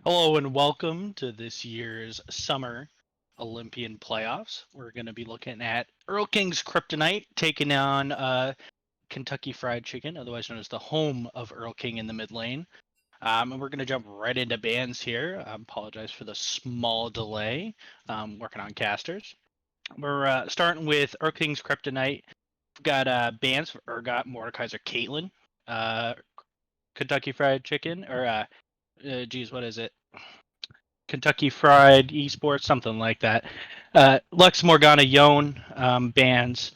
Hello and welcome to this year's Summer Olympian playoffs. We're going to be looking at Earleking's Kryptonite taking on Kentucky Fried Chicken, otherwise known as the home of Earleking in the mid lane. And we're going to jump right into bans here. I apologize for the small delay. Working on casters. We're starting with Earleking's Kryptonite. We've got bans for Urgot, Mordekaiser, Caitlyn, Kentucky Fried Chicken, or what is it? Kentucky Fried Esports, something like that. Lux Morgana Yone bans.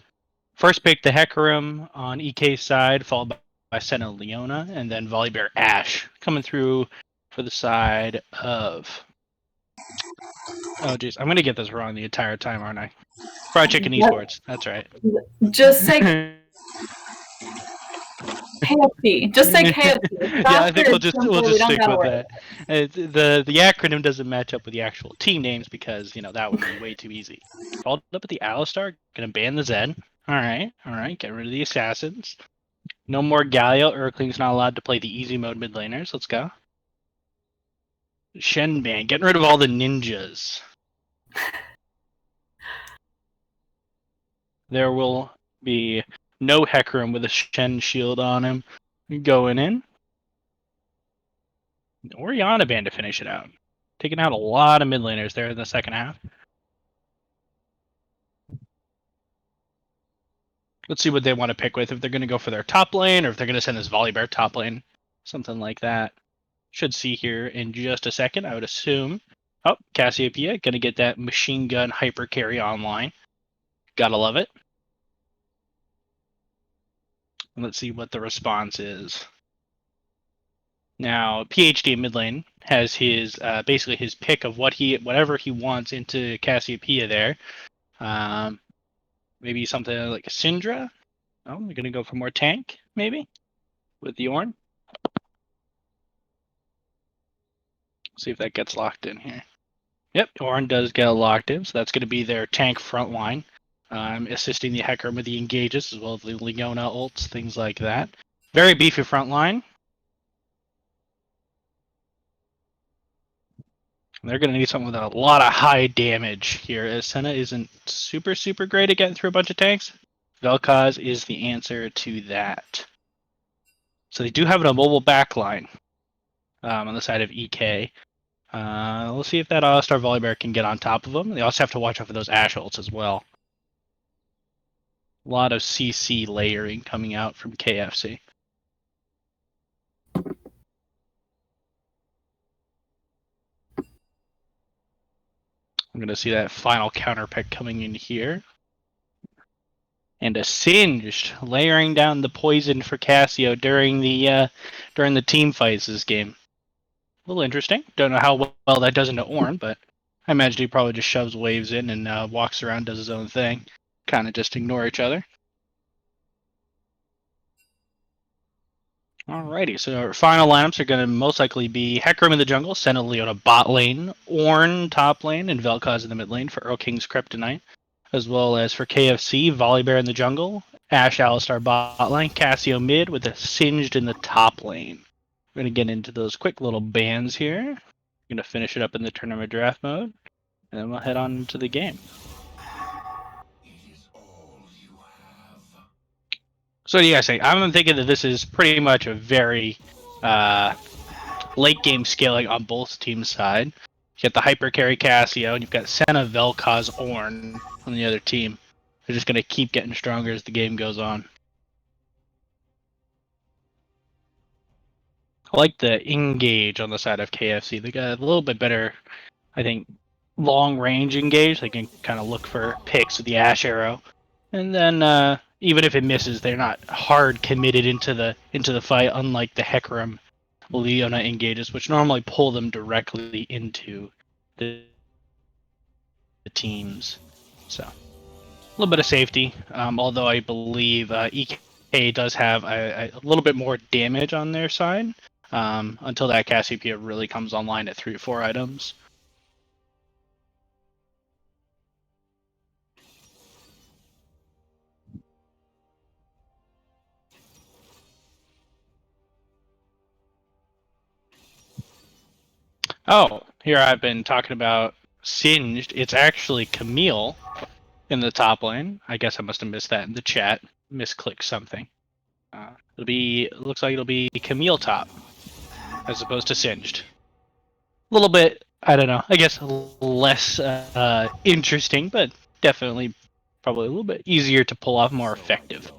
First pick the Hecarim on EK's side, followed by Senna Leona, and then Volibear Ash coming through for the side of. Oh, geez. I'm going to get this wrong the entire time, aren't I? Fried Chicken Esports. That's right. Just say KFC. Just say KFC. Yeah, I think we'll just stick with worry. that. The acronym doesn't match up with the actual team names because that would be way too easy. Followed up with the Alistar, gonna ban the Zed. All right, get rid of the assassins. No more Galio. Earkling's not allowed to play the easy mode mid laners. Let's go. Shen ban, getting rid of all the ninjas. There will be no Hecarim with a Shen shield on him going in. Oriana ban to finish it out. Taking out a lot of mid laners there in the second half. Let's see what they want to pick with. If they're going to go for their top lane or if they're going to send this Volibear top lane. Something like that. Should see here in just a second, I would assume. Oh, Cassiopeia going to get that machine gun hyper carry online. Gotta love it. And let's see what the response is. Now, PhD mid lane has his basically his pick of whatever he wants into Cassiopeia there. Maybe something like a Syndra. Oh, we're gonna go for more tank, maybe, with the Ornn. See if that gets locked in here. Yep, Ornn does get locked in, so that's going to be their tank front line. Assisting the Hecarim with the engages, as well as the Leona ults, things like that. Very beefy front line. They're going to need something with a lot of high damage here, as Senna isn't super great at getting through a bunch of tanks. Vel'Koz is the answer to that. So they do have a mobile backline on the side of EK. We'll see if that All-Star Volibear can get on top of them. They also have to watch out for those Ash ults as well. A lot of CC layering coming out from KFC. I'm going to see that final counter pick coming in here. And a Singed layering down the poison for Cassio during the team fights this game. A little interesting. Don't know how well that does into Ornn, but I imagine he probably just shoves waves in and walks around, does his own thing. Kind of just ignore each other. Alrighty, so our final lineups are going to most likely be Hecarim in the jungle, Senna Leona bot lane, Ornn top lane, and Vel'Koz in the mid lane for Earlking's Kryptonite. As well as for KFC, Volibear in the jungle, Ash Alistar bot lane, Cassio mid with a Singed in the top lane. We're going to get into those quick little bans here. We're going to finish it up in the tournament draft mode, and then we'll head on into the game. So what do you guys think? I'm thinking that this is pretty much a very late game scaling on both teams' side. You got the hyper carry Cassio, and you've got Senna, Vel'Koz, Ornn on the other team. They're just going to keep getting stronger as the game goes on. I like the engage on the side of KFC. They got a little bit better, I think, long range engage. They can kind of look for picks with the Ash arrow, and then even if it misses, they're not hard committed into the fight. Unlike the Hecarim Leona engages, which normally pull them directly into the teams. So a little bit of safety, although I believe EK does have a little bit more damage on their side until that Cassiopeia really comes online at 3 or 4 items. Oh, here I've been talking about Singed. It's actually Camille in the top lane. I guess I must have missed that in the chat. Misclicked something. Looks like it'll be Camille top as opposed to Singed. A little bit, I don't know, I guess less interesting, but definitely probably a little bit easier to pull off, more effective.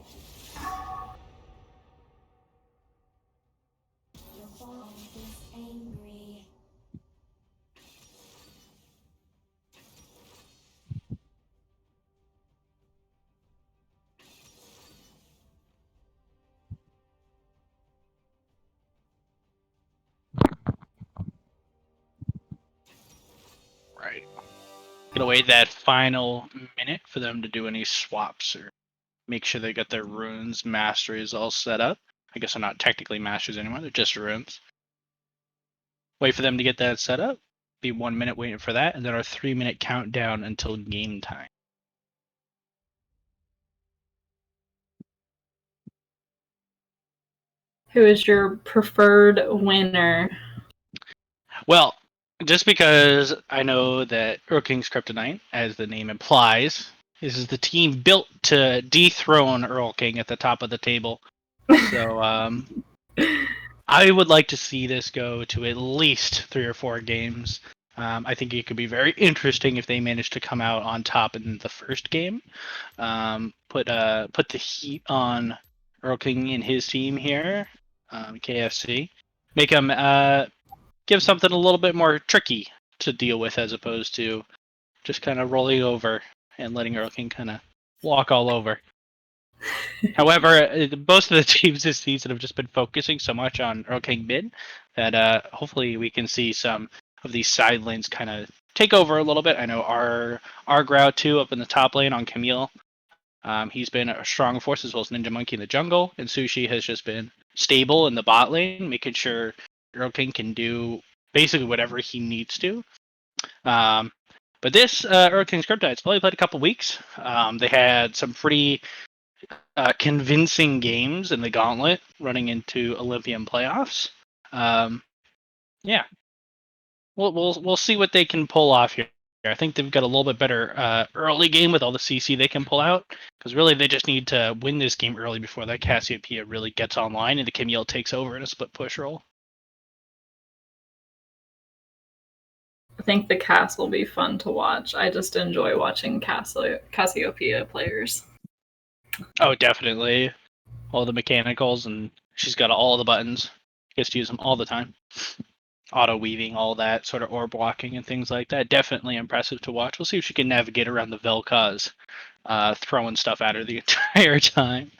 Right. Gonna wait that final minute for them to do any swaps or make sure they got their runes masteries all set up. I guess they're not technically masters anymore, they're just runes. Wait for them to get that set up. Be 1 minute waiting for that, and then our 3-minute countdown until game time. Who is your preferred winner? Well, just because I know that Earleking's Kryptonite, as the name implies, is the team built to dethrone Earleking at the top of the table. So I would like to see this go to at least 3 or 4 games. I think it could be very interesting if they manage to come out on top in the first game. Put the heat on Earleking and his team here, KFC. Make them give something a little bit more tricky to deal with as opposed to just kind of rolling over and letting Earleking kind of walk all over. However, most of the teams this season have just been focusing so much on Earleking mid that hopefully we can see some of these side lanes kind of take over a little bit. I know our Grau 2 up in the top lane on Camille. He's been a strong force as well as Ninja Monkey in the jungle, and Sushi has just been stable in the bot lane, making sure Earleking can do basically whatever he needs to. But this Earleking's Kryptonite's only played a couple weeks. They had some pretty convincing games in the gauntlet running into Olympian playoffs. Yeah, we'll see what they can pull off here. I think they've got a little bit better early game with all the CC they can pull out, because really they just need to win this game early before that Cassiopeia really gets online and the Camille takes over in a split push role. I think the cast will be fun to watch. I just enjoy watching Cassiopeia players. Oh, definitely. All the mechanicals, and she's got all the buttons. Gets to use them all the time. Auto weaving, all that sort of orb blocking and things like that. Definitely impressive to watch. We'll see if she can navigate around the Vel'Koz, throwing stuff at her the entire time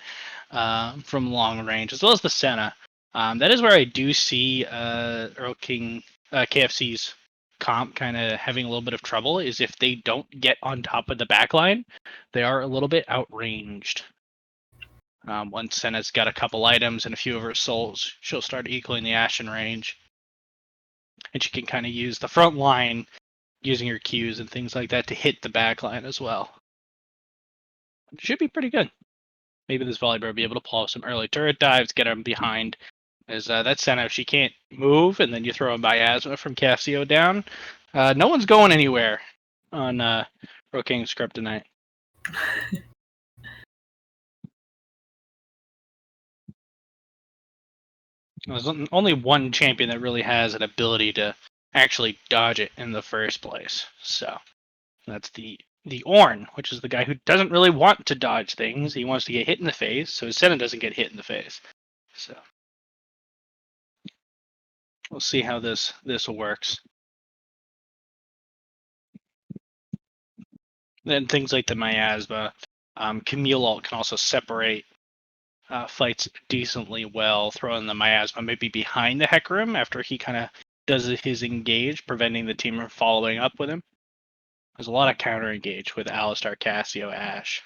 from long range, as well as the Senna. That is where I do see Earleking KFC's comp kind of having a little bit of trouble, is if they don't get on top of the backline, they are a little bit outranged. Once Senna's got a couple items and a few of her souls, she'll start equaling the Ashen range. And she can kind of use the front line using her Qs and things like that to hit the back line as well. It should be pretty good. Maybe this Volibear will be able to pull off some early turret dives, get him behind. As that Senna, if she can't move, and then you throw a miasma from Cassio down, no one's going anywhere on Earleking's Kryptonite. There's only one champion that really has an ability to actually dodge it in the first place. So that's the Ornn, which is the guy who doesn't really want to dodge things. He wants to get hit in the face, so his Senna doesn't get hit in the face. So we'll see how this works. Then things like the miasma, Camille ult can also separate fights decently well, throwing the miasma maybe behind the Hecarim after he kind of does his engage, preventing the team from following up with him. There's a lot of counter engage with Alistar, Cassio, Ashe.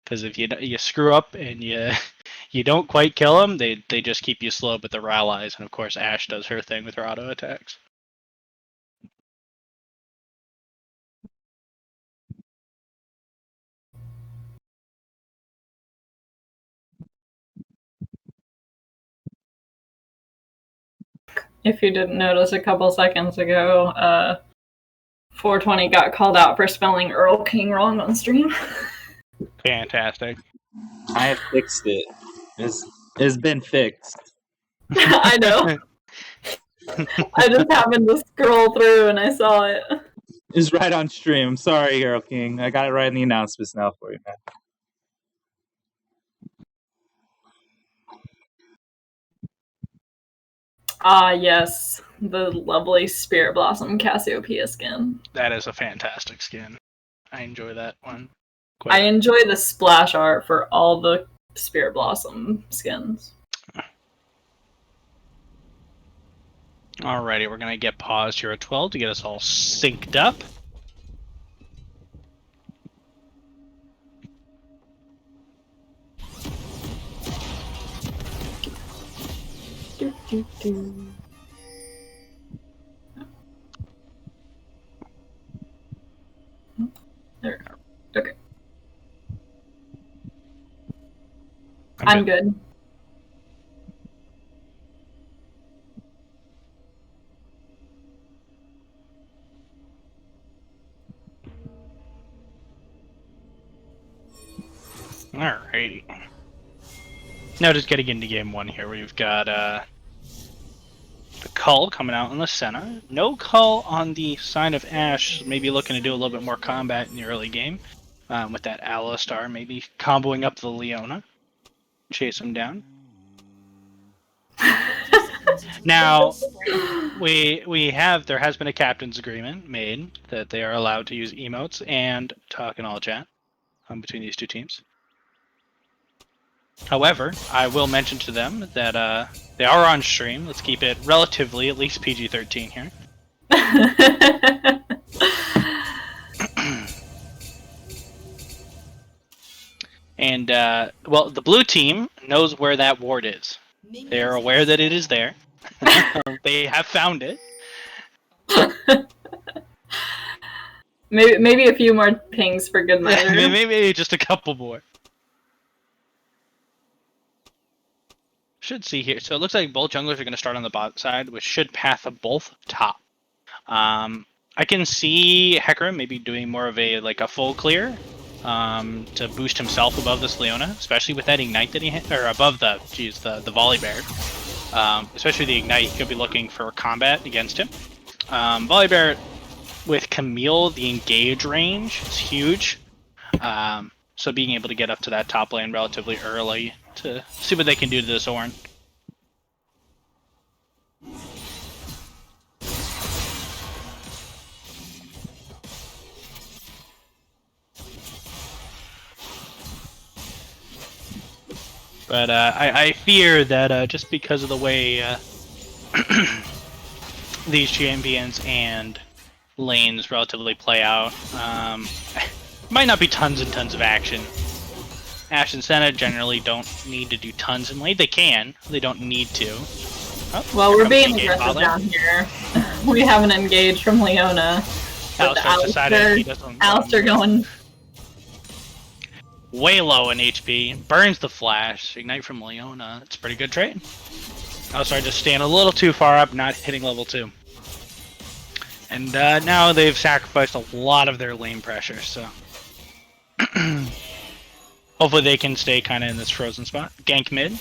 Because if you screw up and you don't quite kill them, they just keep you slow with their allies. And of course, Ashe does her thing with her auto attacks. if you didn't notice a couple seconds ago, 420 got called out for spelling Earleking wrong on stream. Fantastic. I have fixed it. It's been fixed. I know. I just happened to scroll through and I saw it. It's right on stream. I'm sorry, Earleking. I got it right in the announcements now for you, man. Ah, yes. The lovely Spirit Blossom Cassiopeia skin. That is a fantastic skin. I enjoy that one. I enjoy the splash art for all the Spirit Blossom skins. Alrighty, we're going to get paused here at 12 to get us all synced up. There. Okay. I'm good. Alrighty. Now just getting into game one here. We've got the Cull coming out in the center. No Cull on the side of Ashe. Maybe looking to do a little bit more combat in the early game. With that Alistar, maybe comboing up the Leona. Chase him down. Now, there has been a captain's agreement made that they are allowed to use emotes and talk in all chat between these two teams. However, I will mention to them that they are on stream. Let's keep it relatively at least PG-13 here. And, well, the blue team knows where that ward is. They are aware that it is there. They have found it. Maybe a few more pings for good measure. Maybe just a couple more. Should see here. So it looks like both junglers are going to start on the bot side, which should path both top. I can see Hecarim maybe doing more of a full clear to boost himself above this Leona, especially with that ignite that he hit, or above the Volibear. Especially the ignite, he could be looking for combat against him. Volibear with Camille, the engage range is huge. So being able to get up to that top lane relatively early to see what they can do to this Ornn. But I fear that just because of the way these champions and lanes relatively play out, might not be tons and tons of action. Ashe and Senna generally don't need to do tons in lane. They can. They don't need to. Oh, well, we're being aggressive down here. We have an engage from Leona. Alistar going way low in HP. Burns the flash. Ignite from Leona. It's a pretty good trade. Alistar just staying a little too far up, not hitting level 2. And now they've sacrificed a lot of their lane pressure, so hopefully they can stay kind of in this frozen spot. Gank mid.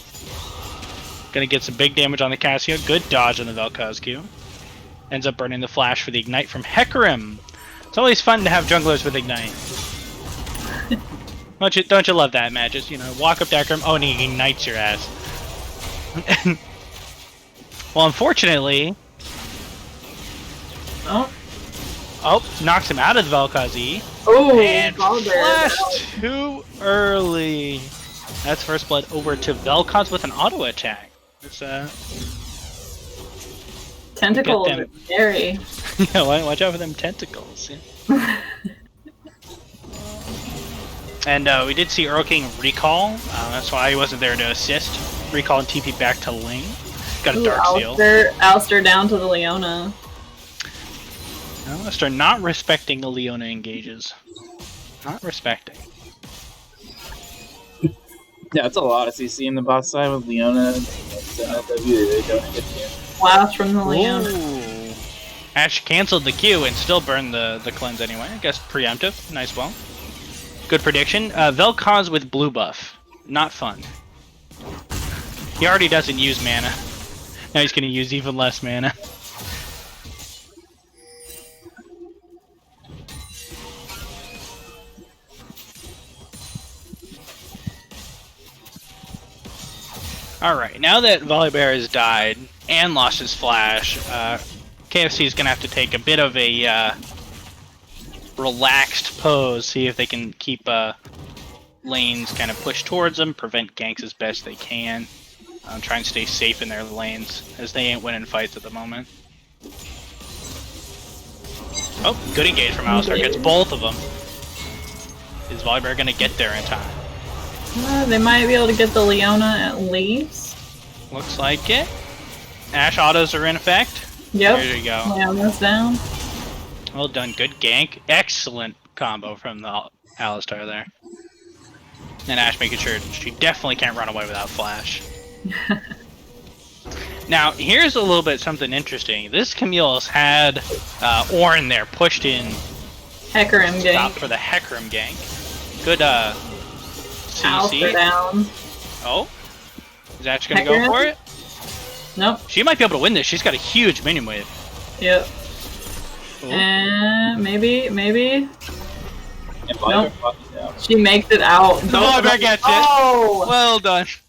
Gonna get some big damage on the Cassio. Good dodge on the Vel'Koz Q. Ends up burning the flash for the ignite from Hecarim. It's always fun to have junglers with ignite. Don't you love that, Magus? You know, walk up to Hecarim, oh, and he ignites your ass. Well, unfortunately... Oh, knocks him out of the Vel'Koz E. Oh, and flashed too early. That's first blood over to Vel'Koz with an auto attack. It's tentacles are scary. Yeah, watch out for them tentacles. Yeah. And we did see Earleking recall. That's why he wasn't there to assist. Recall and TP back to lane. Got a dark seal. Alistar down to the Leona. Alistar not respecting the Leona engages. Not respecting. Yeah, it's a lot of CC in the bot side with Leona and W. They don't get flash from the Leona. Ooh. Ash canceled the Q and still burned the cleanse anyway. I guess preemptive. Nice ball. Good prediction. Vel'Koz with blue buff. Not fun. He already doesn't use mana. Now he's going to use even less mana. Alright, now that Volibear has died and lost his flash, KFC is going to have to take a bit of a relaxed pose, see if they can keep lanes kind of pushed towards them, prevent ganks as best they can, try and stay safe in their lanes, as they ain't winning fights at the moment. Oh, good engage from Alistar, gets both of them. Is Volibear going to get there in time? They might be able to get the Leona at least. Looks like it. Ash autos are in effect. Yep. There you go. Leona's down. Well done, good gank. Excellent combo from the Alistar there. And Ash making sure she definitely can't run away without flash. Now, here's a little bit something interesting. This Camille's had Ornn there pushed in. Hecarim gank. Stop for the Hecarim gank. Good CC. Alistar down. Oh? Is Ash gonna go for it? Nope. She might be able to win this. She's got a huge minion wave. Yep. Ooh. And maybe. Yeah, Nope. yeah. She makes it out. Volibear gets it. Oh! Well done. She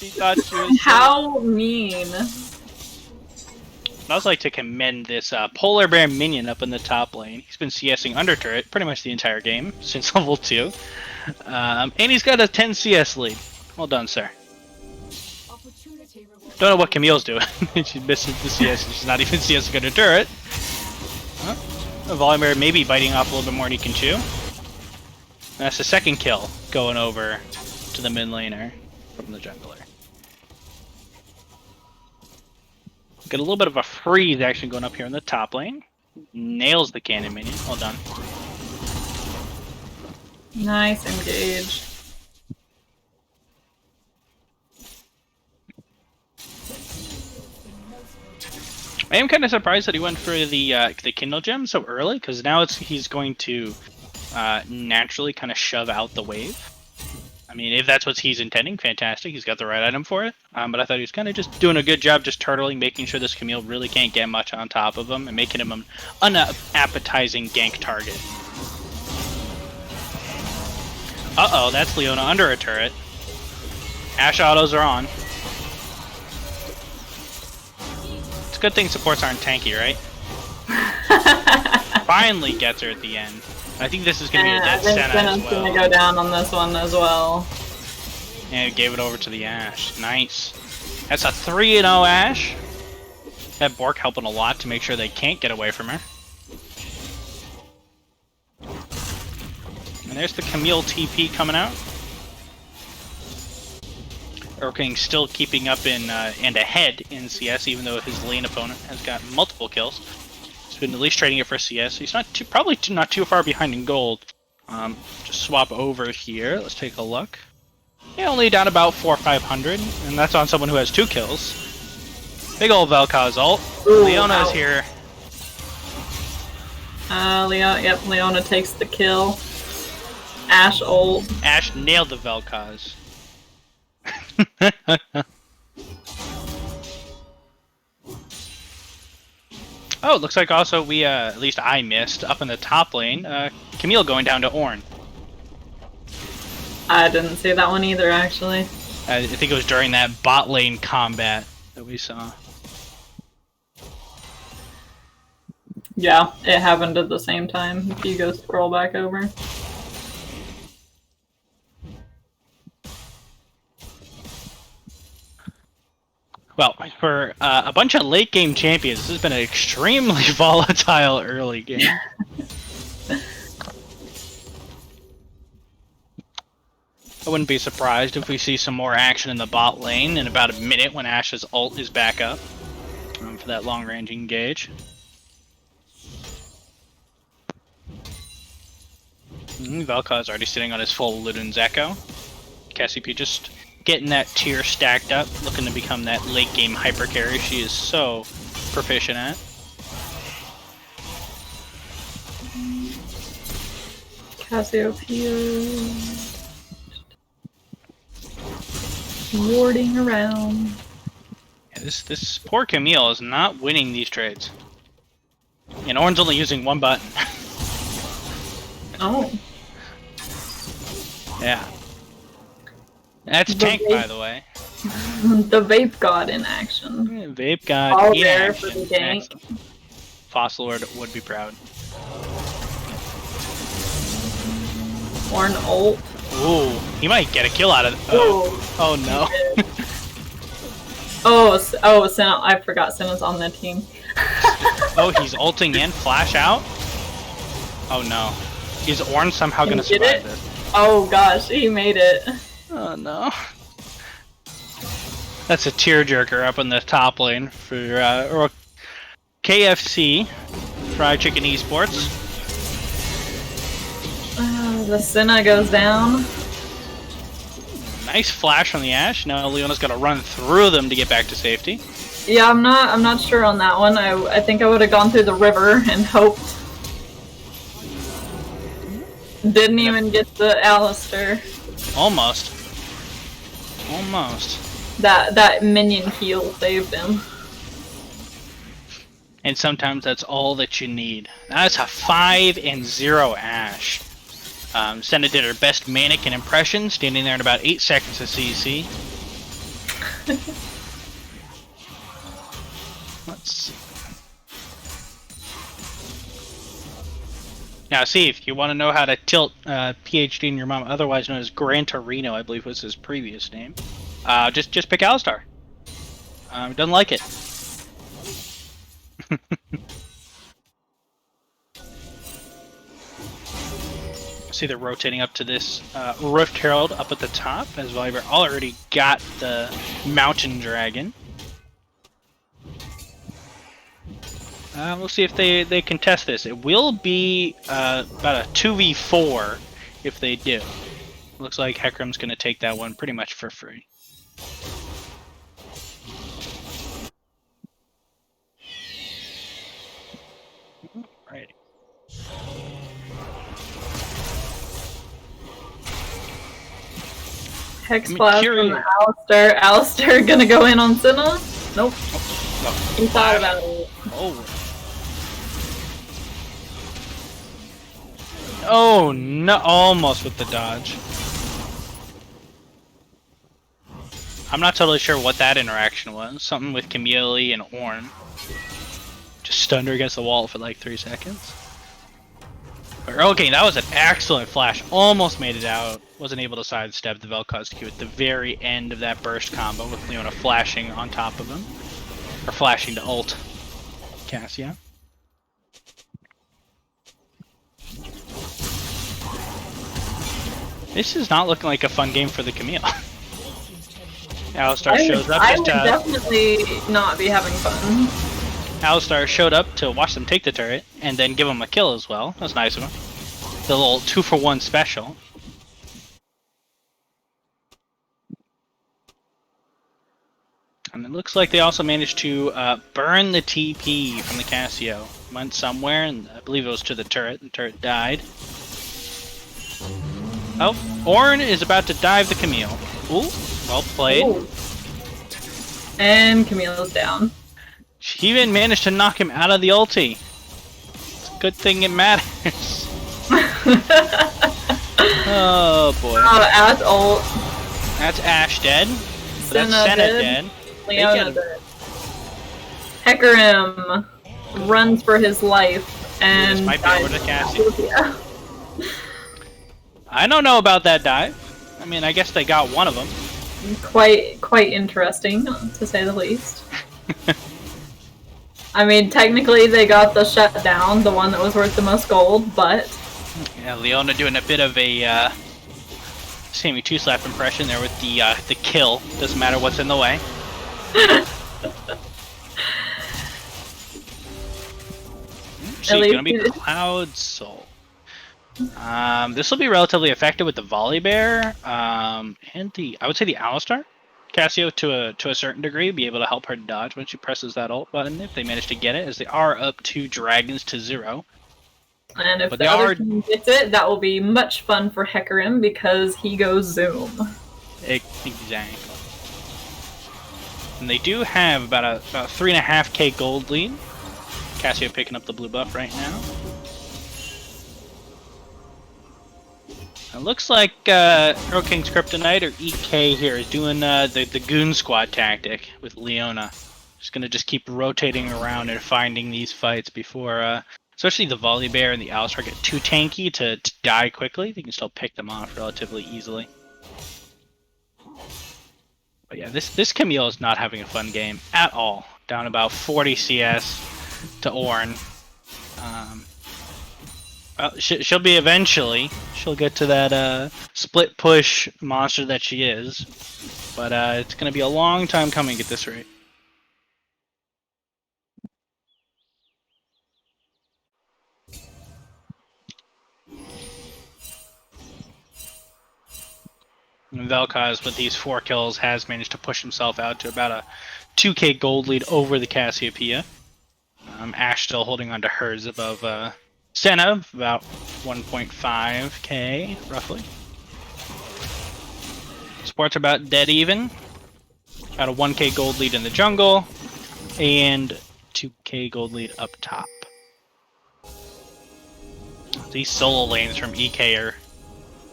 thought she was. How mean. I'd also like to commend this Polar Bear minion up in the top lane. He's been CSing under turret pretty much the entire game since level 2. And he's got a 10 CS lead. Well done, sir. Don't know what Camille's doing. She misses the CS. She's not even CSing under turret. Huh? Volibear maybe biting off a little bit more than he can chew. And that's the second kill going over to the mid laner from the jungler. Get a little bit of a freeze action going up here in the top lane. Nails the cannon minion. Well done. Nice engage. I am kind of surprised that he went for the Kindle Gem so early, because now he's going to naturally kind of shove out the wave. I mean, if that's what he's intending, fantastic. He's got the right item for it. But I thought he was kind of just doing a good job just turtling, making sure this Camille really can't get much on top of him, and making him an unappetizing gank target. Uh-oh, that's Leona under a turret. Ash autos are on. It's a good thing supports aren't tanky, right? Finally gets her at the end. I think this is going to be a dead Senna as well. Senna's going to go down on this one as well. And gave it over to the Ash. Nice. That's a 3-0 Ash. That Bork helping a lot to make sure they can't get away from her. And there's the Camille TP coming out. Earleking still keeping up in and ahead in CS, even though his lane opponent has got multiple kills. He's been at least trading it for CS. He's not probably not too far behind in gold. Just swap over here. Let's take a look. Yeah, only down about 400 or 500, and that's on someone who has 2 kills. Big old Vel'Koz ult. Leona is here. Leona takes the kill. Ash ult. Ash nailed the Vel'Koz. Oh, it looks like also we, at least I missed, up in the top lane, Camille going down to Ornn. I didn't see that one either, actually. I think it was during that bot lane combat that we saw. Yeah, it happened at the same time, if you go scroll back over. Well, for a bunch of late game champions, this has been an extremely volatile early game. I wouldn't be surprised if we see some more action in the bot lane in about a minute when Ash's ult is back up for that long range engage. Vel'Koz already sitting on his full Ludin's Echo. KCP just getting that tier stacked up, looking to become that late game hyper carry she is so proficient at. Cassiopeia warding around. Yeah, this poor Camille is not winning these trades. And Ornn's only using one button. Oh. Yeah. That's tank, by the way. The vape god in action. Yeah, vape god All in there action. for the gank. Excellent. Fossil Lord would be proud. Ornn ult. Ooh, he might get a kill out of it. Oh no. Oh, Senna. I forgot Senna's on the team. Oh, he's ulting in, flash out? Oh no. Is Ornn somehow Can gonna he get survive it? this? Oh gosh, he made it. Oh no. That's a tearjerker up in the top lane for KFC, Fried Chicken Esports. The Senna goes down. Nice flash from the Ashe. Now Leona's got to run through them to get back to safety. Yeah, I'm not sure on that one. I think I would have gone through the river and hoped. Didn't even get the Alistair. Almost. Almost. That minion heal saved him. And sometimes that's all that you need. That's a 5-0 Ashe. Senna did her best mannequin impression, standing there in about 8 seconds of CC. Let's see. Now, see, if you want to know how to tilt PhD in your mom, otherwise known as Gran Torino, I believe was his previous name, just pick Alistar. Doesn't like it. See, they're rotating up to this Rift Herald up at the top, as Volibear already got the Mountain Dragon. We'll see if they contest this. It will be about a 2v4 if they do. Looks like Hecarim's going to take that one pretty much for free. Alrighty. Hex blast from Alistair. Alistair gonna go in on Senna? Nope. No. He thought about it. Oh no! Almost with the dodge. I'm not totally sure what that interaction was. Something with Camille and Ornn. Just stunned her against the wall for like 3 seconds. Okay, that was an excellent flash. Almost made it out. Wasn't able to sidestep the Vel'Koz Q at the very end of that burst combo with Leona flashing on top of him. Or flashing to ult Cassia. This is not looking like a fun game for the Camille. Alistar shows up. I would definitely not be having fun. Alistar showed up to watch them take the turret and then give them a kill as well. That's nice of him. The little 2-for-1 special. And it looks like they also managed to burn the TP from the Cassio. Went somewhere, and I believe it was to the turret. The turret died. Oh, Ornn is about to dive the Camille. Ooh, well played. Ooh. And Camille's down. She even managed to knock him out of the ulti. It's a good thing it matters. Oh boy. Oh, Ashe ult. That's Ashe dead. That's Senna dead. Leona dead. Hecarim runs for his life and this might be over to Cassie. Yeah. I don't know about that dive. I mean, I guess they got one of them. Quite interesting, to say the least. I mean, technically they got the shutdown, the one that was worth the most gold, but... Yeah, Leona doing a bit of a Sammy 2-slap impression there with the kill. Doesn't matter what's in the way. She's gonna be Cloud Soul. This will be relatively effective with the Volibear, and I would say the Alistar. Cassio to a certain degree be able to help her dodge when she presses that ult button if they manage to get it, as they are up 2 dragons to 0. And if But the they other are team gets it, that will be much fun for Hecarim because he goes Zoom. exactly. And they do have about 3.5k gold lead. Cassio picking up the blue buff right now. It looks like Earleking's Kryptonite, or EK here, is doing the Goon Squad tactic with Leona. Just gonna keep rotating around and finding these fights before, especially the Volibear and the Alistar get too tanky to die quickly. They can still pick them off relatively easily. But yeah, this Camille is not having a fun game at all. Down about 40 CS to Ornn. Well, she'll be eventually. She'll get to that split push monster that she is. But it's going to be a long time coming at this rate. And Vel'Koz, with these 4 kills, has managed to push himself out to about a 2k gold lead over the Cassiopeia. Ashe still holding on to hers above Senna, about 1.5k, roughly. Sports are about dead even. Got a 1k gold lead in the jungle, and 2k gold lead up top. These solo lanes from EK are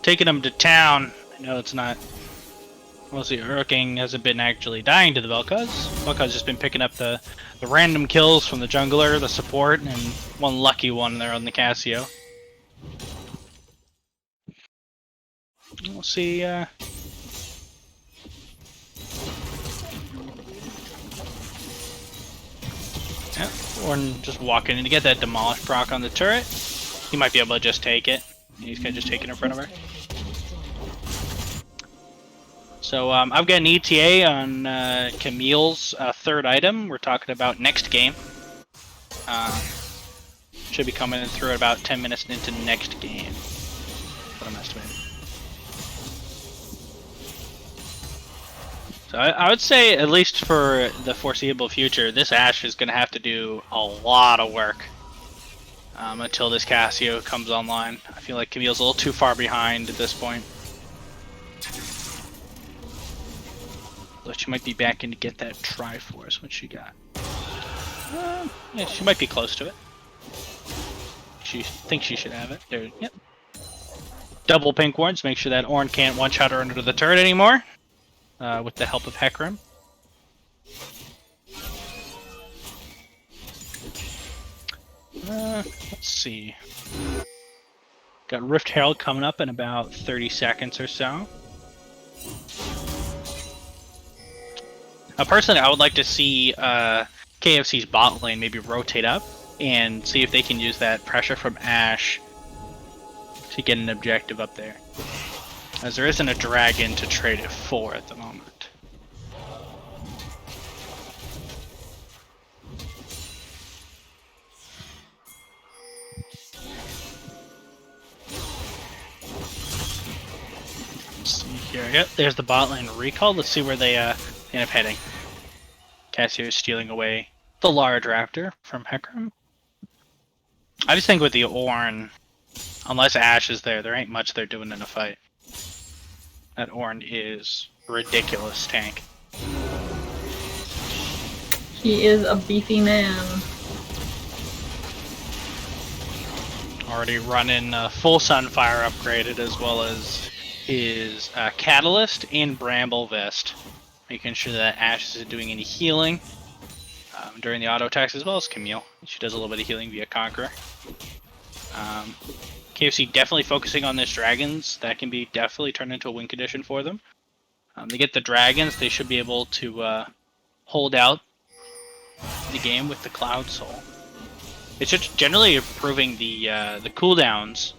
taking them to town. I know it's not... Mostly Earleking hasn't been actually dying to the Vel'Koz. Vel'Koz just been picking up the random kills from the jungler, the support, and one lucky one there on the Cassio. We'll see. Yeah, Ornn just walking in to get that demolish proc on the turret. He might be able to just take it. He's gonna just take it in front of her. So I've got an ETA on Camille's third item. We're talking about next game. Should be coming through at about 10 minutes into next game. That's what I'm estimating. So I would say, at least for the foreseeable future, this Ashe is going to have to do a lot of work until this Cassio comes online. I feel like Camille's a little too far behind at this point. But she might be back in to get that Triforce when she got. Yeah, she might be close to it. She thinks she should have it. There, yep. Double pink wards, make sure that Ornn can't one-shot her under the turret anymore. With the help of Hecarim. Let's see. Got Rift Herald coming up in about 30 seconds or so. Personally, I would like to see KFC's bot lane maybe rotate up and see if they can use that pressure from Ashe to get an objective up there. As there isn't a dragon to trade it for at the moment. Let's see here. Yep, there's the bot lane recall. Let's see where they end up heading. Cassio is stealing away the large raptor from Hecarim. I just think with the Ornn, unless Ashe is there ain't much they're doing in a fight. That Ornn is a ridiculous tank. He is a beefy man. Already running full Sunfire upgraded, as well as his Catalyst and Bramble Vest. Making sure that Ashe isn't doing any healing during the auto attacks, as well as Camille. She does a little bit of healing via Conqueror. KFC definitely focusing on this dragons. That can be definitely turned into a win condition for them. They get the dragons, they should be able to hold out the game with the Cloud Soul. It's just generally improving the cooldowns.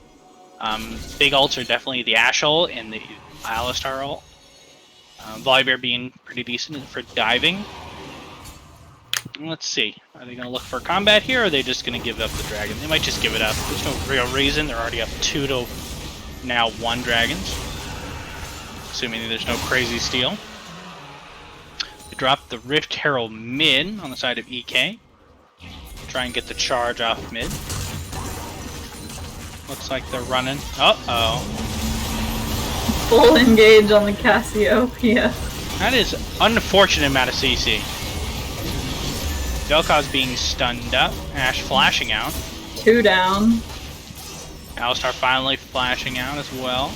Big ults are definitely the Ashe ult and the Alistar ult. Volibear being pretty decent for diving. Let's see. Are they going to look for combat here, or are they just going to give up the dragon? They might just give it up. There's no real reason. They're already up 2 to now 1 dragons. Assuming there's no crazy steal. They drop the Rift Herald mid on the side of EK. Try and get the charge off mid. Looks like they're running. Uh-oh. Full engage on the Cassiopeia. That is unfortunate amount of CC. Vel'Koz being stunned up. Ashe flashing out. 2 down. Alistar finally flashing out as well.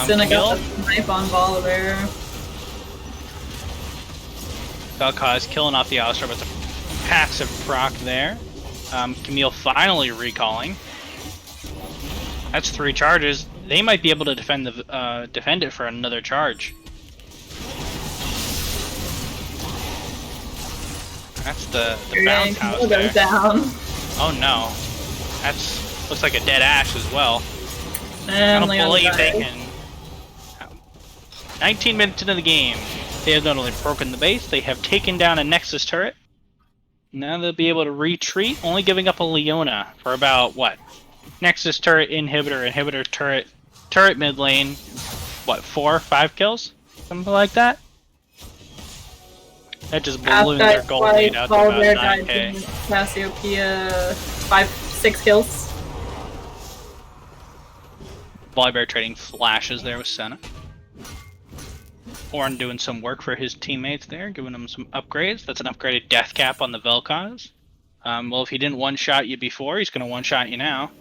Cinna got the snipe on Volibear. Vel'Koz killing off the Alistar with a passive proc there. Camille finally recalling. That's 3 charges. They might be able to defend it for another charge. That's the bounce house there. Goes down. Oh no. Looks like a dead Ashe as well. And I don't Leon believe dies. they can. 19 minutes into the game, they have not only broken the base, they have taken down a Nexus turret. Now they'll be able to retreat, only giving up a Leona for about, what? Nexus turret, inhibitor turret mid lane. What, 4 or 5 kills? Something like that? That just ballooned their gold lead out to about 9k. Cassiopeia, 6 kills. Volibear trading flashes there with Senna. Ornn doing some work for his teammates there, giving them some upgrades. That's an upgraded death cap on the Vel'Koz. Well, if he didn't one-shot you before, he's going to one-shot you now.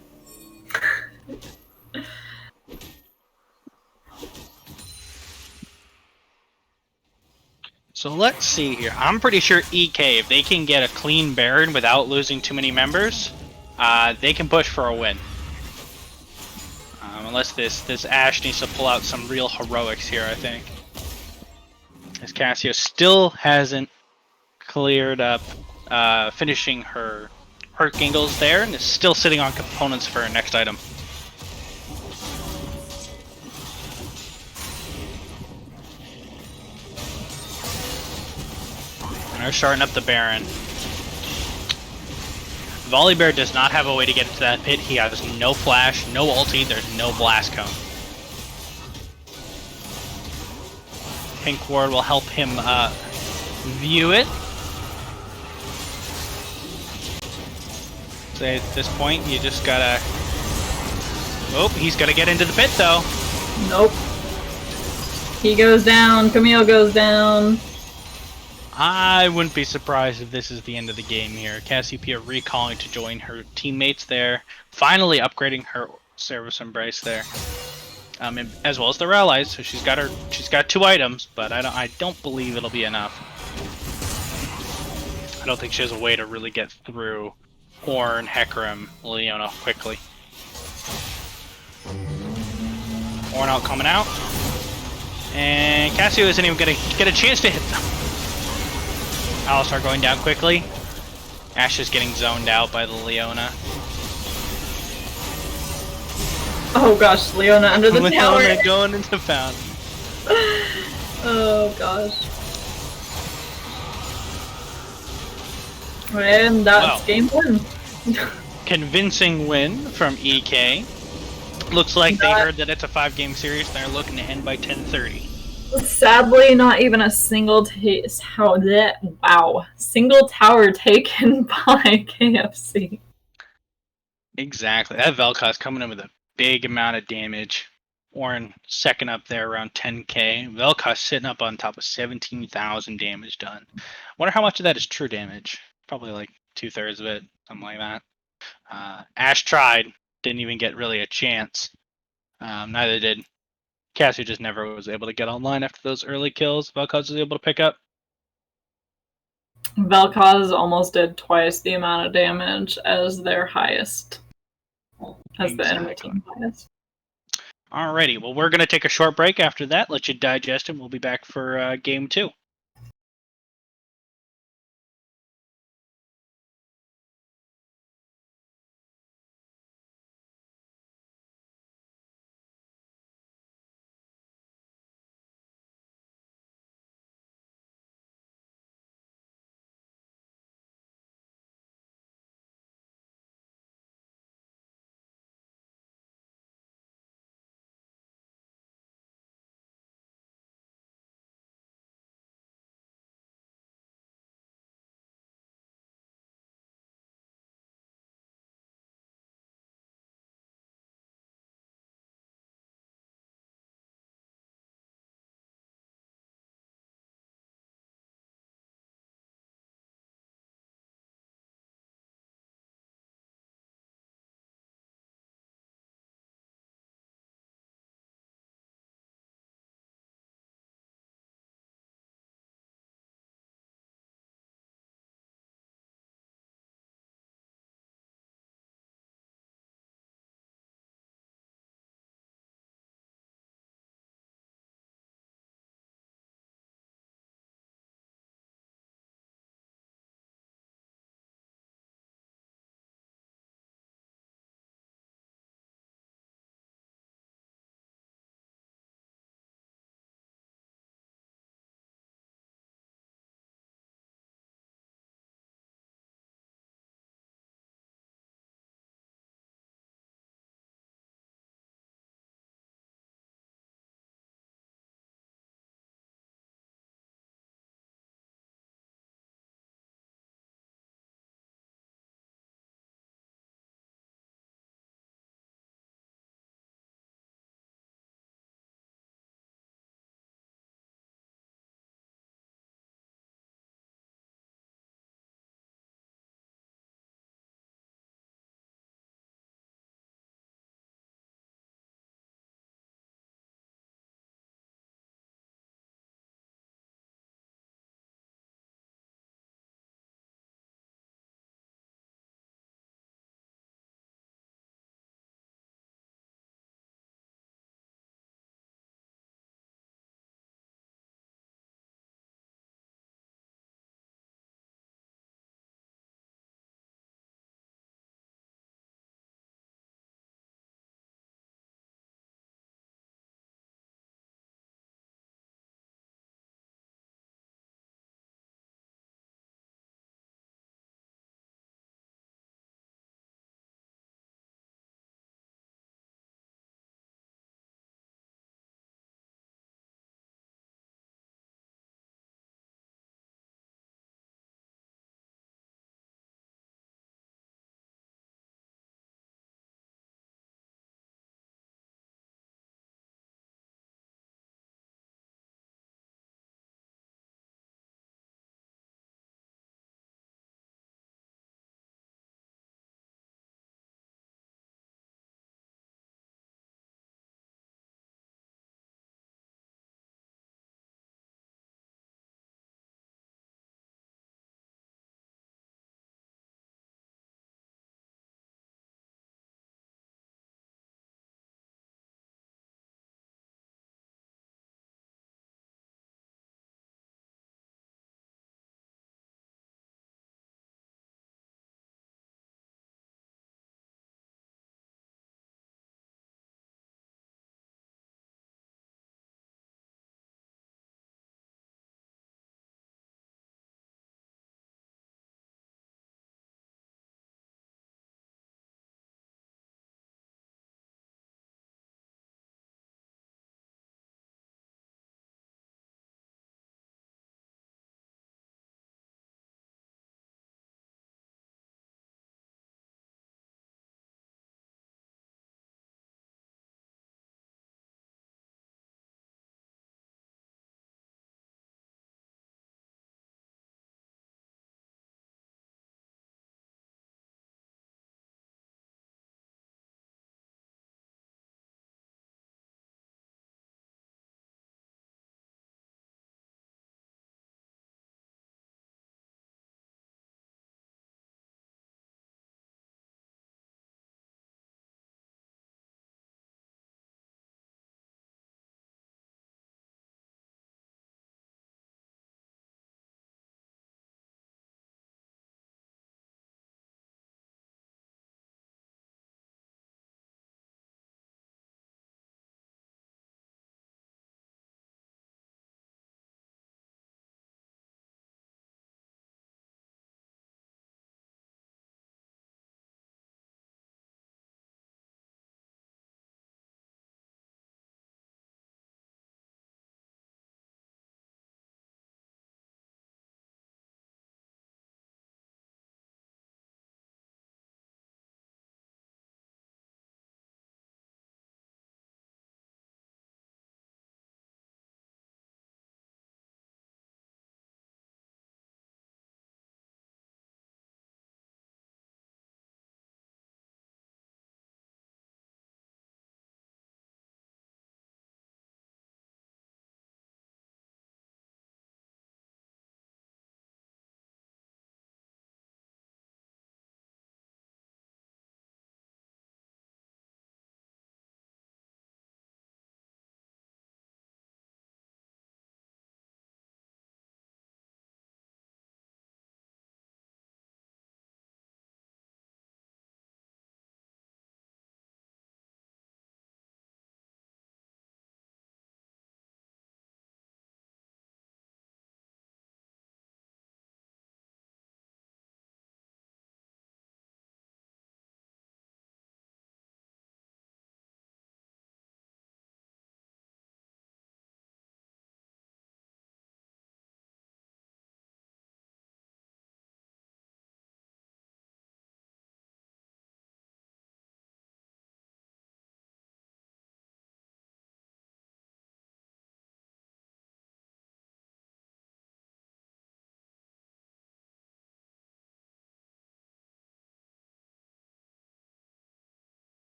So let's see here. I'm pretty sure EK, if they can get a clean Baron without losing too many members, they can push for a win. Unless this Ashe needs to pull out some real heroics here, I think. As Cassio still hasn't cleared up finishing her Gingles there, and is still sitting on components for her next item. And they're starting up the Baron. Volibear does not have a way to get into that pit. He has no flash, no ulti, there's no blast cone. Pink Ward will help him view it. So at this point, you just gotta... Oh, he's gonna get into the pit though. Nope. He goes down, Camille goes down. I wouldn't be surprised if this is the end of the game here. Cassiopeia recalling to join her teammates there. Finally upgrading her Service Embrace there. As well as their allies, so she's got 2 items, but I don't believe it'll be enough. I don't think she has a way to really get through Ornn, Hecarim, Leona quickly. Ornn out coming out. And Cassio isn't even gonna get a chance to hit them. Alistar going down quickly. Ashe is getting zoned out by the Leona. Oh gosh, Leona under the tower. Leona going into fountain. Oh gosh. And that's game 1. Convincing win from EK. Looks like they heard that it's a 5-game series and they're looking to end by 10:30. Sadly, not even a single single tower taken by KFC. Exactly. That Vel'Koz coming in with a big amount of damage. Ornn second up there around 10k. Vel'Koz sitting up on top of 17,000 damage done. Wonder how much of that is true damage. Probably like 2/3 of it, something like that. Ashe tried, didn't even get really a chance. Neither did Cassio. Just never was able to get online after those early kills Vel'Koz was able to pick up. Vel'Koz almost did twice the amount of damage as their highest. As the enemy team highest. Alrighty, well, we're going to take a short break after that, let you digest, and we'll be back for game 2.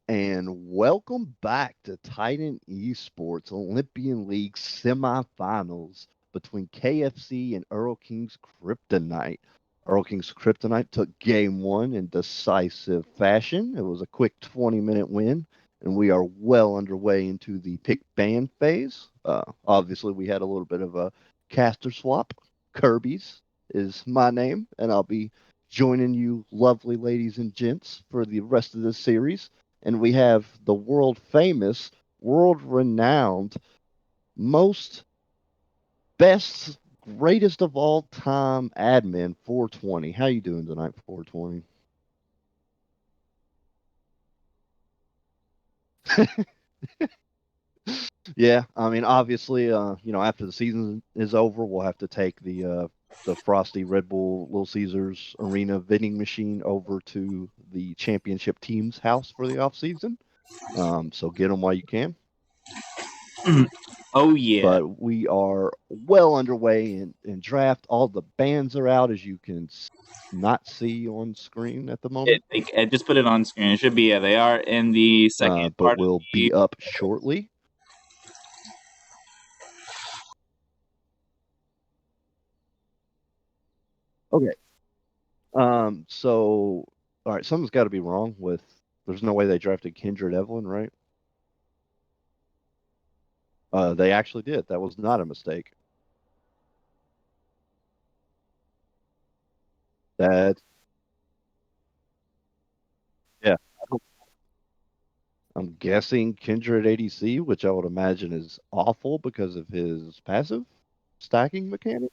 and welcome back to Titan Esports Olympian League Semifinals between KFC and Earleking's Kryptonite. Earleking's Kryptonite took game one in decisive fashion. It was a quick 20-minute win, and we are well underway into the pick ban phase. Obviously, we had a little bit of a caster swap. Kirby's is my name, and I'll be joining you lovely ladies and gents for the rest of this series. And we have the world famous, world renowned, most best, greatest of all time admin 420. How you doing tonight, 420? Yeah, I mean, obviously, after the season is over, we'll have to take the frosty Red Bull Little Caesars Arena vending machine over to the championship team's house for the off season. So get them while you can. Oh yeah. But we are well underway in draft. All the bans are out, as you can not see on screen at the moment. I just put it on screen. It should be. Yeah, they are in the second but part. will be up shortly. Okay. So, all right, something's got to be wrong with. There's no way they drafted Kindred Evelyn, right? They actually did. That was not a mistake. That, yeah. I'm guessing Kindred ADC, which I would imagine is awful because of his passive stacking mechanic.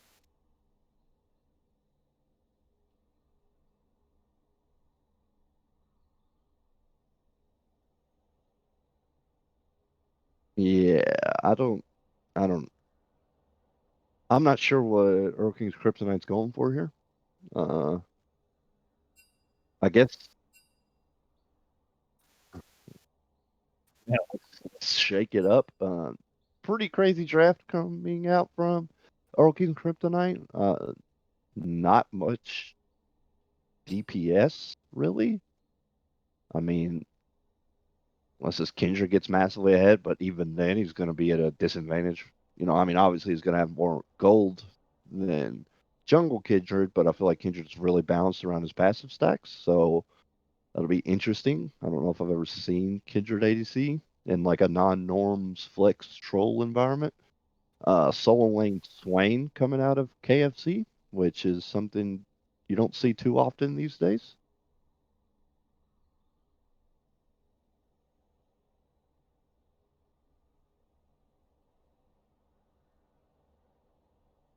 Yeah, I don't. I'm not sure what Earleking's Kryptonite's going for here. I guess. Yeah, let's shake it up. Pretty crazy draft coming out from Earleking's Kryptonite. Not much DPS really. I mean, unless this Kindred gets massively ahead, but even then he's going to be at a disadvantage. I mean, obviously he's going to have more gold than Jungle Kindred, but I feel like Kindred's really balanced around his passive stacks, so that'll be interesting. I don't know if I've ever seen Kindred ADC in like a non-norms flex troll environment. Solo lane Swain coming out of KFC, which is something you don't see too often these days.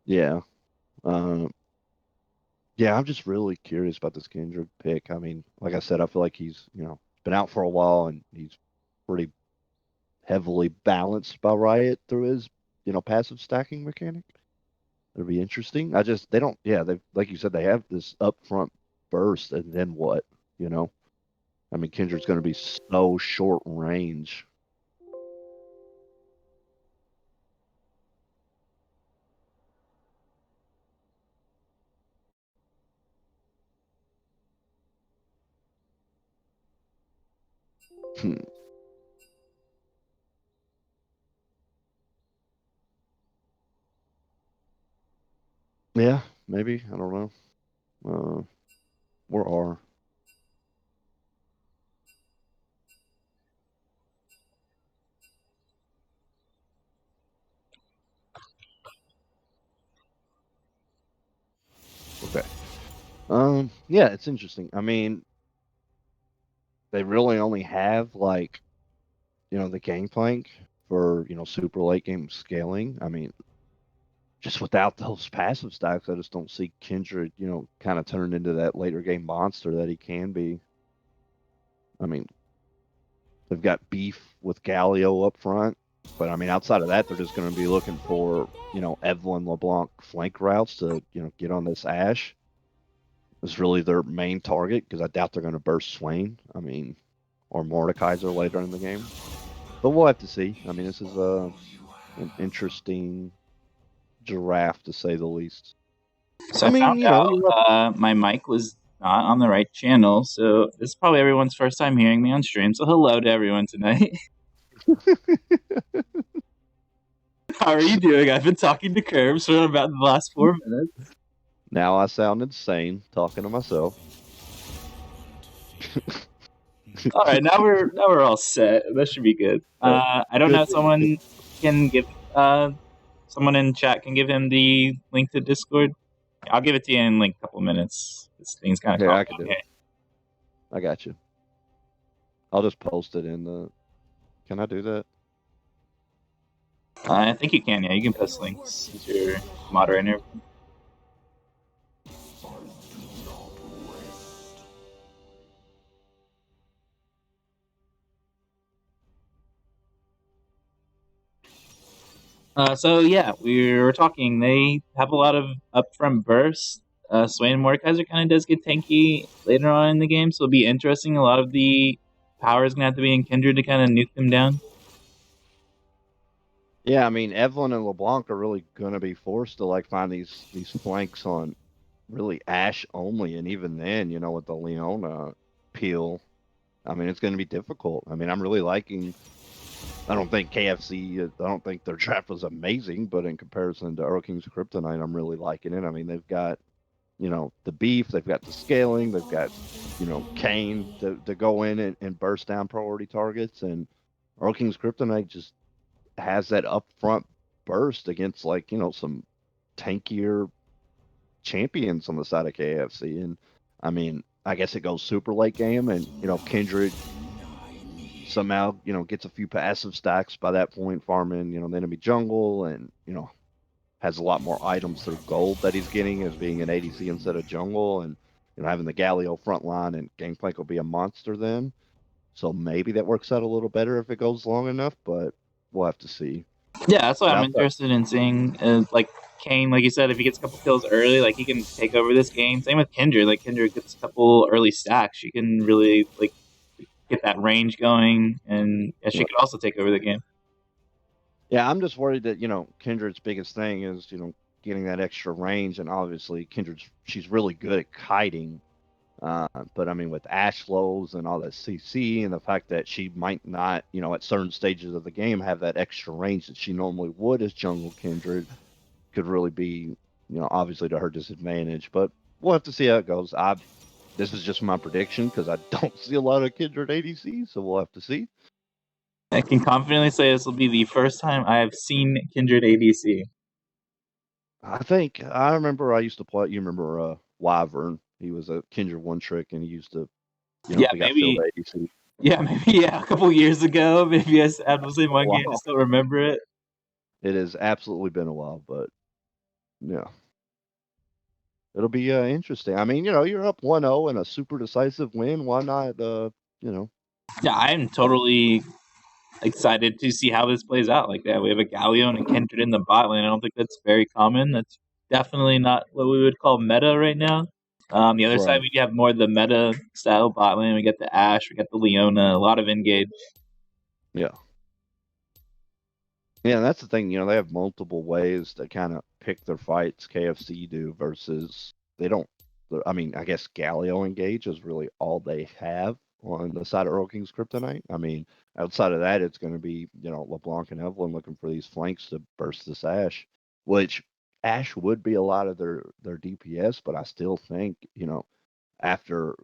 Yeah. Yeah, I'm just really curious about this Kindred pick. I mean, like I said, I feel like he's, been out for a while and he's pretty heavily balanced by Riot through his, passive stacking mechanic. It'll be interesting. They don't, yeah, they, like you said, they have this upfront burst and then what, you know? I mean, Kindred's going to be so short range. Hmm. Yeah, maybe. I don't know. Where are? Okay. Yeah, it's interesting. I mean, they really only have like, the gangplank for, super late game scaling. I mean, just without those passive stacks, I just don't see Kindred, kind of turn into that later game monster that he can be. I mean, they've got beef with Galio up front, but I mean, outside of that, they're just going to be looking for, Evelyn LeBlanc flank routes to, get on this Ashe. Is really their main target because I doubt they're going to burst Swain. I mean, or Mordekaiser later in the game. But we'll have to see. I mean, this is an interesting giraffe to say the least. So I mean, found out my mic was not on the right channel. So this is probably everyone's first time hearing me on stream. So hello to everyone tonight. How are you doing? I've been talking to Curbs for about the last 4 minutes. Now I sound insane talking to myself. All right, now we're all set. That should be good. I don't know if someone can give someone in chat can give him the link to Discord. I'll give it to you in like a couple minutes. This thing's kind of Here, I can do it. I got you. I'll just post it in the. Can I do that? I think you can. Yeah, you can post links as your moderator. So yeah, we were talking. They have a lot of upfront bursts. Swain and Mordekaiser kind of does get tanky later on in the game, so it'll be interesting. A lot of the power is gonna have to be in Kindred to kind of nuke them down. Yeah, I mean Evelyn and LeBlanc are really gonna be forced to like find these flanks on really Ashe only, and even then, you know, with the Leona peel, I mean it's gonna be difficult. I mean I'm really liking. I don't think KFC. I don't think their draft was amazing, but in comparison to Earleking's Kryptonite, I'm really liking it. I mean they've got, you know, the beef, they've got the scaling, they've got, you know, Kane to go in and burst down priority targets, and Earleking's Kryptonite just has that upfront burst against, like, you know, some tankier champions on the side of KFC. And I mean, I guess it goes super late game, and you know, Kindred somehow, you know, gets a few passive stacks by that point, farming, you know, the enemy jungle, and you know, has a lot more items through gold that he's getting as being an ADC instead of jungle, and you know, having the Galio front line and Gangplank will be a monster then. So maybe that works out a little better if it goes long enough, but we'll have to see. Yeah, that's what I'm interested in seeing. Like Kane, like you said, if he gets a couple kills early, like he can take over this game. Same with Kindred. Like Kindred gets a couple early stacks, she can really like get that range going, and yeah, she could also take over the game. Yeah, I'm just worried that, you know, Kindred's biggest thing is, you know, getting that extra range, and obviously she's really good at kiting. But I mean, with Ashe lows and all that CC, and the fact that she might not, you know, at certain stages of the game have that extra range that she normally would as jungle Kindred, could really be, you know, obviously to her disadvantage. But we'll have to see how it goes. This is just my prediction because I don't see a lot of Kindred ADC, so we'll have to see. I can confidently say this will be the first time I have seen Kindred ADC. I remember I used to play. You remember Wyvern? He was a Kindred one trick, and he used to, you know, yeah, maybe ADC. Yeah, maybe a couple years ago. Maybe I had the same one game. I still remember it. It has absolutely been a while, but yeah. It'll be interesting. I mean, you know, you're up 1-0 and a super decisive win. Why not, you know? Yeah, I'm totally excited to see how this plays out. Like that, we have a Galio and a Kindred in the bot lane. I don't think that's very common. That's definitely not what we would call meta right now. The other side, we have more the meta style bot lane. We get the Ashe, we got the Leona, a lot of engage. Yeah. Yeah, and that's the thing. You know, they have multiple ways to kind of pick their fights. KFC do versus they don't. I mean, I guess Galio engage is really all they have on the side of Earleking's Kryptonite. I mean, outside of that, it's going to be, you know, LeBlanc and Evelyn looking for these flanks to burst this Ashe, which Ashe would be a lot of their DPS, but I still think, you know, after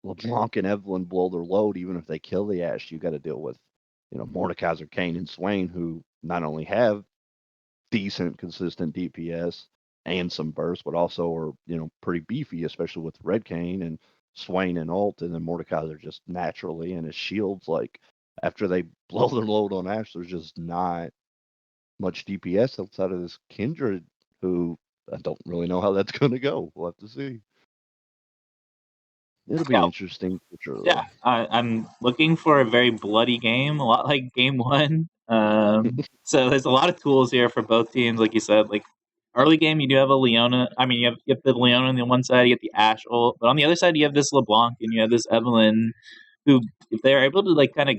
LeBlanc and Evelyn blow their load, even if they kill the Ashe, you got to deal with, you know, Mordekaiser, Kane, and Swain, who not only have decent, consistent DPS and some burst, but also are, you know, pretty beefy, especially with Red Kane and Swain and ult, and then Mordekaiser just naturally, and his shields, like, after they blow their load on Ashe, there's just not much DPS outside of this Kindred, who I don't really know how that's going to go. We'll have to see. It'll be interesting for sure. Yeah, I'm looking for a very bloody game, a lot like game one. So there's a lot of tools here for both teams, like you said. Like early game, you do have a Leona. I mean, you have the Leona on the one side, you get the Ashe ult, but on the other side, you have this LeBlanc and you have this Evelyn, who, if they're able to like kind of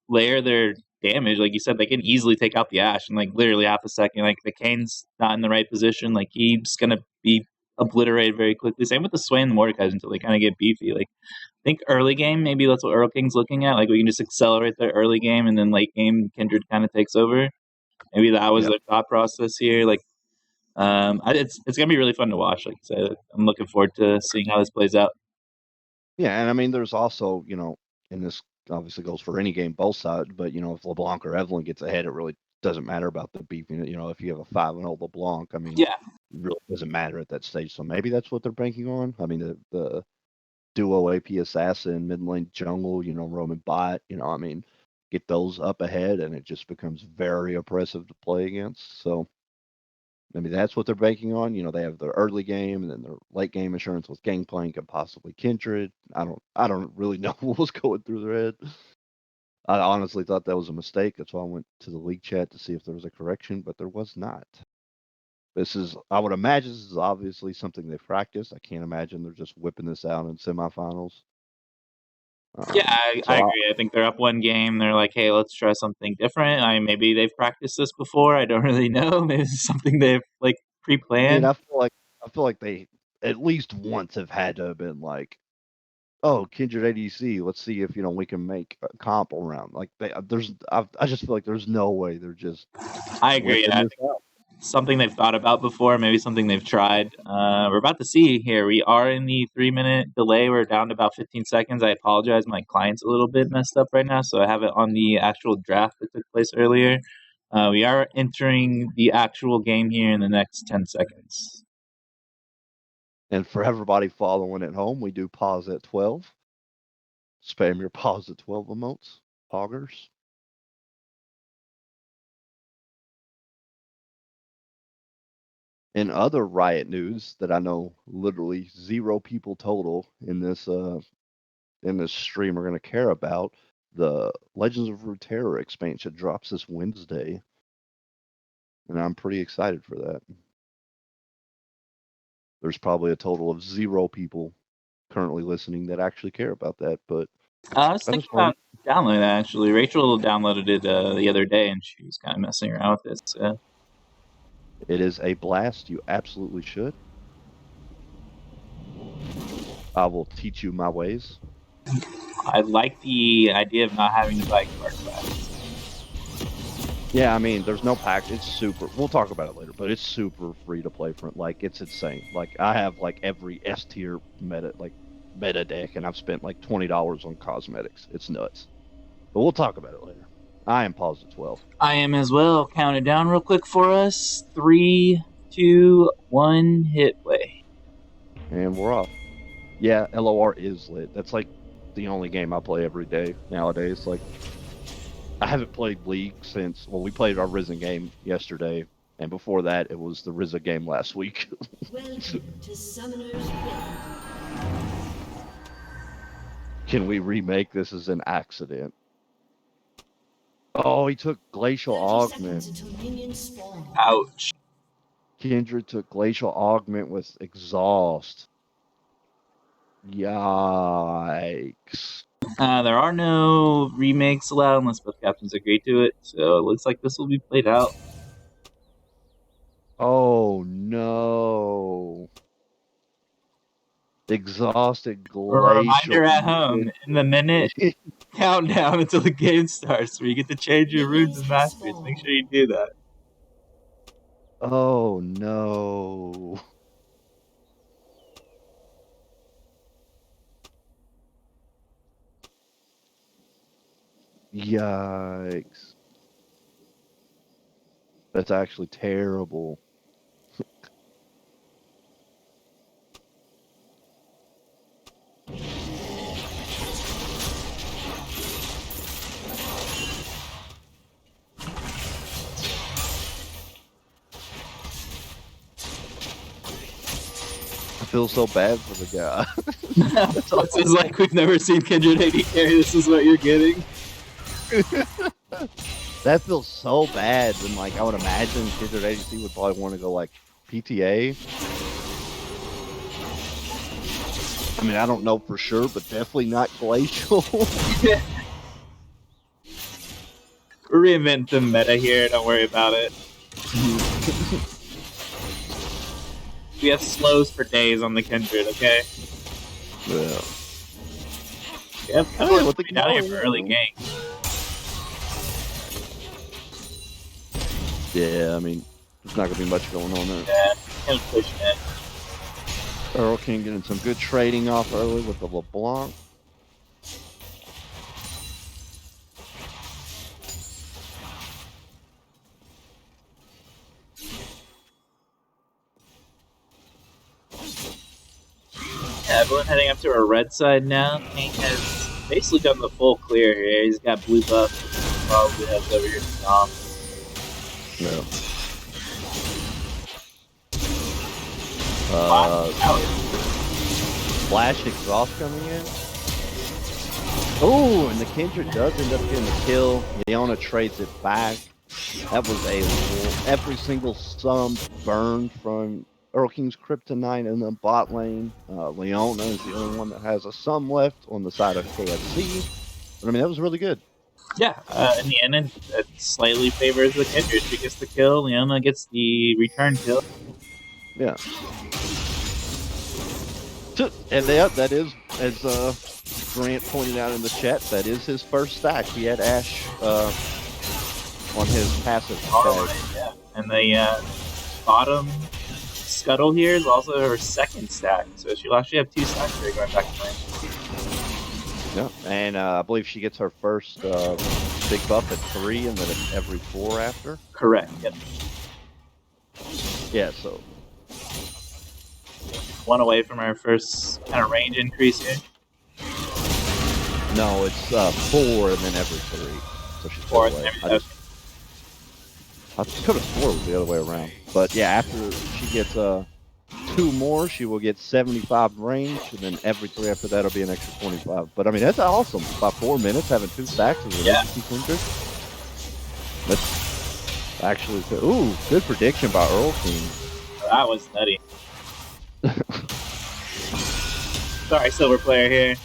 layer their damage, like you said, they can easily take out the Ashe in like literally half a second. Like the Kane's not in the right position, like he's gonna be obliterated very quickly. Same with the Sway and the Mordekais until they kind of get beefy. Like, I think early game, maybe that's what Earleking's looking at. Like, we can just accelerate the early game, and then late game, Kindred kind of takes over. Maybe that was their thought process here. Like, it's gonna be really fun to watch. Like I said, I'm looking forward to seeing how this plays out. Yeah, and I mean, there's also, and this obviously goes for any game, both sides, but, if LeBlanc or Evelyn gets ahead, it really doesn't matter about the beefing. If you have a 5-0 LeBlanc, I mean, Yeah, it really doesn't matter at that stage. So maybe that's what they're banking on. I mean, the duo AP assassin, mid lane jungle, Roman bot, I mean, get those up ahead, and it just becomes very oppressive to play against. So maybe that's what they're banking on. They have their early game and then their late game insurance with Gangplank and possibly Kindred. I don't really know what was going through their head. I honestly thought that was a mistake. That's why I went to the league chat to see if there was a correction, but there was not. I would imagine this is obviously something they practiced. I can't imagine they're just whipping this out in semifinals. yeah, I agree. I think they're up one game. They're like, hey, let's try something different. I mean, maybe they've practiced this before. I don't really know. Maybe it's something they've like pre-planned. I mean, I feel like they at least once have had to have been like, oh, Kindred ADC. Let's see if we can make a comp around. Like I just feel like there's no way they're just. I agree. Something they've thought about before, maybe something they've tried. We're about to see here. We are in the 3-minute delay. We're down to about 15 seconds. I apologize. My client's a little bit messed up right now, so I have it on the actual draft that took place earlier. We are entering the actual game here in the next 10 seconds. And for everybody following at home, we do pause at 12. Spam your pause at 12 emotes, poggers. In other Riot news that I know literally 0 people total in this stream are going to care about, the Legends of Runeterra expansion drops this Wednesday, and I'm pretty excited for that. There's probably a total of 0 people currently listening that actually care about that, but I was thinking about downloading that, actually. Rachel downloaded it the other day, and she was kind of messing around with it, so... It is a blast. You absolutely should. I will teach you my ways. I like the idea of not having to buy card packs. Yeah, I mean, there's no pack. It's super. We'll talk about it later, but it's super free to play for. Like, it's insane. Like, I have like every S tier meta deck, and I've spent like $20 on cosmetics. It's nuts. But we'll talk about it later. I am paused at 12. I am as well. Count it down real quick for us. 3, 2, 1, hit play. And we're off. Yeah, LOR is lit. That's like the only game I play every day nowadays. Like, I haven't played League since, we played our Risen game yesterday, and before that, it was the Risen game last week. Welcome to Summoner's Rift. Can we remake this as an accident? Oh, he took Glacial Augment. Ouch. Kindred took Glacial Augment with Exhaust. Yikes. There are no remakes allowed unless both captains agree to it, so it looks like this will be played out. Oh, no. Exhausted Glacial. A reminder at home, in the minute countdown until the game starts, where you get to change your runes and masteries. Make sure you do that. Oh, no. Yikes. That's actually terrible. I feel so bad for the guy. This is like we've never seen Kindred AD carry. This is what you're getting. That feels so bad. And like, I would imagine Kindred ADC would probably want to go like PTA. I mean, I don't know for sure, but definitely not Glacial. Reinvent the meta here. Don't worry about it. We have slows for days on the Kindred, okay? Yeah. Yep. Hey, what the Down here for early game. Yeah, I mean, there's not gonna be much going on there. Yeah, kind of pushing it. Earleking getting some good trading off early with the LeBlanc. Yeah, everyone heading up to our red side now. King has basically done the full clear here. He's got blue buff. Probably has over here to Tom. Yeah. Wow. Flash exhaust coming in. Oh, and the Kindred does end up getting the kill. Leona trades it back. That was every single sum burned from Earleking's Kryptonite in the bot lane. Leona is the only one that has a sum left on the side of KFC. But I mean, that was really good. Yeah, in the end, it slightly favors the Kindred. She gets the kill. Leona gets the return kill. Yeah. And that is, as Grant pointed out in the chat, that is his first stack. He had Ashe on his passive stack. Right, yeah. And the bottom scuttle here is also her second stack. So she'll actually have 2 stacks here going back to lane. Yeah, and I believe she gets her first big buff at 3 and then it's every 4 after. Correct, yep. Yeah, so 1 away from our first kind of range increase here. no, it's 4 and then every 3. So she's 4 and away. then every I could have swore it was the other way around. But yeah, after she gets 2 more, she will get 75 range, and then every 3 after that will be an extra 25. But I mean, that's awesome. By 4 minutes, having 2 stacks is a emergency clincher. That's actually good. Ooh, good prediction by Earleking. That was nutty. Sorry, silver player here.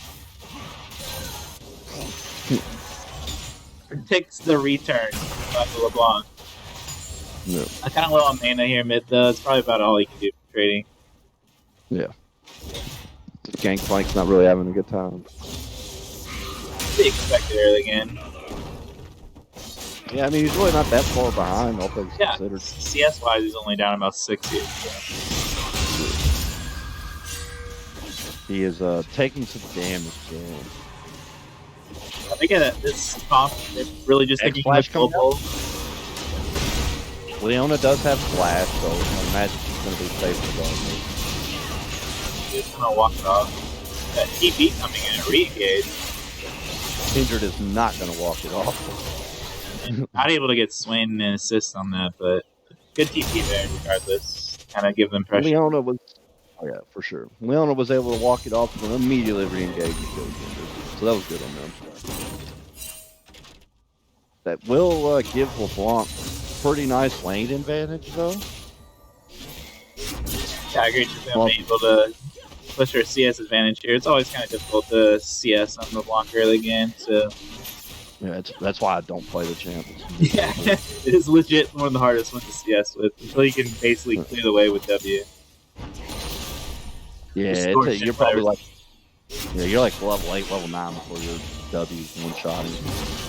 Takes the return off the LeBlanc. No. I kind of low on mana here mid though. It's probably about all he can do for trading. Yeah. Gangplank's not really having a good time. They expected early again. Yeah, I mean, he's really not that far behind, all things Yeah, considered. CS wise, he's only down about 60. So. He is taking some damage. I think this comp is really just thinking Flash with coming global. Leona does have Flash, so I imagine she's going to be safe regardless. Just gonna walk it off. That TP coming in and re-engage. Kindred is not going to walk it off. And not able to get Swain and assist on that, but good TP there regardless. Kind of give them pressure. Leona was, oh yeah, for sure. Leona was able to walk it off and then immediately re-engage and kill Kindred. So that was good on them. That will give LeBlanc pretty nice lane advantage, though. Yeah, I agree with them being able to push her CS advantage here. It's always kind of difficult to CS on the LeBlanc early game, so... Yeah, that's why I don't play the champ. Yeah, it is legit one of the hardest ones to CS with, until you can basically clear the way with W. Yeah, you're probably like... Yeah, you're like level 8, level 9 before your W's one-shotting,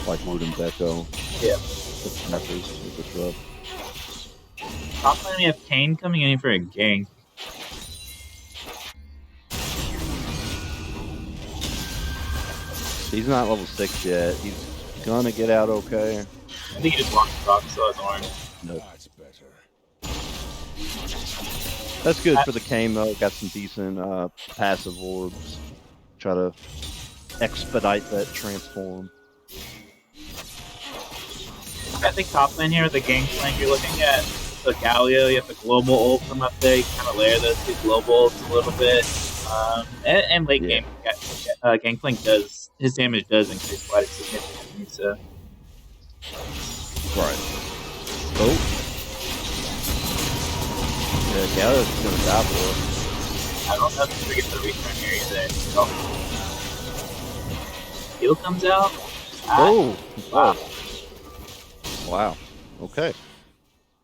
like Wooden's Echo. Yeah. It's rough. Top lane we have Kane coming in for a gank. He's not level 6 yet. He's gonna get out okay. I think he just walked across, so that's orange. No. That's good for the Kane though. Got some decent passive orbs. Try to expedite that transform. I think top lane here with the Gangplank you're looking at the Galio, you have the global ult from up there, you kind of layer those 2 global ults a little bit. And late game, Gangplank does, his damage does increase quite significantly, so. Right. Oh. Yeah, Galio's gonna die for it. I don't know if we get the return here either. So. Heal comes out. Oh! Wow. Wow. Okay.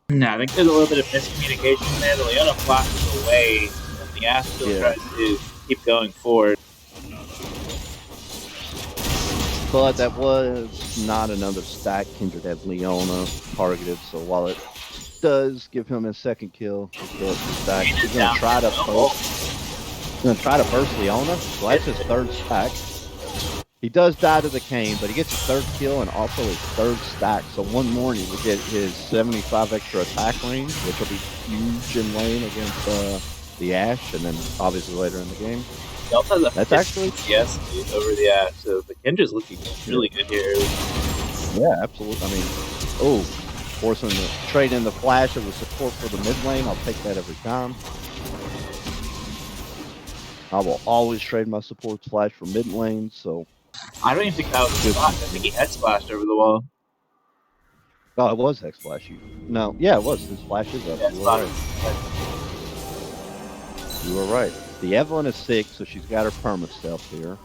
No, I think there's a little bit of miscommunication there. The Leona flashes away, and the Ash still Yeah. tries to keep going forward. But that was not another stack. Kindred had Leona targeted, so while it does give him his second kill, he's still at the stack. He's gonna try to burst Leona, so that's his third stack. He does die to the cane, but he gets his third kill and also his third stack. So one more and he will get his 75 extra attack range, which will be huge in lane against the Ashe, and then obviously later in the game. He also has a That's actually TES lead over the Ash, so the Kendra's looking really good here. Yeah, absolutely. I mean, forcing the trade in the flash as a support for the mid lane. I'll take that every time. I will always trade my support's flash for mid lane, so. I don't even think that was a spot. I think he head splashed over the wall. Oh, it was Hex Flash. No, yeah, it was. His flash is up. Yeah, You were right. You were right. The Evelyn is sick, so she's got her perma stealth here.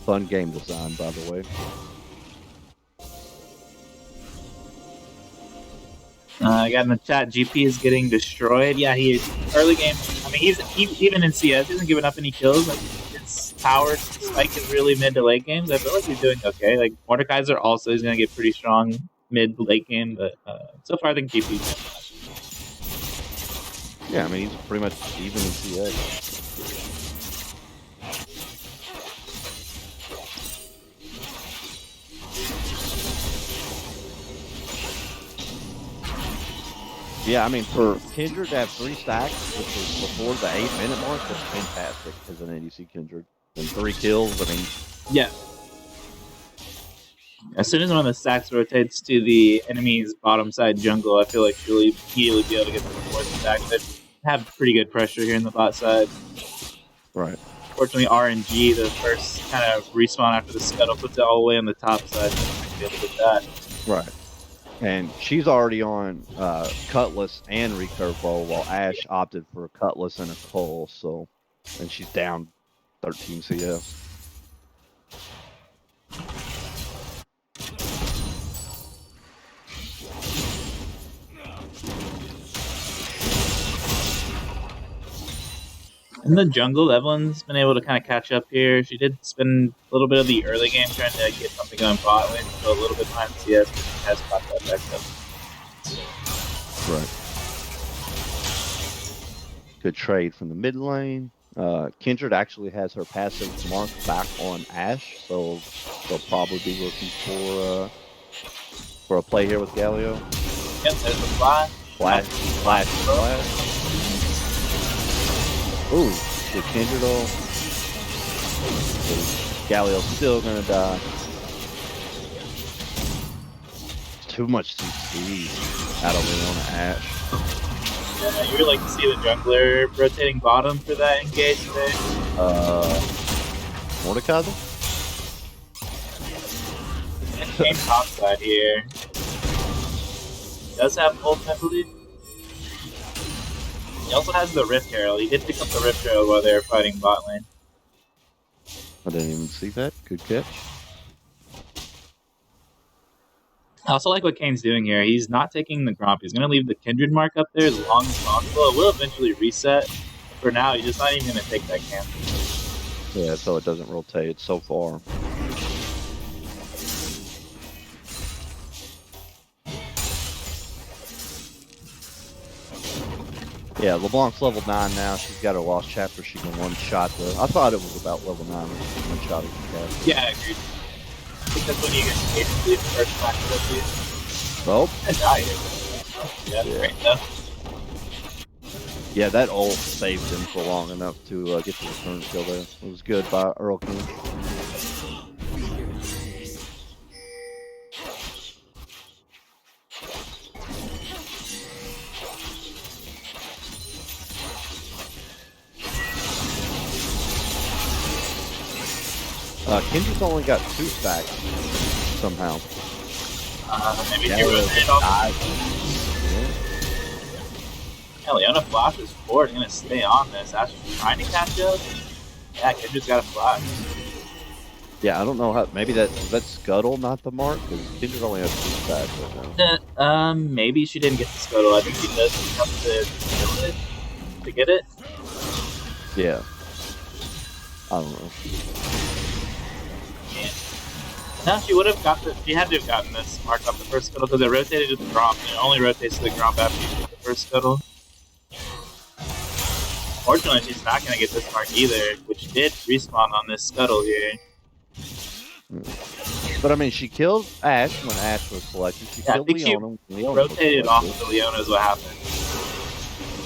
Fun game design, by the way. I got in the chat, GP is getting destroyed. Yeah, he is. Early game, I mean, he's even in CS, he hasn't given up any kills. Like, his power spike is really mid to late games. I feel like he's doing okay. Like, Mordekaiser also is going to get pretty strong mid late game, but so far I think GP's. Yeah, I mean, he's pretty much even in CS. Yeah, I mean, for Kindred to have 3 stacks, which was before the 8-minute mark, was fantastic as an ADC Kindred. And 3 kills, I mean... Yeah. As soon as one of the stacks rotates to the enemy's bottom side jungle, I feel like she'll immediately be able to get the 4th stack. They have pretty good pressure here in the bot side. Right. Fortunately, RNG, the first kind of respawn after the scuttle, puts it all the way on the top side. So be able to get that. Right. And she's already on Cutlass and Recurve Bow, while Ashe opted for a Cutlass and a Cull, so... And she's down 13 CS. In the jungle, Evelyn's been able to kind of catch up here. She did spend a little bit of the early game trying to get something going bot lane, so a little bit behind CS, but she has caught that back up. Right. Good trade from the mid lane. Kindred actually has her passive mark back on Ashe, so they'll probably be looking for a play here with Galio. Yep, there's a flash. Flash. Ooh, the Kindred ult. Galio's still gonna die. Too much CC out of Leona Ashe. Yeah, you would like to see the jungler rotating bottom for that engage today. Mordekaiser? And game top side here. Does have ult, I believe. He also has the Rift Herald. He did pick up the Rift Herald while they were fighting bot lane. I didn't even see that. Good catch. I also like what Kane's doing here. He's not taking the Gromp. He's going to leave the Kindred mark up there as long as possible. It will eventually reset. For now, he's just not even going to take that camp. Yeah, so it doesn't rotate so far. Yeah, LeBlanc's level 9 now. She's got her lost chapter. She can one-shot the... I thought it was about level 9 when she one-shotted the cast. Yeah, I agree. I think that's when you get basically the first time to you. Nope. And die. Yeah, great though. Yeah, that ult saved him for long enough to get the return kill there. It was good by Earleking. Kindred's only got 2 stacks somehow. Maybe Yeah, she rotated off. Yeah. Yeah, Leona Flash is forward. He's going to stay on this. Ashe's trying to catch up. Yeah, Kindred's got a flash. Yeah, I don't know how. Maybe that's Scuttle, not the mark, because Kindred only has 2 stacks right now. Maybe she didn't get the scuttle. I think she does have to kill it to get it. Yeah. I don't know. Yeah. No, she would have got the. She had to have gotten this mark off the first scuttle because it rotated to the Gromp. And it only rotates to the Gromp after you get the first scuttle. Fortunately, she's not going to get this mark either, which did respawn on this scuttle here. But I mean, she killed Ash when Ash was selected. She killed Leona when Leona rotated off of the Leona is what happened.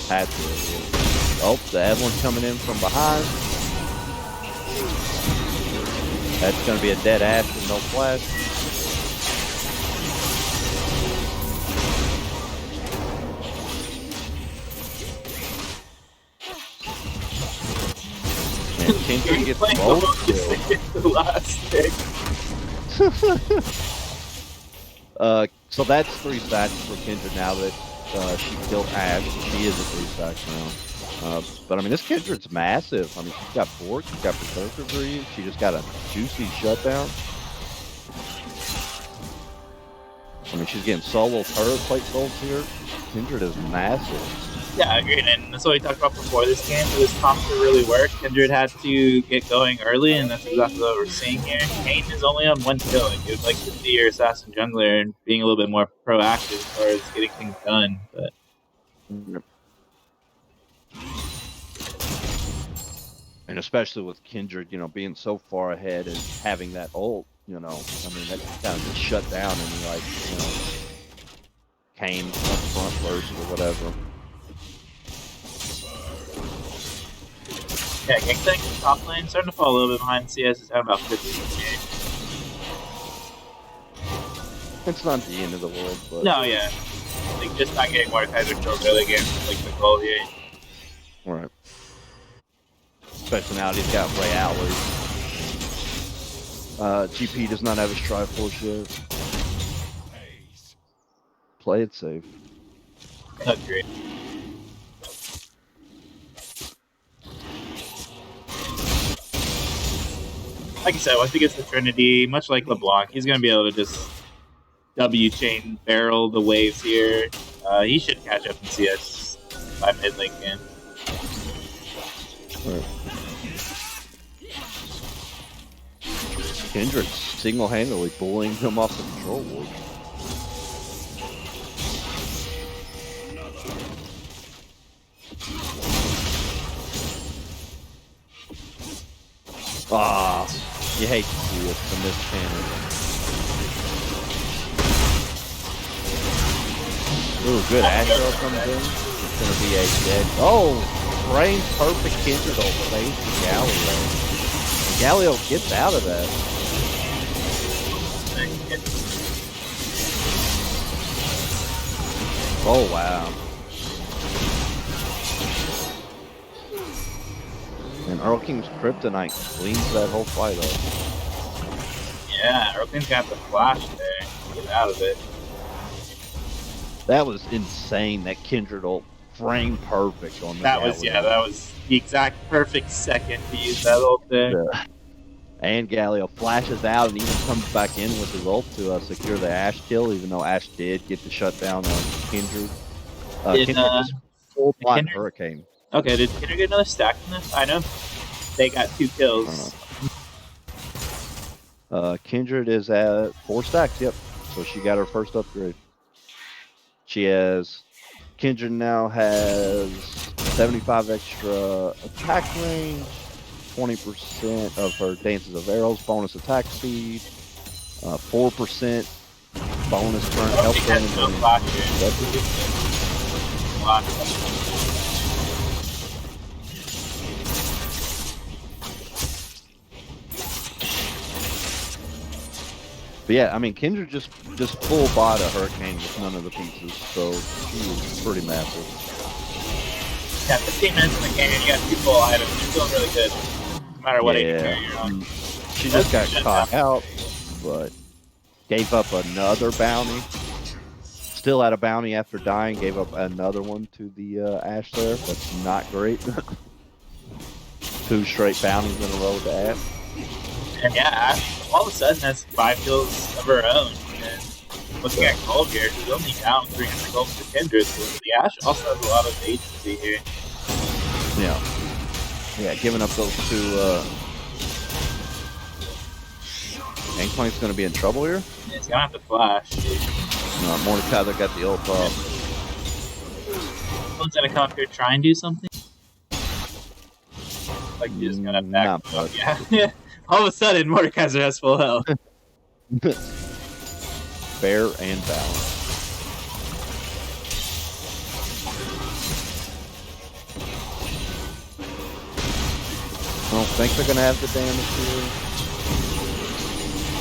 Had to. Oh, the Evelyn's coming in from behind. That's going to be a dead Ash with no flash. And Kindred gets both kills. The last stick. So that's 3 stacks for Kindred now that she killed Ash. She is a 3 stack now. But I mean, this Kindred's massive. I mean, she's got Bork, she's got Berserker Breed, she just got a juicy shutdown. I mean, she's getting solo turret plate golds here. Kindred is massive. Yeah, I agree, and that's what we talked about before this game. For this comp to really work, Kindred had to get going early, and that's exactly what we're seeing here. Kane is only on 1 kill, and you'd like to see your assassin jungler and being a little bit more proactive as far as getting things done. But and especially with Kindred, you know, being so far ahead and having that ult, you know, I mean, that kind of just shut down and like, you know, Kane up front first or whatever. yeah, Gangplank top lane starting to fall a little bit behind. CS is down about 50%. It's not the end of the world, but No, yeah. Like, just not getting more Kaiser killed early game is like the goal here. right. Especially now he's got Ray Alley. GP does not have his Triforce yet. Play it safe. Agreed. Like I said, once he gets the Trinity, much like LeBlanc, he's going to be able to just W-chain barrel the waves here. He should catch up in CS by mid-lane game. Right. Kindred single-handedly bullying him off the control board. Ah, you hate to see it, the missed cannon. Ooh, good Astro comes in. It's gonna be a dead. Oh, brain perfect Kindred over face to Galio. Galio gets out of that. Oh wow. And Earleking's Kryptonite cleans that whole fight up. Yeah, Earleking's got the flash there. Get out of it. That was insane. That Kindred ult frame perfect on the That was, yeah, that was the exact perfect second to use that ult there. Yeah. And Galio flashes out and even comes back in with his ult to secure the Ashe kill, even though Ashe did get the shutdown on Kindred. Kindred just full bot Hurricane. Okay, did Kindred get another stack in this? I know they got 2 kills. Kindred is at 4 stacks, yep. So she got her first upgrade. Kindred now has 75 extra attack range, 20% of her Dances of Arrows bonus attack speed, 4% bonus current health damage. But yeah, I mean, Kindred just full bought a Hurricane with none of the pieces, so she was pretty massive. Yeah, 15 minutes in the game, you got 2 full items. You're feeling really good, no matter what carry you're on. She just got caught out, but gave up another bounty. Still had a bounty after dying, gave up another one to the Ashe there. That's not great. 2 straight bounties in a row to Ashe. And yeah, Ashe all of a sudden has 5 kills of her own. And looking at gold here, he's only down 300 gold to Kindred, so the Ash also has a lot of agency here. Yeah, giving up those two. Gangplank's going to be in trouble here. Yeah, he's gonna have to flash. Mordecai, they got the ult up. Someone's gonna come up here try and do something. Like he's just gonna back Not up. much. Yeah. All of a sudden, Mordekaiser has full health. Fair and balanced. I don't think they're going to have the damage here.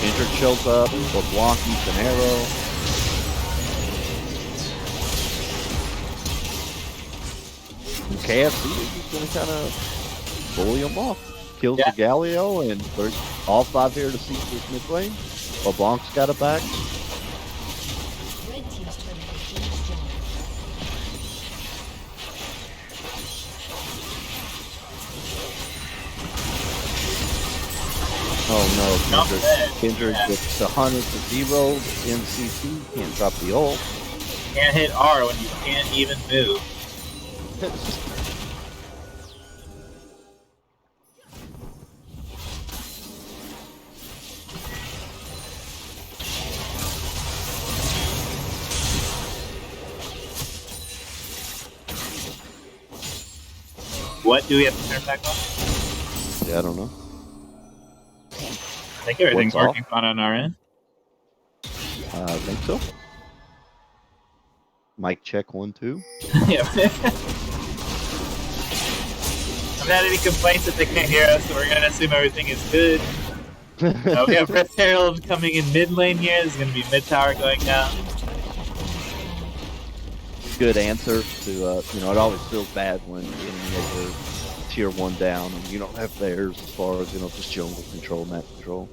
Injured shows up, LeBlanc eats an arrow. And KFC is just going to kind of bully them off. Kills the Galio, and they're all 5 here to seize this mid lane. LeBlanc's got it back. Red team's turret has been destroyed. Oh no, Kindred gets 100 to 0 in CC. Can't drop the ult. Can't hit R when you can't even move. What do we have to turn back on? Yeah, I don't know. I think everything's What's working fine on our end. I think so. Mic check 1, 2. Yeah. I've had any complaints that they can't hear us, so we're gonna assume everything is good. We have Breath Herald coming in mid lane here. There's gonna be mid tower going down. Good answer to, it always feels bad when the enemy has their tier 1 down and you don't have theirs as far as, just jungle control, map control.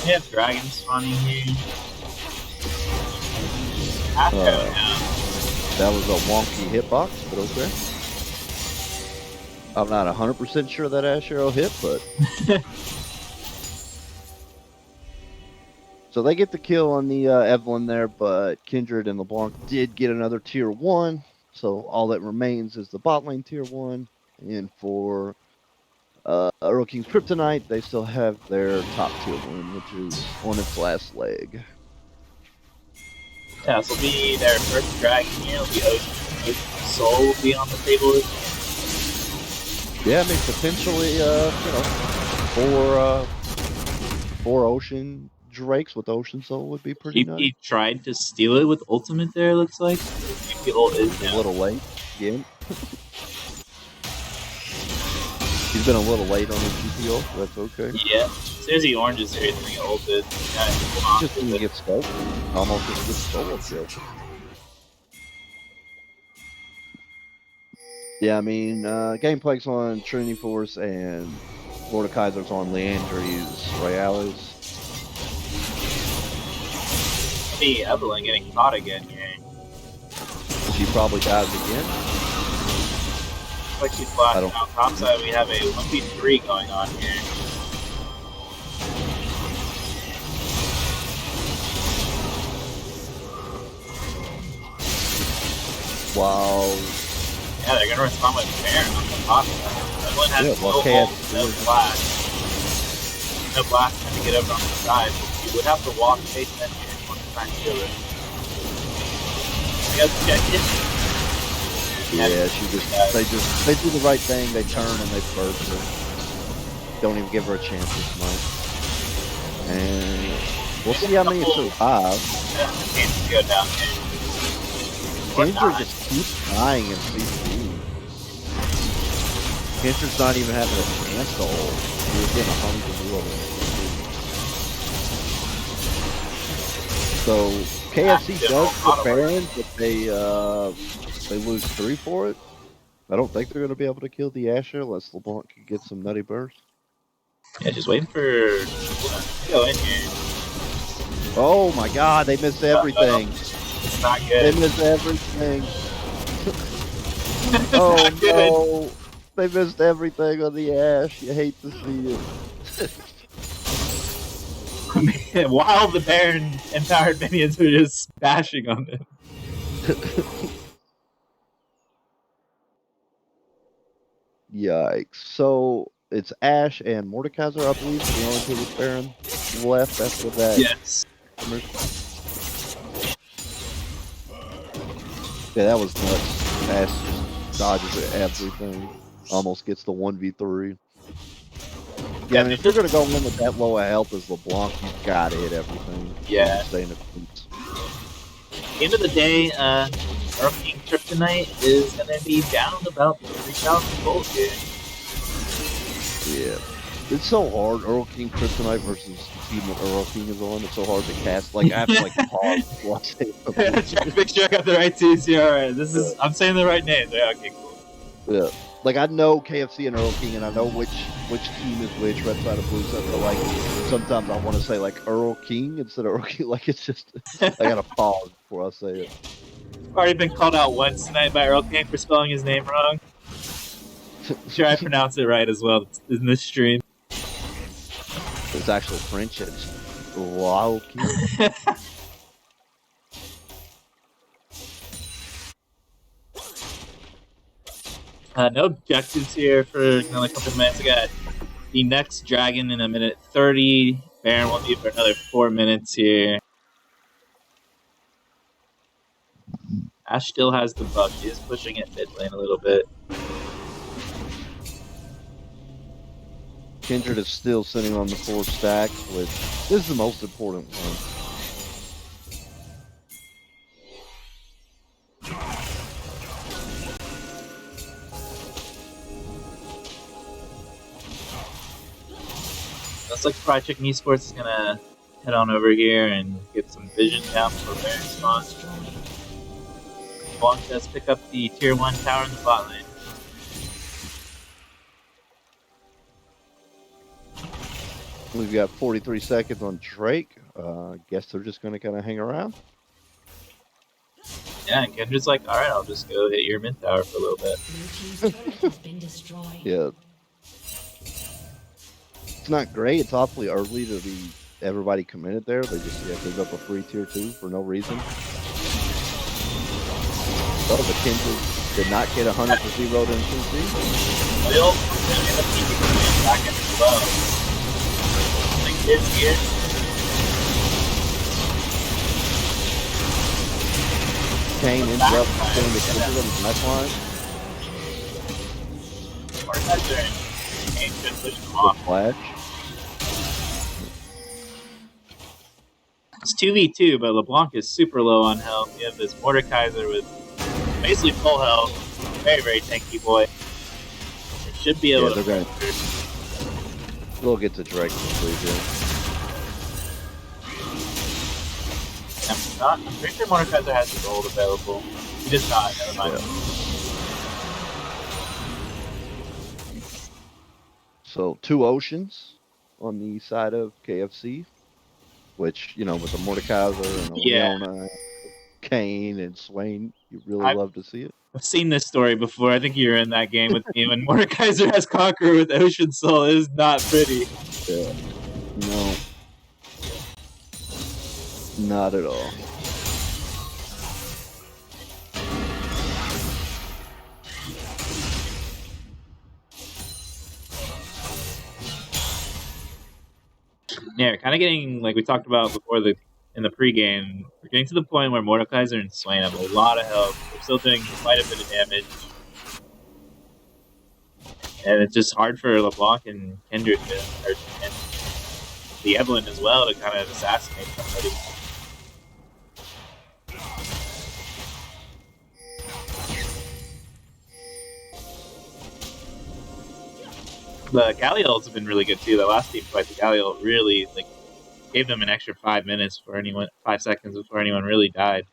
We have dragons spawning here. That was a wonky hitbox, but okay. I'm not 100% sure that Ash Arrow hit, but... So they get the kill on the Evelyn there, but Kindred and LeBlanc did get another tier 1. So all that remains is the bot lane tier 1. And for Earleking's Kryptonite, they still have their top tier 1, which is on its last leg. Yeah, this will be their first dragon here. It'll be Ocean Soul will be on the table. Yeah, I mean, potentially, 4 Ocean Drakes with Ocean Soul would be pretty nice. He tried to steal it with ultimate there, looks like. The ult is a little late, yeah. He's been a little late on his GPO, so that's okay. Yeah, as soon as he oranges here, he's going to get ulted. Just didn't get stolen. Almost just get stolen, kill. Yeah, I mean, Gameplay's on Trinity Force and Mordekaiser's on Leandri's Royales. See Evelyn getting caught again here. She probably dies again. Looks like she's flashed out. Topside, we have a 1v3 going on here. Wow. Yeah, they're gonna respond with Baron on the top side. Evelyn has no ult, no flash. No blast trying to get over on the side. You would have to walk chase them here and want to try and kill it. You guys check it? Yeah, they do the right thing, they turn and they burst her. Don't even give her a chance this much. And we'll see how many survive. Yeah, the chances go down here. Kindred just keeps dying in CC. Kindred's not even having a chance to ult. He was getting 100 to 0. So KFC does the Baron, but they lose 3 for it. I don't think they're going to be able to kill the Asher unless LeBlanc can get some nutty burst. Yeah, just waiting for go in here. Oh my God, they missed everything. It's not They good. missed everything. It's Oh not good. no, they missed everything on the Ash. You hate to see it. While the Baron empowered minions were just bashing on them. Yikes. So it's Ash and Mordekaiser, I believe, the only two with Baron left after that. Yes. Yeah, that was nuts. Ash just dodges everything. Almost gets the 1v3. Yeah, I mean, if you're going to go in with that low of health as LeBlanc, you've got to hit everything. Yeah. Stay in the boots. End of the day, Earleking Kryptonite is going to be down about 3,000 gold here. Yeah. It's so hard, Earleking Kryptonite versus the team that Earleking is on. It's so hard to cast. Like, I have to, like, pause while I say something. Make sure I got the right teams here. Alright, I'm saying the right names. Yeah, okay, cool. Yeah. Like, I know KFC and Earleking, and I know which team is which, red side or blue side, but, like, sometimes I want to say, like, Earleking instead of Earleking. Like, it's just, I gotta pause before I say it. I've already been called out once tonight by Earleking for spelling his name wrong. I'm sure I pronounce it right as well in this stream. It's actually French. It's Earleking. No objectives here for another couple minutes. I got the next dragon in a minute 30. Baron will be for another 4 minutes here. Ash still has the buff. She is pushing it mid lane a little bit. Kindred is still sitting on the 4 stacks, which this is the most important one. Looks like Fried Chicken Esports is gonna head on over here and get some vision down for Baron spawn. Blanc does pick up the tier 1 tower in the bot lane. We've got 43 seconds on Drake. Guess they're just going to kind of hang around. Yeah, and Kendrick's like, alright, I'll just go hit your mid tower for a little bit. Yeah. It's not great. It's awfully early to be everybody committed there. They just give up a free tier 2 for no reason. Oh, the Kindred did not get 100 for 0 to infinity. Will end up keeping the back end low. The kids here. Kane ends up getting the Kindred on his lifeline. Mordekaiser and Kane should push him off. Flash. It's 2v2, but LeBlanc is super low on health. You have this Mordekaiser with basically full health. Very, very tanky boy. It should be able to. They're going. We'll get to Drake quickly here. I'm pretty sure Mordekaiser has the gold available. He does not. Never mind. Yeah. So 2 oceans on the side of KFC, which, you know, with the Mordekaiser and Leona, Kane and Swain, you really love to see it. I've seen this story before. I think you were in that game with me when Mordekaiser has Conqueror with Ocean Soul. It is not pretty. Yeah. No. Not at all. Yeah, kind of getting, like we talked about before in the pregame, we're getting to the point where Mordekaiser and Swain have a lot of health. They're still doing quite a bit of damage. And it's just hard for LeBlanc and Kendrick and the Evelyn as well to kind of assassinate somebody. The Galliolds have been really good too. The last team fight, the Galliol really gave them an extra 5 minutes for 5 seconds before anyone really died.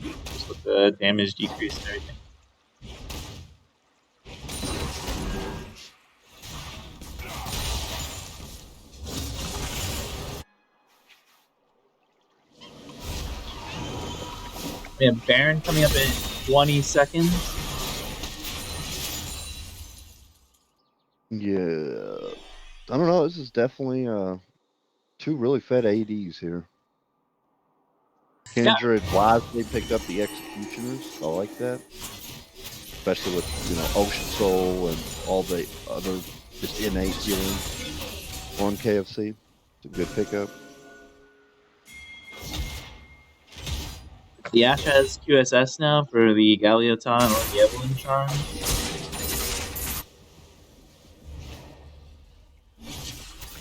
Just with the damage decrease and everything. We have Baron coming up in 20 seconds. Yeah. I don't know. This is definitely two really fed ADs here. Kindred wisely picked up the executioners. I like that. Especially with, Ocean Soul and all the other just innate healing on KFC. It's a good pickup. The Ashe has QSS now for the Galioton or the Evelyn Charm.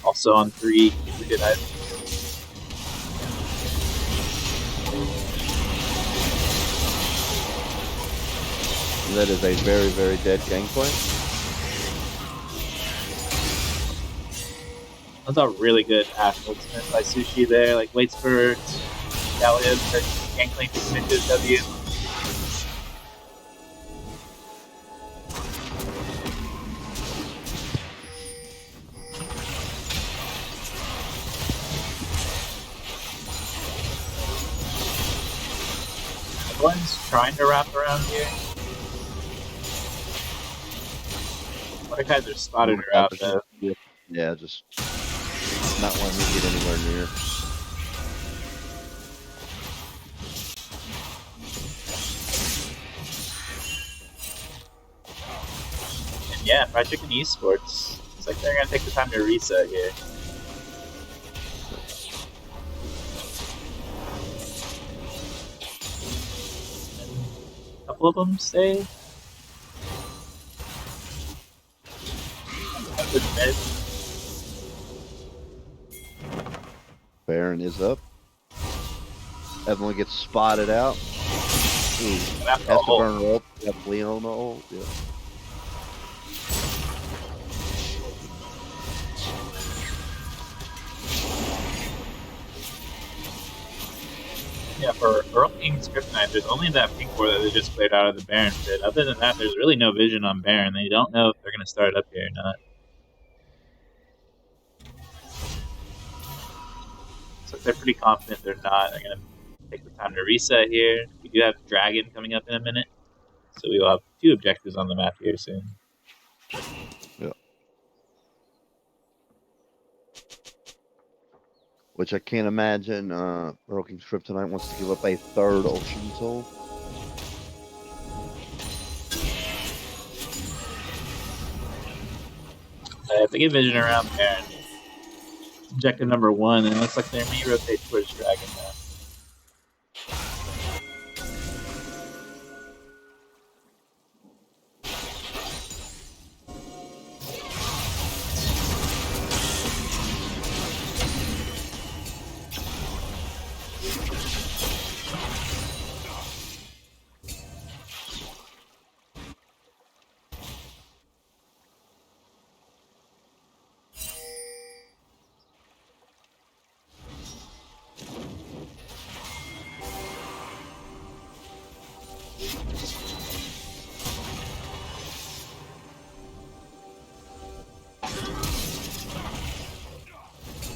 Also on 3, we did that. And that is a very, very dead gangplank. That's a really good Ashe ultimate by Sushi there. Like, waits for Galio to Gangplank to commit to his W. Everyone's trying to wrap around here. Mordekaiser spotted her out though. Yeah, just not wanting to get anywhere near. And yeah, Fried Chicken Esports. It's like they're gonna take the time to reset here. A couple of them stay. Baron is up. Evelyn gets spotted out. Ooh, has to burn her ult. Yep, Leona ult. Yeah. Yeah, for Earleking's Kryptonite, there's only that pink board that they just played out of the Baron pit. Other than that, there's really no vision on Baron. They don't know if they're going to start up here or not. So they're pretty confident they're not. They're going to take the time to reset here. We do have Dragon coming up in a minute. So we will have 2 objectives on the map here soon. Yeah. Which I can't imagine Earleking's Kryptonite wants to give up a 3rd Ocean Soul. If they get vision around Baron, objective number 1, and it looks like they may rotate towards Dragon now.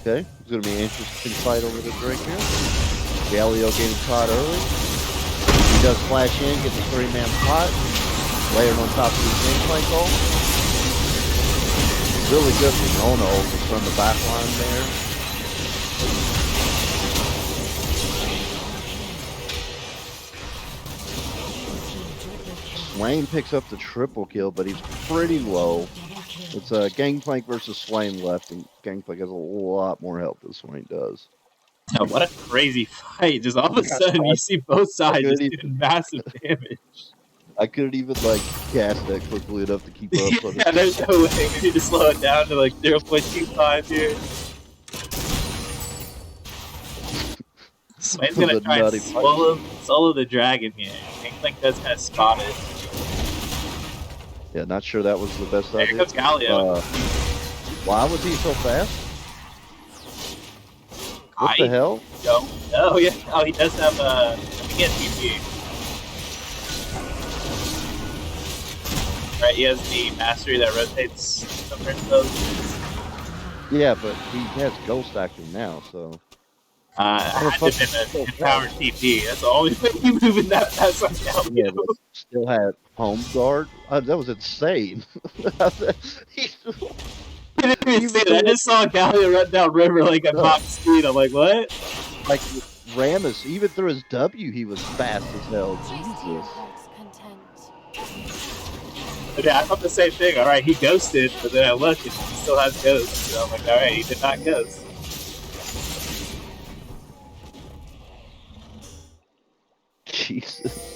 Okay, it's going to be an interesting fight over the Drake here. Galio getting caught early. He does flash in, gets a 3-man pot. Layering on top of his gangplank ult. Really good for Leona ult from the back line there. Swain picks up the triple kill, but he's pretty low. It's a Gangplank versus Swain left, and Gangplank has a lot more health than Swain does. Oh, what a crazy fight. Just all of a sudden, you see both sides just doing massive damage. I couldn't even, cast that quickly enough to keep up. Yeah, there's no way. We need to slow it down to, 0.25 here. Swain's gonna try and solo the dragon here. Gangplank does kind of spot it. Yeah, not sure that was the best idea. Here comes Galio. Why was he so fast? What the hell? Don't know. Yeah. Oh, he does have he gets TP. Right, he has the mastery that rotates somewhere close. Yeah, but he has Ghost Actor now, so. I had to have been an empowered TP. That's the only way you moving that fast on Galio. Yeah, but still had home guard. That was insane. He- I didn't even see it. Even I just saw Galio run down river like at No. max speed. I'm like, what? like Ramus, even through his W, he was fast as hell. Taste to your Jesus. heart's content. Yeah, I thought the same thing. All right, he ghosted, but then I looked and he still has ghosts. So I'm like, all right, he did not ghost. Jesus.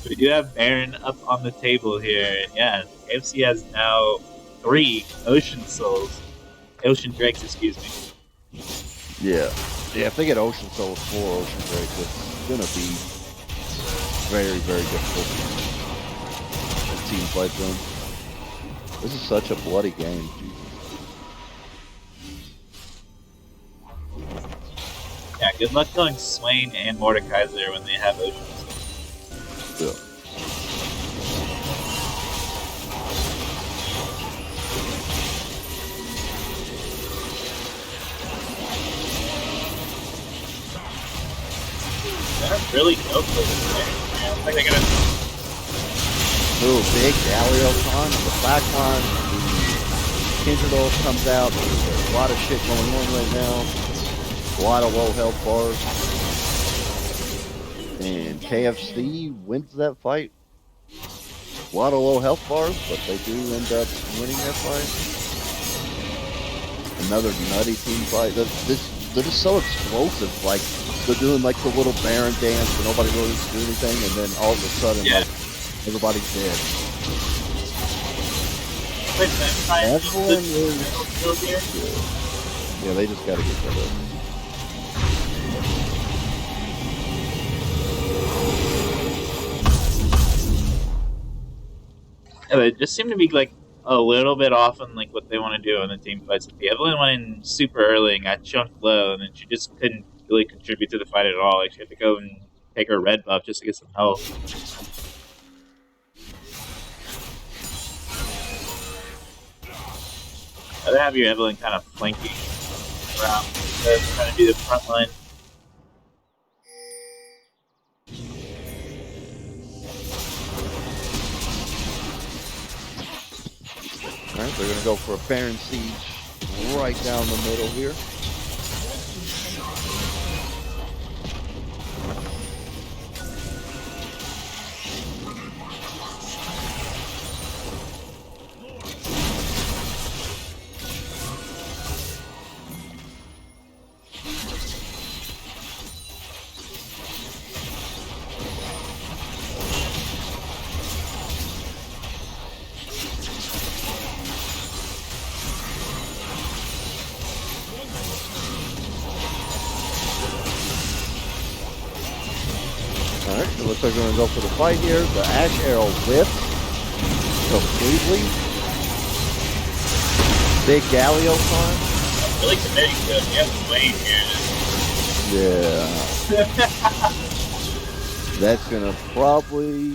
We do have Baron up on the table here. Yeah, AFC has now 3 Ocean Souls. Ocean Drakes, excuse me. Yeah. Yeah, if they get Ocean Souls 4 Ocean Drakes, it's gonna be very, very difficult. It seems like them. This is such a bloody game. Yeah, good luck killing Swain and Mordekaiser when they have Ocean Souls. Yeah. They're really go for this thing. I don't think they're gonna. Ooh, big Galio con on the back line. The Kindred ult comes out. There's a lot of shit going on right now. A lot of low health bars. And KFC wins that fight. A lot of low health bars, but they do end up winning that fight. Another nutty team fight. They're just so explosive. Like, they're doing like the little Baron dance where nobody really needs to do anything, and then all of a sudden, Yeah. like, everybody's dead. Wait, Evelyn is... still here? Yeah, they just gotta get rid of it. Yeah, they just seem to be like a little bit off on like what they want to do in the team fights. The Evelyn went in super early and got chunked low, and then she just couldn't really contribute to the fight at all. Like she had to go and take her red buff just to get some health. I'd have your Evelyn kind of flanking around, trying to do the front line. Alright, they're gonna go for a Baron Siege right down the middle here. Alright, it looks like we're gonna go for the fight here. The Ash Arrow whiffs completely. Big Galio time. Really committing to it. Yeah, Swain here. Yeah. That's gonna probably...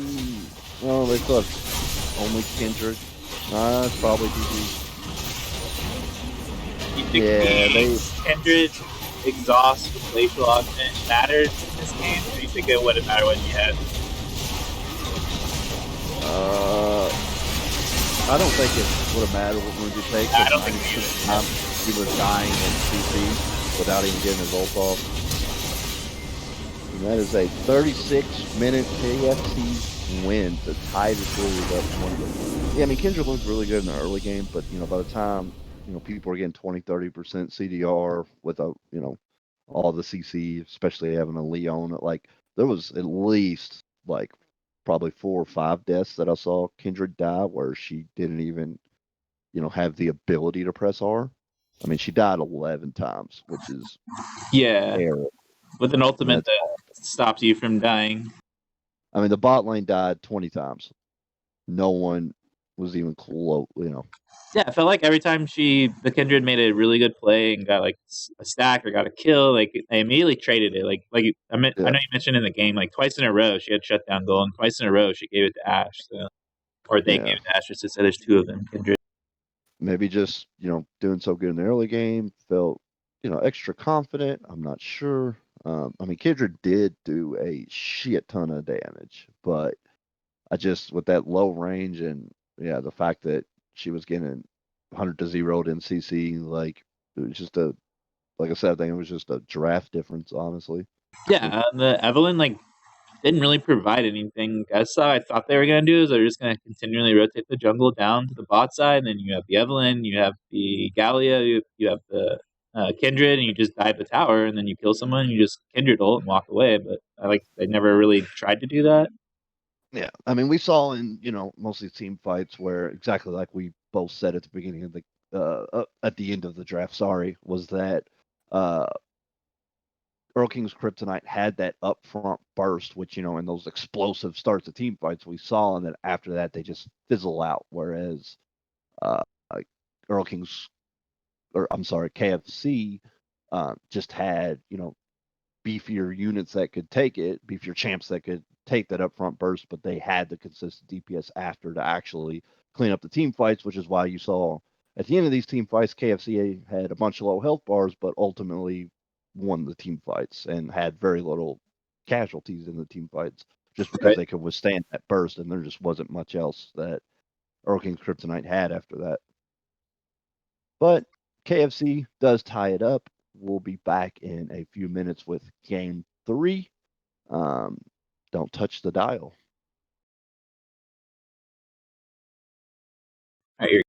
Well, they still have only Kindred. It's probably GG. You think Yeah, the Kindred exhaust with glacial augment matters in this game? Or do you think it wouldn't matter what you had? I don't think it would have mattered what move you take. I don't think it He was dying in CC without even getting his ult off. And that is a 36-minute KFC win to tie the series up 20. Yeah, I mean, Kendrick looked really good in the early game, but, by the time, people are getting 20-30% CDR with all the CC, especially having a Leon, there was at least, probably 4 or 5 deaths that I saw Kindred die where she didn't even, have the ability to press R. I mean, she died 11 times, which is terrible. With an ultimate that stops you from dying. I mean, the bot lane died 20 times. No one was even close, Yeah, I felt like every time the Kindred made a really good play and got a stack or got a kill, they immediately traded it. I know you mentioned in the game, twice in a row she had shut down goal, and twice in a row she gave it to Ash. So, or they gave it to Ash. Just to say there's 2 of them, Kindred. maybe just doing so good in the early game, felt extra confident. I'm not sure. I mean, Kendra did do a shit ton of damage, but I just with that low range and yeah, the fact that she was getting 100-0 in CC, like it was just like I said, I think it was just a draft difference, honestly. Yeah, the Evelyn didn't really provide anything. I thought they were gonna do is they're just gonna continually rotate the jungle down to the bot side, and then you have the Evelyn, you have the Gallia, you have the Kindred, and you just dive the tower, and then you kill someone, and you just Kindred ult and walk away. But they never really tried to do that. Yeah, I mean, we saw in mostly team fights where exactly like we both said at the beginning of the at the end of the draft. Sorry, was that uh Earleking's Kryptonite had that upfront burst, which in those explosive starts of team fights we saw, and then after that they just fizzle out. Whereas like Earleking's, or I'm sorry, KFC just had beefier units that could take it, beefier champs that could take that upfront burst, but they had the consistent DPS after to actually clean up the team fights, which is why you saw at the end of these team fights, KFC had a bunch of low health bars, but ultimately won the team fights and had very little casualties in the team fights just because Right. they could withstand that burst, and there just wasn't much else that Earlking's Kryptonite had after that. But KFC does tie it up. We'll be back in a few minutes with game 3. Um, don't touch the dial. All right,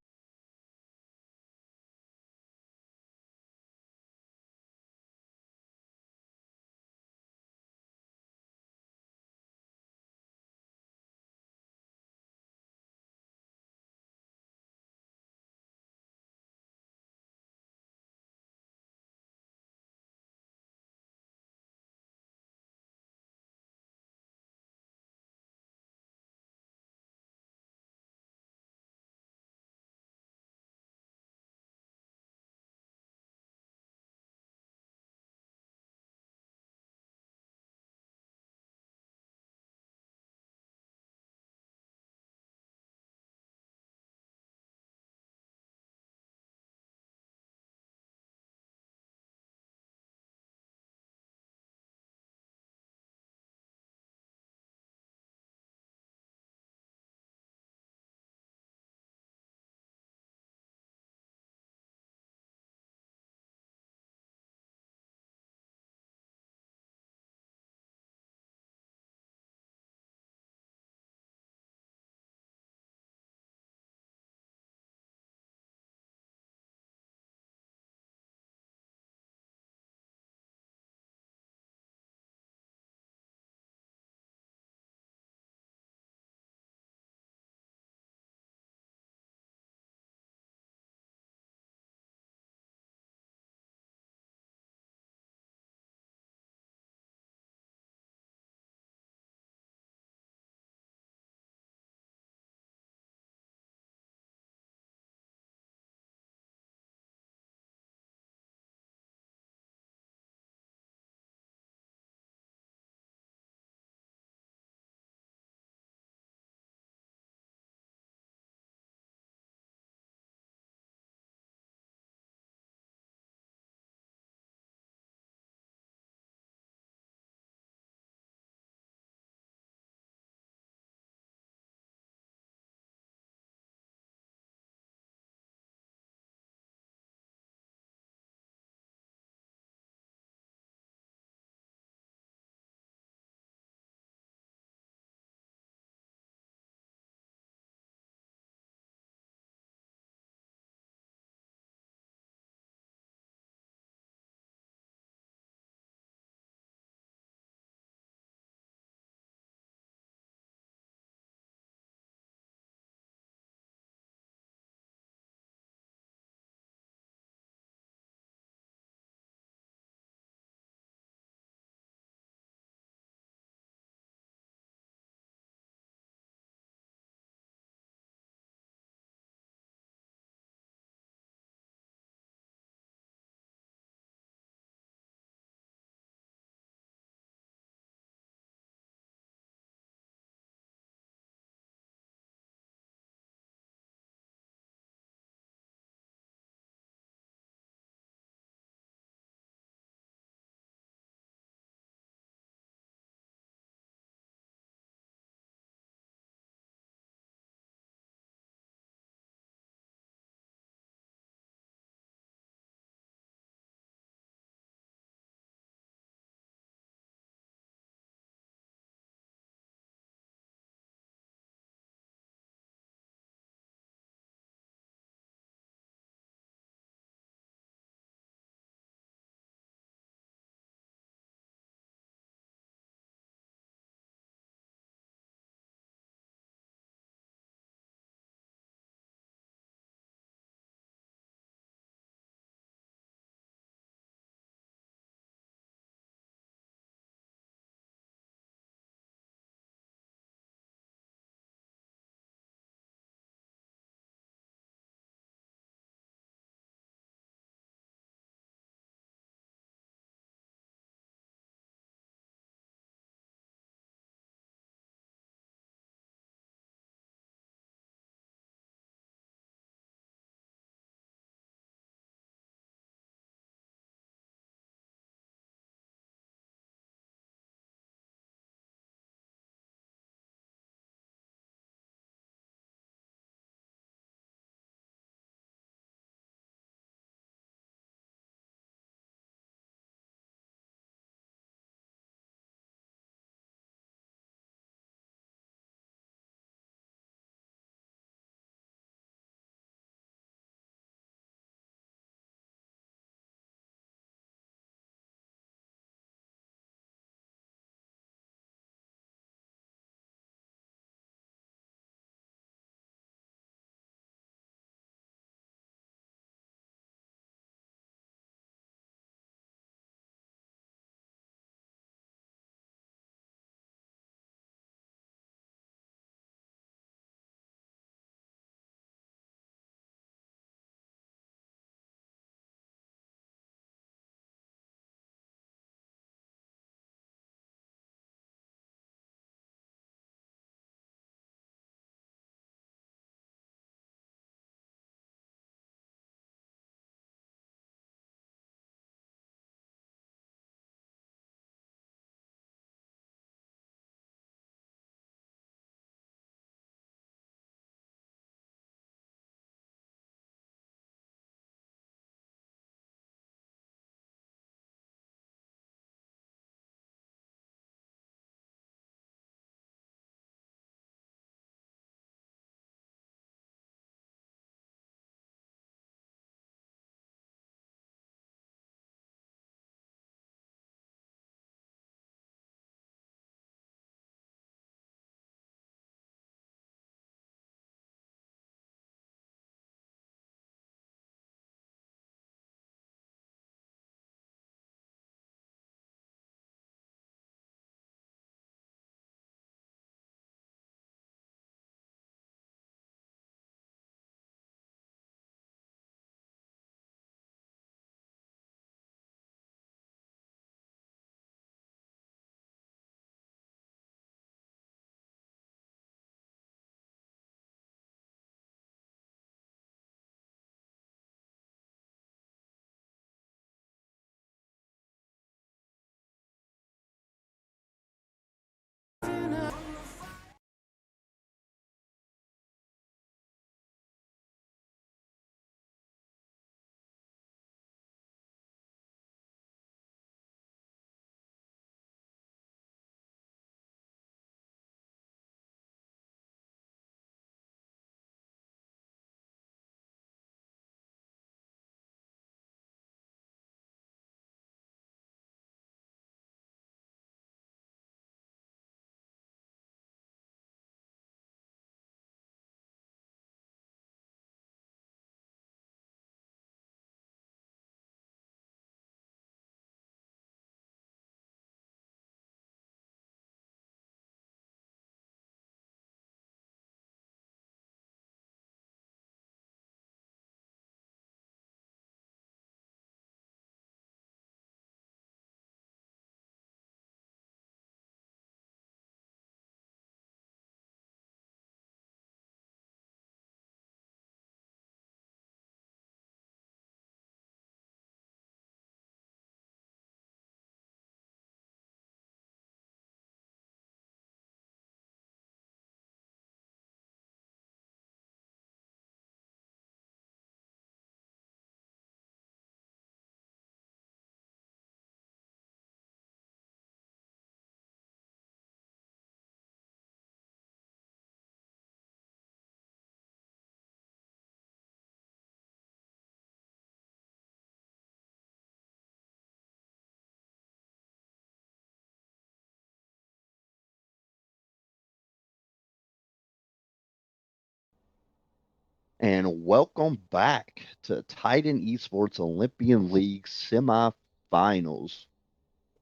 And welcome back to Titan Esports Olympian League Semifinals.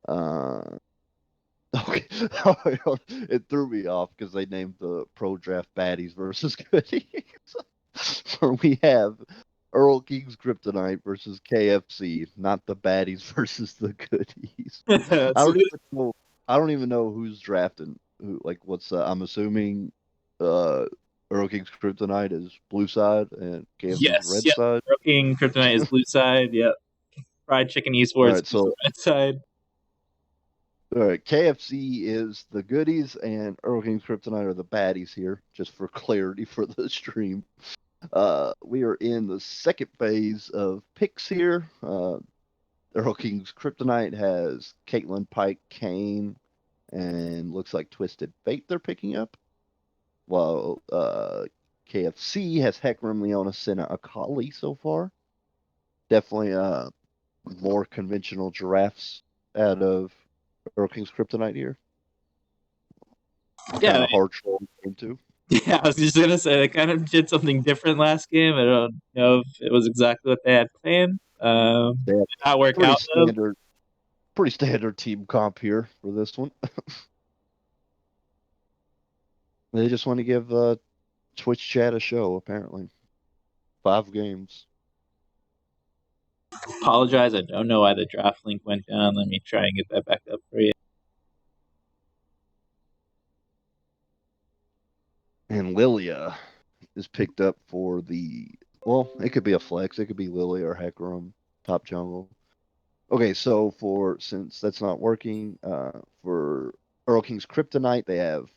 Okay, it threw me off because they named the pro draft baddies versus goodies. Where we have Earleking's Kryptonite versus KFC, not the baddies versus the goodies. I don't even know who's drafting. Who like what's I'm assuming Earleking's Kryptonite is blue side and KFC's Yes, red yep. side. Earleking Kryptonite is blue side. Yep. Fried Chicken All Esports right, is so the red side. all right, KFC is the goodies and Earleking's Kryptonite are the baddies here, just for clarity for the stream. We are in the second phase of picks here. Earleking's Kryptonite has Caitlin Pike, Kane, and looks like Twisted Fate they're picking up. While KFC has Hecarim, Leona, Senna, Akali so far. Definitely more conventional giraffes out of Earleking's Kryptonite here. Yeah, Kind of hard troll game too. yeah. I was just gonna say they kind of did something different last game. I don't know if it was exactly what they had planned. They have Did not work pretty out though. standard team comp here for this one. They just want to give Twitch chat a show, apparently. 5 games. Apologize. I don't know why the draft link went down. Let me try and get that back up for you. And Lilia is picked up for well, it could be a flex. It could be Lilia or Hecarim, top jungle. Okay, so since that's not working, for Earleking's Kryptonite, they have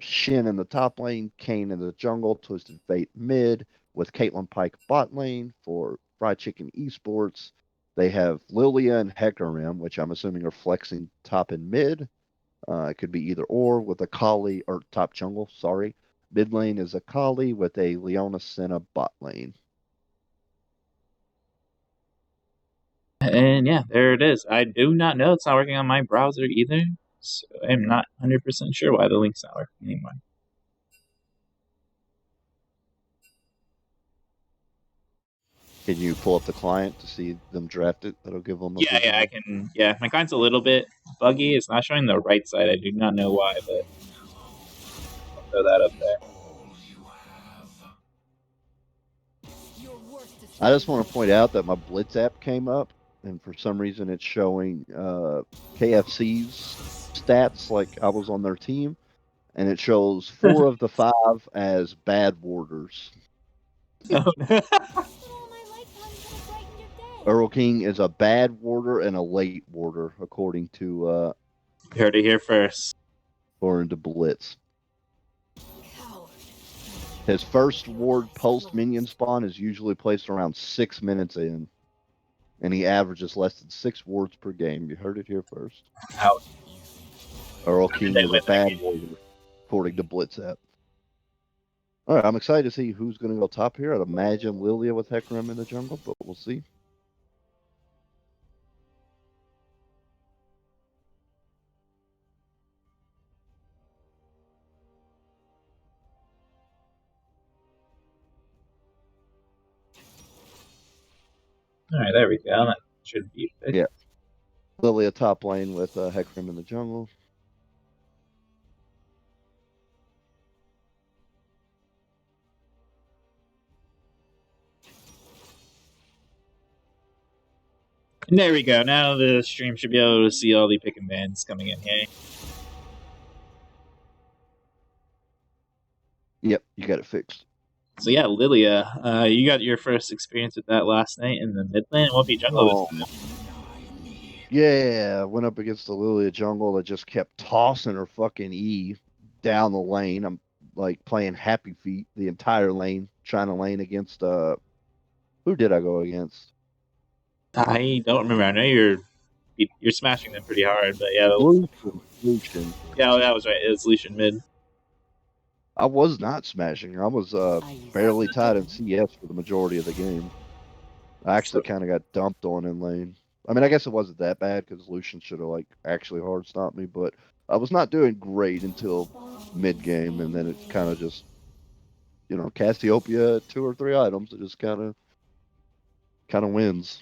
Shin in the top lane, Kane in the jungle, Twisted Fate mid, with Caitlin Pike bot lane. For Fried Chicken Esports, they have Lilia and Hecarim, which I'm assuming are flexing top and mid. It could be either or with Akali or top jungle, sorry. Mid lane is Akali with a Leona Senna bot lane. And yeah, there it is. I do not know. It's not working on my browser either. So I'm not 100% sure why the link's not working anymore. Can you pull up the client to see them draft it? That'll give them a Yeah, visual. I can. Yeah, my client's a little bit buggy. It's not showing the right side. I do not know why, but I'll throw that up there. I just want to point out that my Blitz app came up, and for some reason it's showing KFC's stats like I was on their team, and it shows 4 of the 5 as bad warders. Earleking is a bad warder and a late warder, according to You heard it here first. Blitz. His first ward post minion spawn is usually placed around 6 minutes in, and he averages less than 6 wards per game. You heard it here first. Out. Earleking is a bad warder, according to Blitz app. All right, I'm excited to see who's going to go top here. I'd imagine Lilia with Hecarim in the jungle, but we'll see. All right, there we go. That should be fixed. Yeah. Lilia top lane with Hecarim in the jungle. And there we go. Now the stream should be able to see all the pick and bans coming in here. Yep, you got it fixed. So yeah, Lilia, you got your first experience with that last night in the mid lane. What be jungle this time? Yeah, went up against the Lilia jungle that just kept tossing her fucking E down the lane. I'm like playing Happy Feet the entire lane, trying to lane against who did I go against? I don't remember. I know you're smashing them pretty hard, but yeah, Lucian. yeah, that was right. It was Lucian mid. I was not smashing her. I was barely tied in CS for the majority of the game. I actually kind of got dumped on in lane. I mean, I guess it wasn't that bad because Lucian should have like actually hard stopped me, but I was not doing great until mid game, and then it kind of just Cassiopeia 2 or 3 items. It just kind of wins.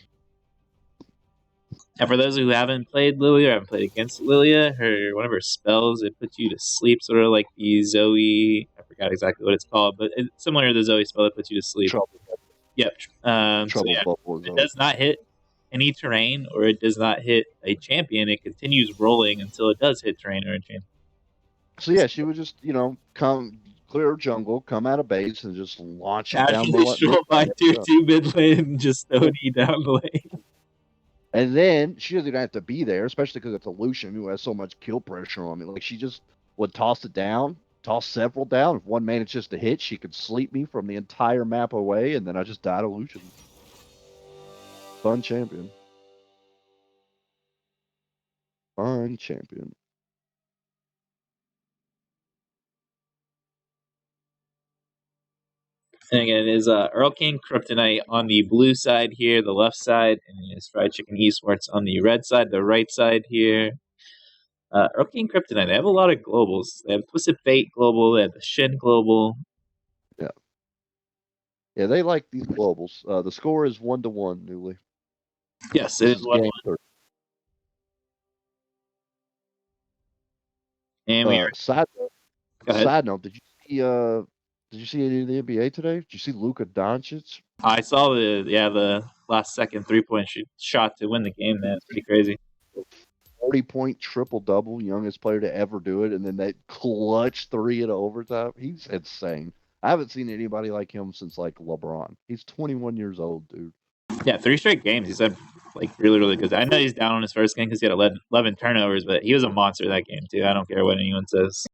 And for those who haven't played Lilia or haven't played against Lilia, one of her spells, it puts you to sleep, sort of like the Zoe. I forgot exactly what it's called, but it's similar to the Zoe spell that puts you to sleep. Trouble, Yep. trouble bubble. It does not hit any terrain or it does not hit a champion. It continues rolling until it does hit terrain or a champion. So yeah, she would just come clear jungle, come out of base, and just launch it down the Casually stroll by tier 2 mid lane and just throw you down the lane. And then she doesn't even have to be there, especially because it's a Lucian who has so much kill pressure on me. Like, she just would toss it down, toss several down. If one manages to hit, she could sleep me from the entire map away, and then I just died a Lucian. Fun champion. Fun champion. And again, it is Earleking Kryptonite on the blue side here, the left side, and it is Fried Chicken Esports on the red side, the right side here. Earleking Kryptonite, they have a lot of globals. They have Twisted Fate global, they have the Shin global. Yeah, they like these globals. The score is 1-1, Newly. Yes, it This is is 1-1. game 3. And we are. Side Go ahead. note, did you see any of the NBA today? Did you see Luka Doncic? I saw the last second 3-point shot to win the game. That's pretty crazy. 40-point triple-double, youngest player to ever do it, and then that clutch 3 in overtime. He's insane. I haven't seen anybody like him since like LeBron. He's 21 years old, dude. Yeah, 3 straight games. He's had like really, really good. I know he's down on his first game because he had 11 turnovers, but he was a monster that game too. I don't care what anyone says.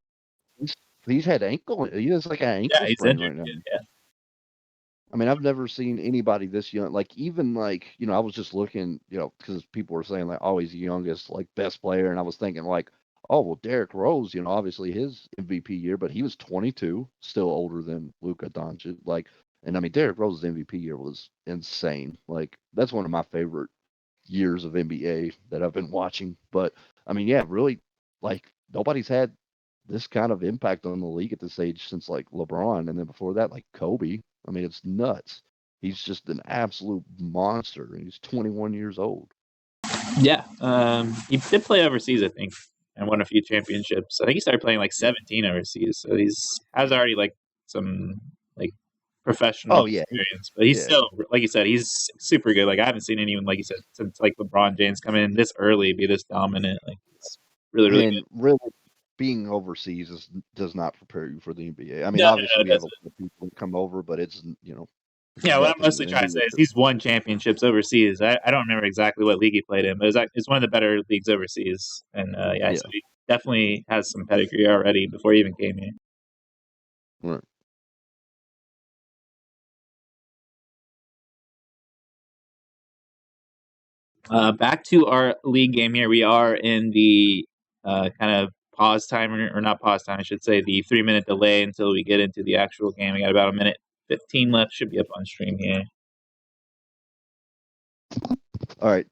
He's had ankle. He has like an ankle He's sprain injured. right now. Yeah. I mean, I've never seen anybody this young. Like, even like, I was just looking, because people were saying like, oh, he's the youngest, like, best player, and I was thinking like, oh, well, Derrick Rose, obviously his MVP year, but he was 22, still older than Luka Doncic. Like, and I mean, Derrick Rose's MVP year was insane. Like, that's one of my favorite years of NBA that I've been watching. But I mean, yeah, really, like, nobody's had this kind of impact on the league at this age since like LeBron, and then before that, like Kobe. I mean, it's nuts. He's just an absolute monster, and he's 21 years old. Yeah. He did play overseas, I think, and won a few championships. I think he started playing like 17 overseas, so has already like some like professional experience. But he's still, like you said, he's super good. Like, I haven't seen anyone, like you said, since like LeBron James come in this early, be this dominant. Like, it's really, really good. Really, being overseas does not prepare you for the NBA. I mean, No, obviously we have a doesn't. lot of people come over, but it's Yeah, what I'm nothing mostly trying to say is he's won championships overseas. I don't remember exactly what league he played in, but it's one of the better leagues overseas. And so he definitely has some pedigree already before he even came here. Right. Back to our league game here. We are in the kind of pause timer, or not pause time, I should say, the 3-minute delay until we get into the actual game. We got about 1:15 left. Should be up on stream here. All right.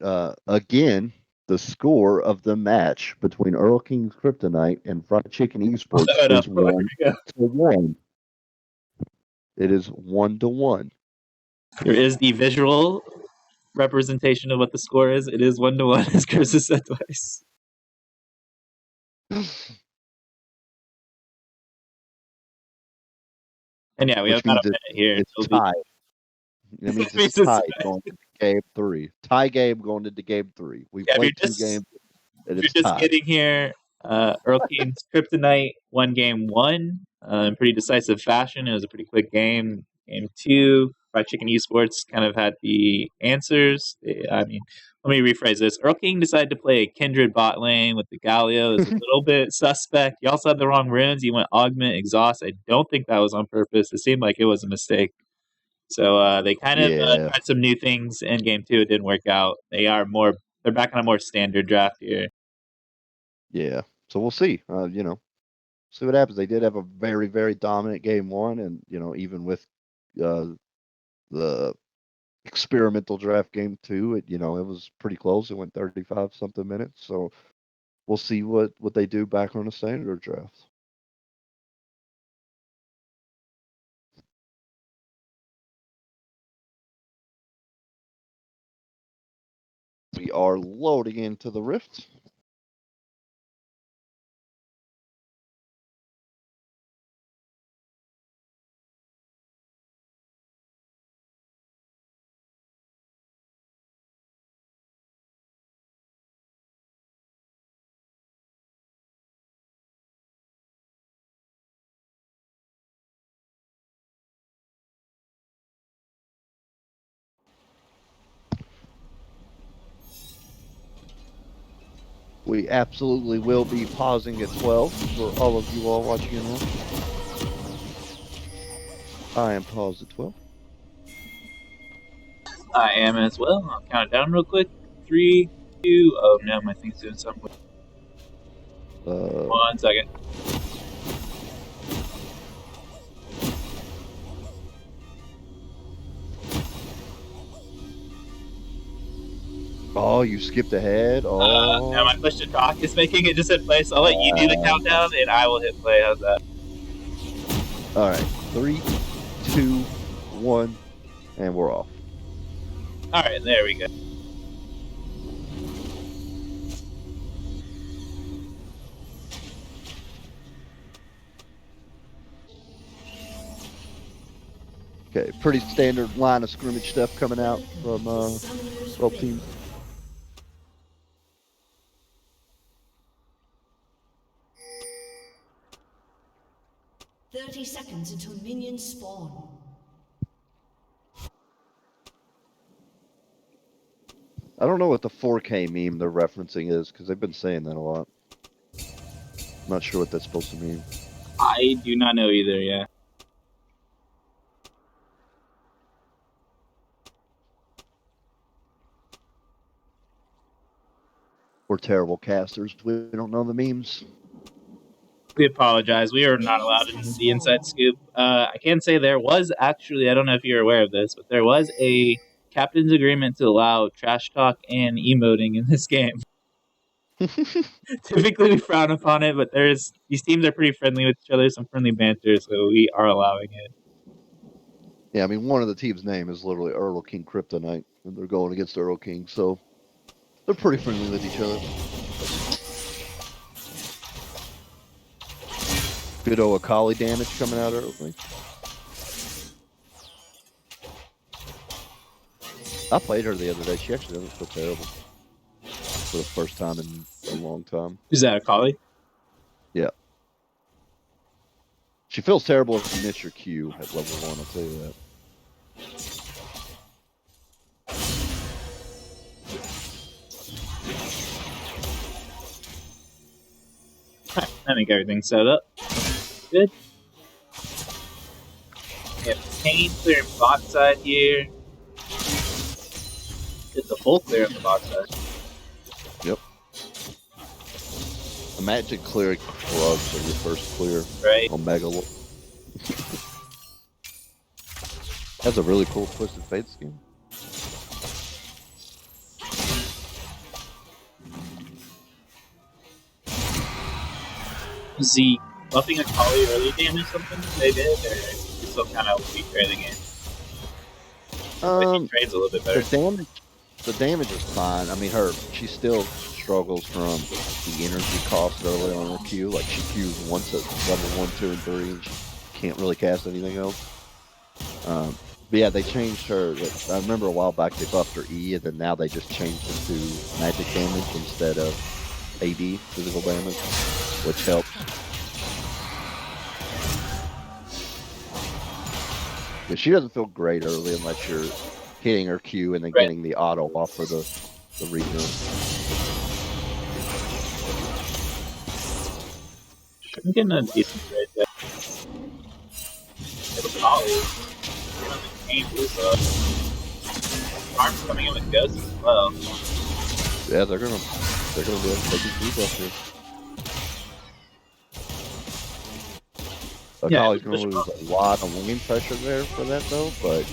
Again, the score of the match between Earleking's Kryptonite and Fried Chicken Esports is 1-1. It is 1-1. There is the visual representation of what the score is. It is 1-1, as Chris has said twice. And yeah, we have about a minute here. It's tied. That means it's tied going into game 3. Tie game going into game 3. We played 2 games, and it's tied. If you're just tied. getting here, Earleking's Kryptonite won game 1 in pretty decisive fashion. It was a pretty quick game. Game 2, Fried Chicken Esports kind of had the answers. I mean, let me rephrase this. Earleking decided to play a Kindred bot lane with the Galio. It was a little bit suspect. He also had the wrong runes. He went Augment, Exhaust. I don't think that was on purpose. It seemed like it was a mistake. So they kind of tried some new things in game 2. It didn't work out. They're back on a more standard draft here. Yeah. So we'll see. See what happens. They did have a very, very dominant game 1, and even with the experimental draft game 2, it was pretty close. It went 35 something minutes. So we'll see what they do back on the standard draft. are loading into the rift. We absolutely will be pausing at 12 for all of you all watching at home. I am paused at 12. I am as well. I'll count it down real quick. 3, 2. Oh no, my thing's doing something. 1 second. Oh, you skipped ahead. Oh, Now my push to talk is making it just hit play, so I'll let you do the countdown and I will hit play. How's that? all right. 3, 2, 1, and we're off. Alright, there we go. Okay, pretty standard line of scrimmage stuff coming out from both teams. Seconds until minions spawn. I don't know what the 4K meme they're referencing is because they've been saying that a lot. I'm not sure what that's supposed to mean. I do not know either, yeah. We're terrible casters. We don't know the memes. We apologize. We are not allowed in the inside scoop. I can say there was actually, I don't know if you're aware of this, but there was a captain's agreement to allow trash talk and emoting in this game. Typically we frown upon it, but these teams are pretty friendly with each other, some friendly banter, so we are allowing it. Yeah, I mean, one of the team's name is literally Earleking Kryptonite, and they're going against Earleking, so they're pretty friendly with each other. Good old Akali damage coming out early. I played her the other day. She actually doesn't feel terrible for the first time in a long time. Is that a collie? Yeah. She feels terrible if you miss your Q at level 1, I'll tell you that. I think everything's set up. Good. We have Kane clearing bot side here. It's a full clear on the bot side. Yep. Imagine clearing Krugs on your first clear Right. on Mega. That's a really cool Twisted Fate scheme. Is he buffing a collie early damage something they did, or is he still kind of weak for the game? But he trades a little bit better. The damage is fine. I mean, she still struggles from the energy cost early on her Q. Like, she Qs once at level 1, 2, and 3, and she can't really cast anything else. But yeah, they changed her. I remember a while back they buffed her E, and then now they just changed it to magic damage instead of AD, physical damage, which helps. Yeah, she doesn't feel great early unless you're hitting her Q and then getting the auto off for the regen. I'm getting a decent trade there. It's a collie. Arm's coming in with ghosts as well. Yeah, they're gonna be able to take his debuff here. Akali's gonna lose a lot of lane pressure there for that though, but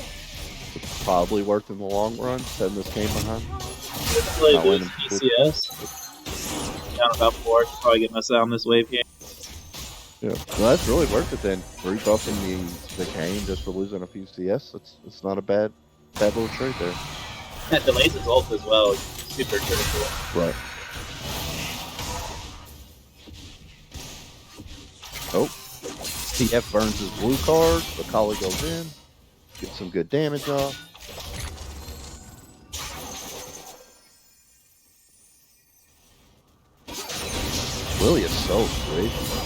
it's probably worth in the long run, setting this game behind. Definitely lose PCS. Down about 4, could probably get myself on this wave here. Yeah, well, that's really worth it then. Rebuffing the game just for losing a few CS, it's not a bad little trade there. That delays his ult as well. super critical. Right. Oh. TF burns his blue card. The collie goes in. Gets some good damage off. Willie is so gracious.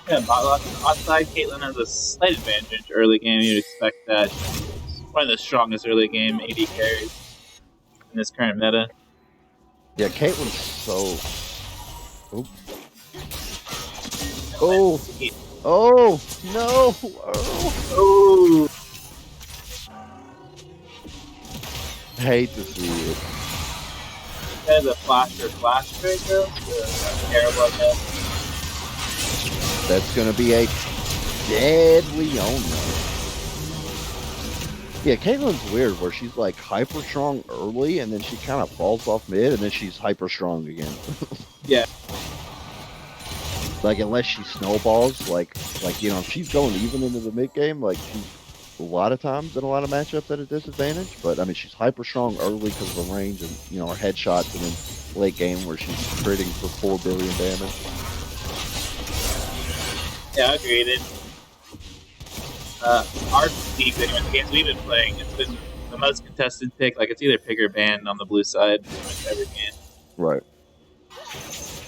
Yeah, outside Caitlyn has a slight advantage early game. You'd expect that. She's one of the strongest early game AD carries in this current meta. Yeah, Caitlyn's so. Oop. Oh. Oh no! Oh. Oh, Hate to see it. there's a flash breaker. Terrible at that. That's gonna be a dead Leona. Yeah, Caitlyn's weird where she's like hyper strong early and then she kind of falls off mid and then she's hyper strong again. Yeah. Like unless she snowballs, like you know, if she's going even into the mid game, like she's a lot of times in a lot of matchups at a disadvantage. But I mean, she's hyper strong early because of the range and you know her headshots, and then late game where she's critting for 4 billion damage. Yeah, agreed. Our league, anyway, the games we've been playing, it's been the most contested pick. Like it's either pick or ban on the blue side pretty much every game. Right.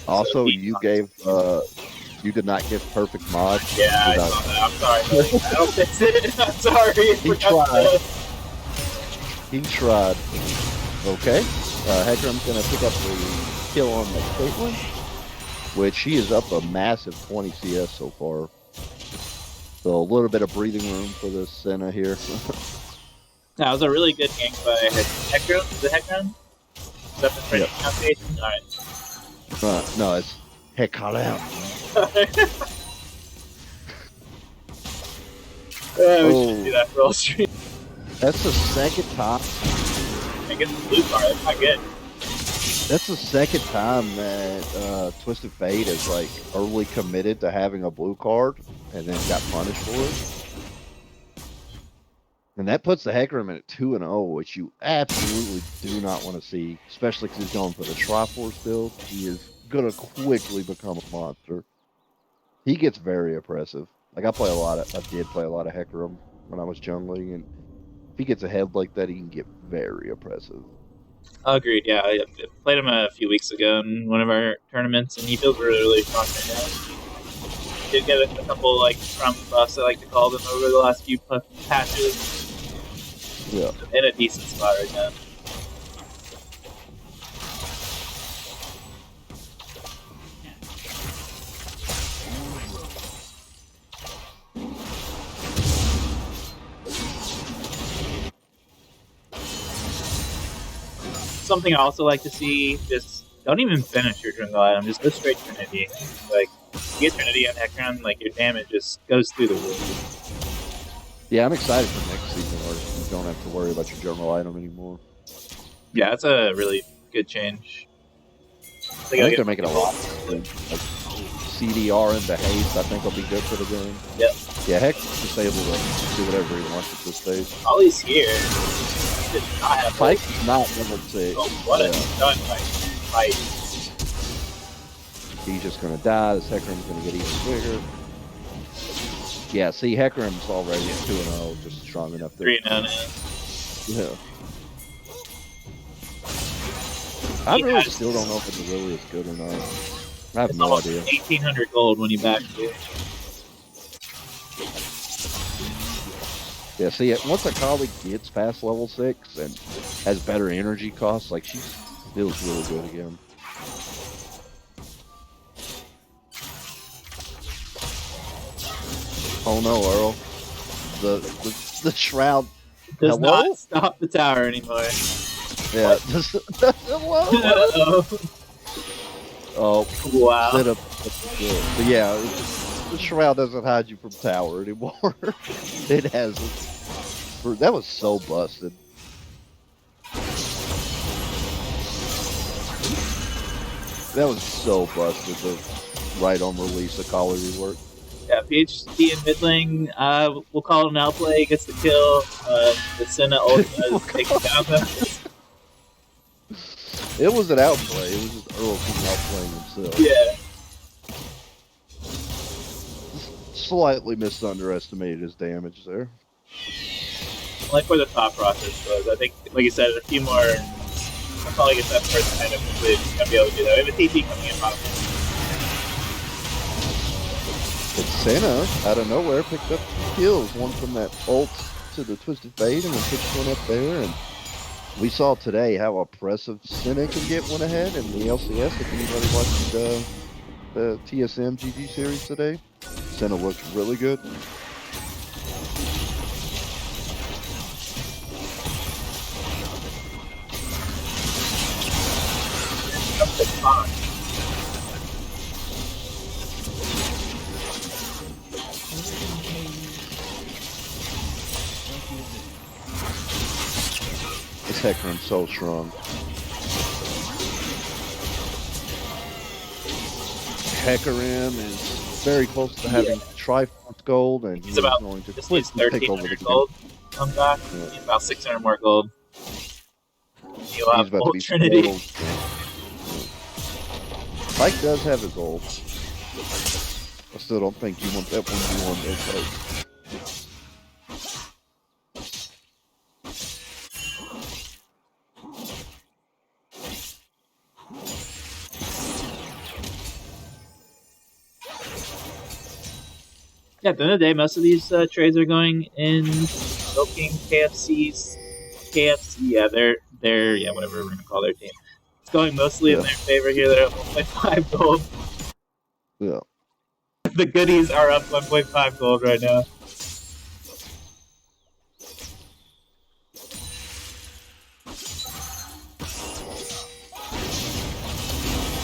Also, So, you did not give perfect mod. Yeah, I without- saw that. I'm sorry. I don't fix it. I'm sorry. He tried. He tried. Okay. Heckram's going to pick up the kill on the Caitlyn, which he is up a massive 20 CS so far. So a little bit of breathing room for this Senna here. That was a really good game by Heckram. Is it Heckram? Is that the French Yep. pronunciation? Alright. No, it's Heckram. We Oh. should do that for all stream. That's the second time. I get the blue card. That's not good. That's the second time that Twisted Fate is like early committed to having a blue card and then got punished for it. And that puts the Heckram at 2-0, which you absolutely do not want to see, especially because he's going for the Triforce build. He is going to quickly become a monster. He gets very oppressive. Like I did play a lot of Heckram when I was jungling, and if he gets ahead like that, he can get very oppressive. Agreed, yeah. I played him a few weeks ago in one of our tournaments, and he feels really strong right now. Did get a couple, like, Trump buffs, I like to call them, over the last few patches. Yeah. In a decent spot right now. Something I also like to see, just don't even finish your jungle item, just go straight Trinity. Like, you get Trinity on Heckram, like your damage just goes through the roof. Yeah, I'm excited for next season where you don't have to worry about your jungle item anymore. Yeah, that's a really good change. I think they're making a lot. Like CDR into haste, I think will be good for the game. Yep. Yeah, heck, just able to do whatever he wants at this stage. Ollie's here. He did not have Pike's not level 6. Oh, what a Yeah. done fight. He's just gonna die. This Heckram's gonna get even bigger. Yeah, see, Heckram's already at 2-0, just strong enough there. 3-0 now. Yeah. I really still don't know if it's really as good or not. I have It's no almost idea. 1,800 gold when you back it. Yeah, see, once a colleague gets past level 6 and has better energy costs, like, she feels really good again. Oh no, Earl. The shroud. Does Hello? not stop the tower anymore. Yeah. Hello? Uh-oh. Oh, Wow. set up. But yeah, the shroud doesn't hide you from tower anymore. It hasn't. That was so busted. That was so busted. The right on release, a collar rework. Yeah, PhD and mid lane, we'll call it an outplay, gets the kill. The Senna ult does take it down though. It was an outplay. It was just Earleking outplaying himself. Yeah. Slightly misunderestimated his damage there. I like where the thought process was. I think, like you said, a few more. I'll probably get that first item completed. Just gonna be able to do that. We have a TP coming in bottom. But Senna, out of nowhere, picked up 2 kills. One from that ult to the Twisted Fate, and then picked one up there. And we saw today how oppressive Senna can get one ahead in the LCS. If anybody watched the TSM GG series today, Senna looked really good. This Hecarim's so strong. Hecarim is very close to having Triforce gold, and he's about going to just quickly needs take over the 1,300 game. gold. Come back. Yeah. He's about 600 more gold. You'll He's have about to Ult be Trinity. total. Pike does have his ult. I still don't think you want that 1v1 there, Pike. Yeah, at the end of the day, most of these trades are going in Earleking, KFC. Yeah, they're yeah, whatever we're gonna call their team. It's going mostly in their favor here. They're up 1.5 gold. Yeah. The goodies are up 1.5 gold right now.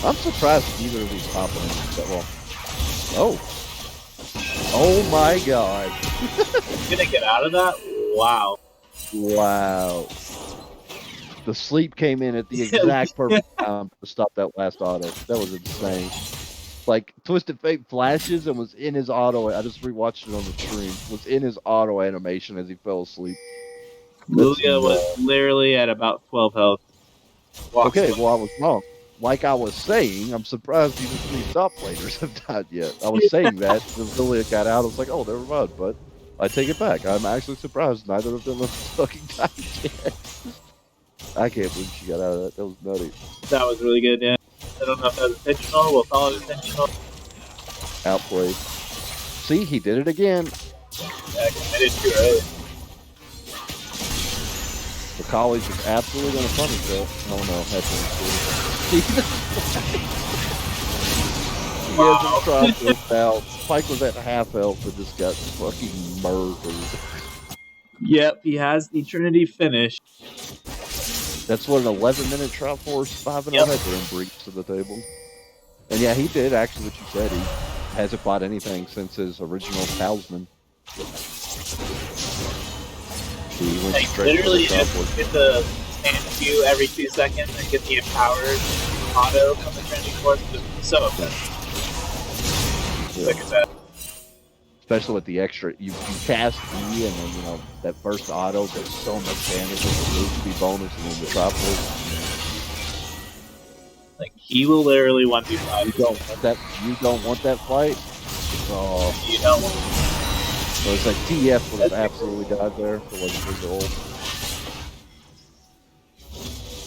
I'm surprised either of these top lanes that well. Oh. Oh my god. Gonna get out of that? Wow. Wow. The sleep came in at the exact perfect time to stop that last auto. That was insane. Like, Twisted Fate flashes and was in his auto. I just rewatched it on the stream. Was in his auto animation as he fell asleep. Lulia was literally at about 12 health. Walks Okay, away. well, I was wrong. Like I was saying, I'm surprised even 3 top players have died yet. I was saying that until it got out. I was like, oh, never mind. But I take it back. I'm actually surprised neither of them have fucking died yet. I can't believe she got out of that. That was nutty. That was really good, yeah. I don't know if that was intentional. We'll call it intentional. Outplayed. See, he did it again. Yeah, committed too early. The college is absolutely going to punish that. Oh no, that's he hasn't tried this out. Spike was at half health and just got fucking murdered. Yep, he has the Trinity finish. That's what an 11-minute Triforce 5-0 Hecarim brings to the table. And yeah, he did actually what you said. He hasn't bought anything since his original talisman. He went Like, straight literally for the just Triforce. get the stand Q every 2 seconds and get the empowered auto from the Trinity Force. Just so effective. Yeah. Look at that. Especially with the extra, you cast E and then, you know, that first auto does so much damage with the move speed bonus and then the Triforce. Like, he will literally 1v5. You don't want that fight? Oh. You don't want So it's like TF would have absolutely died there if it wasn't for the ult.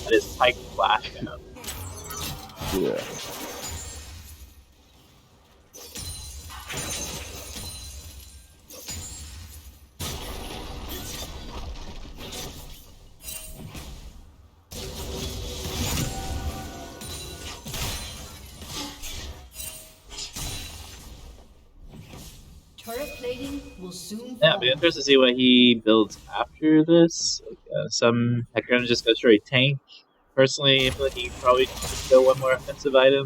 that is Pike Flash. You know? Yeah. Turret plating will soon Yeah, fall. be interested to see what he builds after this. Like, some Hecarim just go straight tank. Personally, I feel like he could probably just go one more offensive item.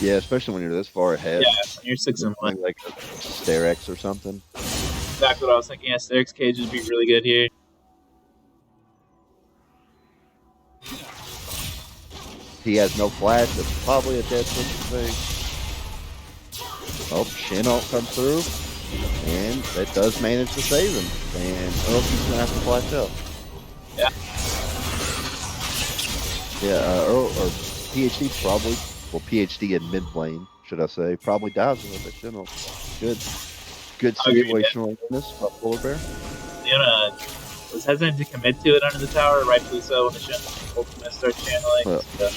Yeah, especially when you're this far ahead. Yeah, when you're 6-1. Like a Starex or something. Exactly what I was thinking. Yeah, Sterix Cage would be really good here. he has no flash. That's probably a dead switching thing. Oh, Shin ult comes through, and that does manage to save him. And Earleking's gonna have to flash up. Yeah. Yeah, Earl or PhD probably, well, PhD in mid lane, should I say, probably dies with that Shin ult. Good situational awareness by Polar Bear. Leona was hesitant to commit to it under the tower, rightfully so, when the Shin ultimate starts channeling. So.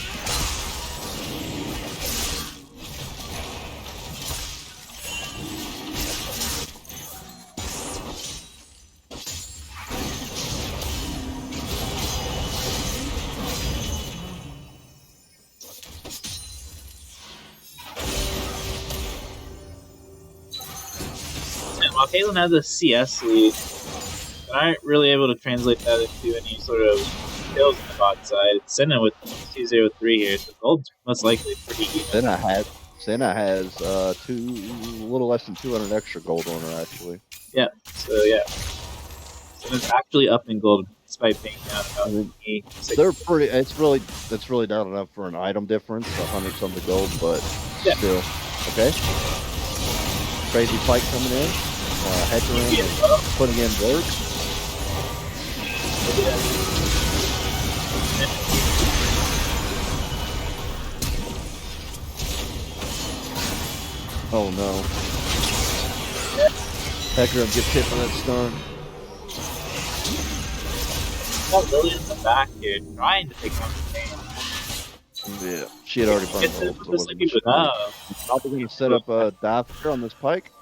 And while Caitlyn has a CS lead, they're not really able to translate that into any sort of kills on the bot side. Senna with 2-0-3 here, so gold's most likely pretty even. Senna has a little less than 200 extra gold on her, actually. Yeah, so yeah. Senna's actually up in gold despite being down about 8. They're pretty. It's really not enough for an item difference, 100 something gold, but still okay. Crazy fight coming in. Hecarim putting in work. Oh no. Hecarim gets hit by that stun. Got Lily in the back here, trying to take on the game. Yeah, she had already burned gold. Probably going to set up a dive here on this pike.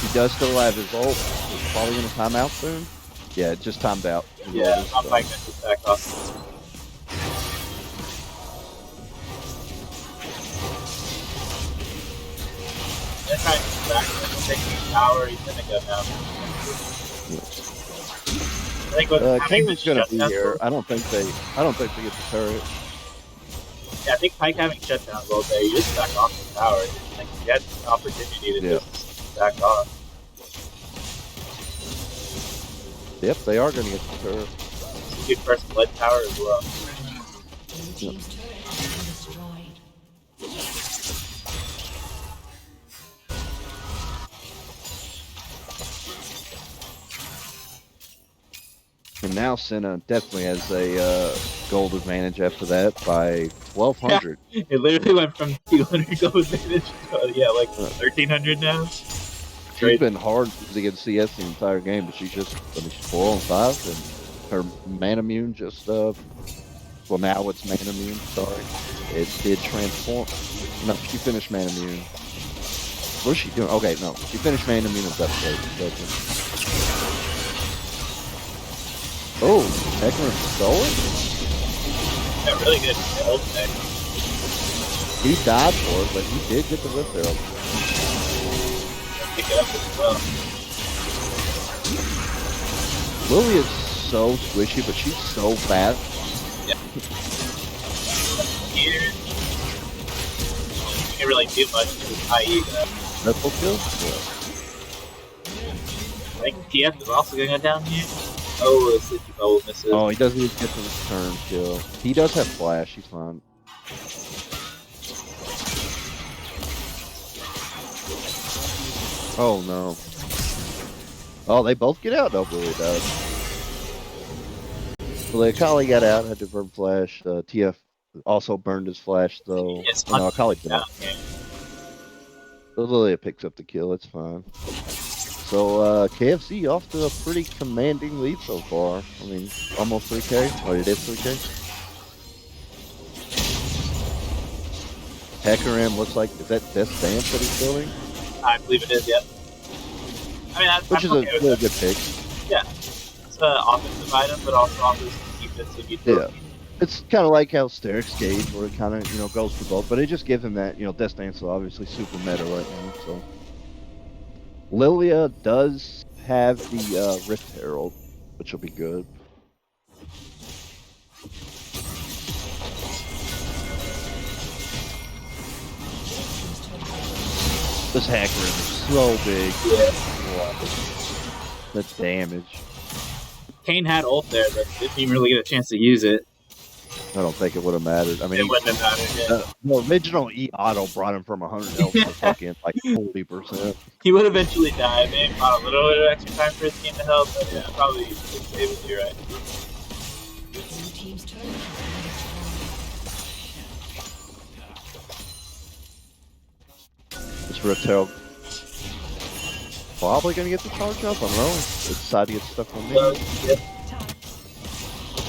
He does still have his ult. He's probably going to time out soon. Yeah, it just timed out. Yeah, my pike gets back off. They're trying to get back and take the tower. He's going to go now. I think Caitlyn's gonna be here. I don't think they get the turret. Yeah, I think Pike having shut down gold there, you just back off the tower. Like, you had an opportunity to just back off. Yep, they are gonna get the turret. Good first blood tower as well. Blue team's turret has been destroyed. And now Senna definitely has a gold advantage after that by 1,200. Yeah, it literally went from 200 gold advantage to, like 1,300 now. She's been hard against CS the entire game, but she's 4 on 5, and her man immune just, well, now it's man immune, sorry. It did transform. No, she finished man immune. What is she doing? Okay, no, she finished man immune and death. Oh, Hecarim stole it? Yeah, really good ult there. He died for it, but he did get the whip arrow. Pick it up as well. Lily is so squishy, but she's so fast. Yeah. Here, you can't really do much with IE. Triple kill? I think TES is also going to go down here. Oh, the Sleepy Bubble misses. Oh, he doesn't even get the return kill. He does have flash, he's fine. Oh no. Oh, they both get out? No, Lily does. Well, the Akali got out, had to burn flash. TF also burned his flash, though. No, Akali did not. So Lilia picks up the kill, it's fine. So, KFC off to a pretty commanding lead so far. I mean, almost 3K. Oh, it is 3K. Hecarim looks like, is that Death Dance that he's building? I believe it is, yeah. I mean, Which is a really good pick. Yeah. It's an offensive item, but also offers defensive utility. Yeah. It's kind of like how Steric's Gauge, where it kind of, goes for both, but it just gives him that, Death Dance is obviously super meta right now, so. Lilia does have the Rift Herald, which will be good. This Hecarim is so big. Yeah. The damage. Kane had ult there, but didn't even really get a chance to use it. I don't think it would have mattered. I mean, It wouldn't have mattered. Yeah. the original E-Auto brought him from 100 health to fucking like 40%. He would eventually die. Maybe bought a little bit of extra time for his team to help, but yeah, probably would save it. You're right. Blue team's turret has been destroyed. This Riptail probably gonna get the charge up. I don't know. They decide to get stuck on me. Yeah.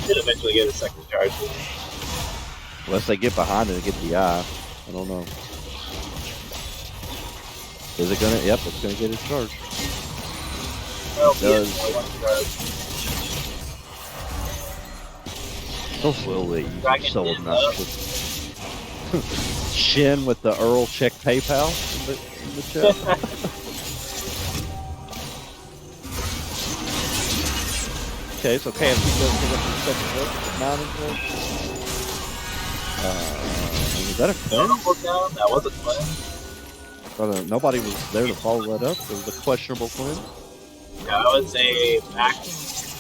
Should eventually get a second charge. Unless they get behind it and get the eye. I don't know. Is it gonna? Yep, it's gonna get its charge. Well, It does. So slowly. Dragon So did, obnoxious. Shin with the Earl check PayPal in the chat. Okay, so KFC does pick up the second look. Mountain is that a Quinn? Down? That was a Quinn. Nobody was there to follow that up. It was a questionable Quinn. Yeah, that was a max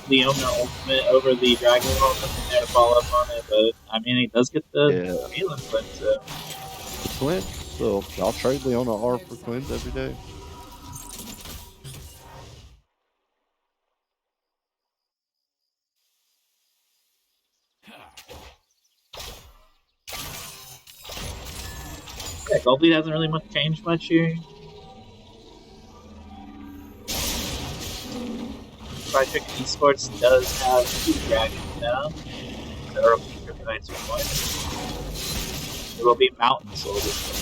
Leona ultimate over the Dragon ultimate there to follow up on it, but I mean, he does get the Phelan Quinn, so. Quinn. So I'll trade Leona R for Quinns every day. Yeah, Gold Lead hasn't really changed much here. Fried Chicken Esports does have 2 dragons now. The Earleking Kryptonite's one. It will be Mountain Soldiers.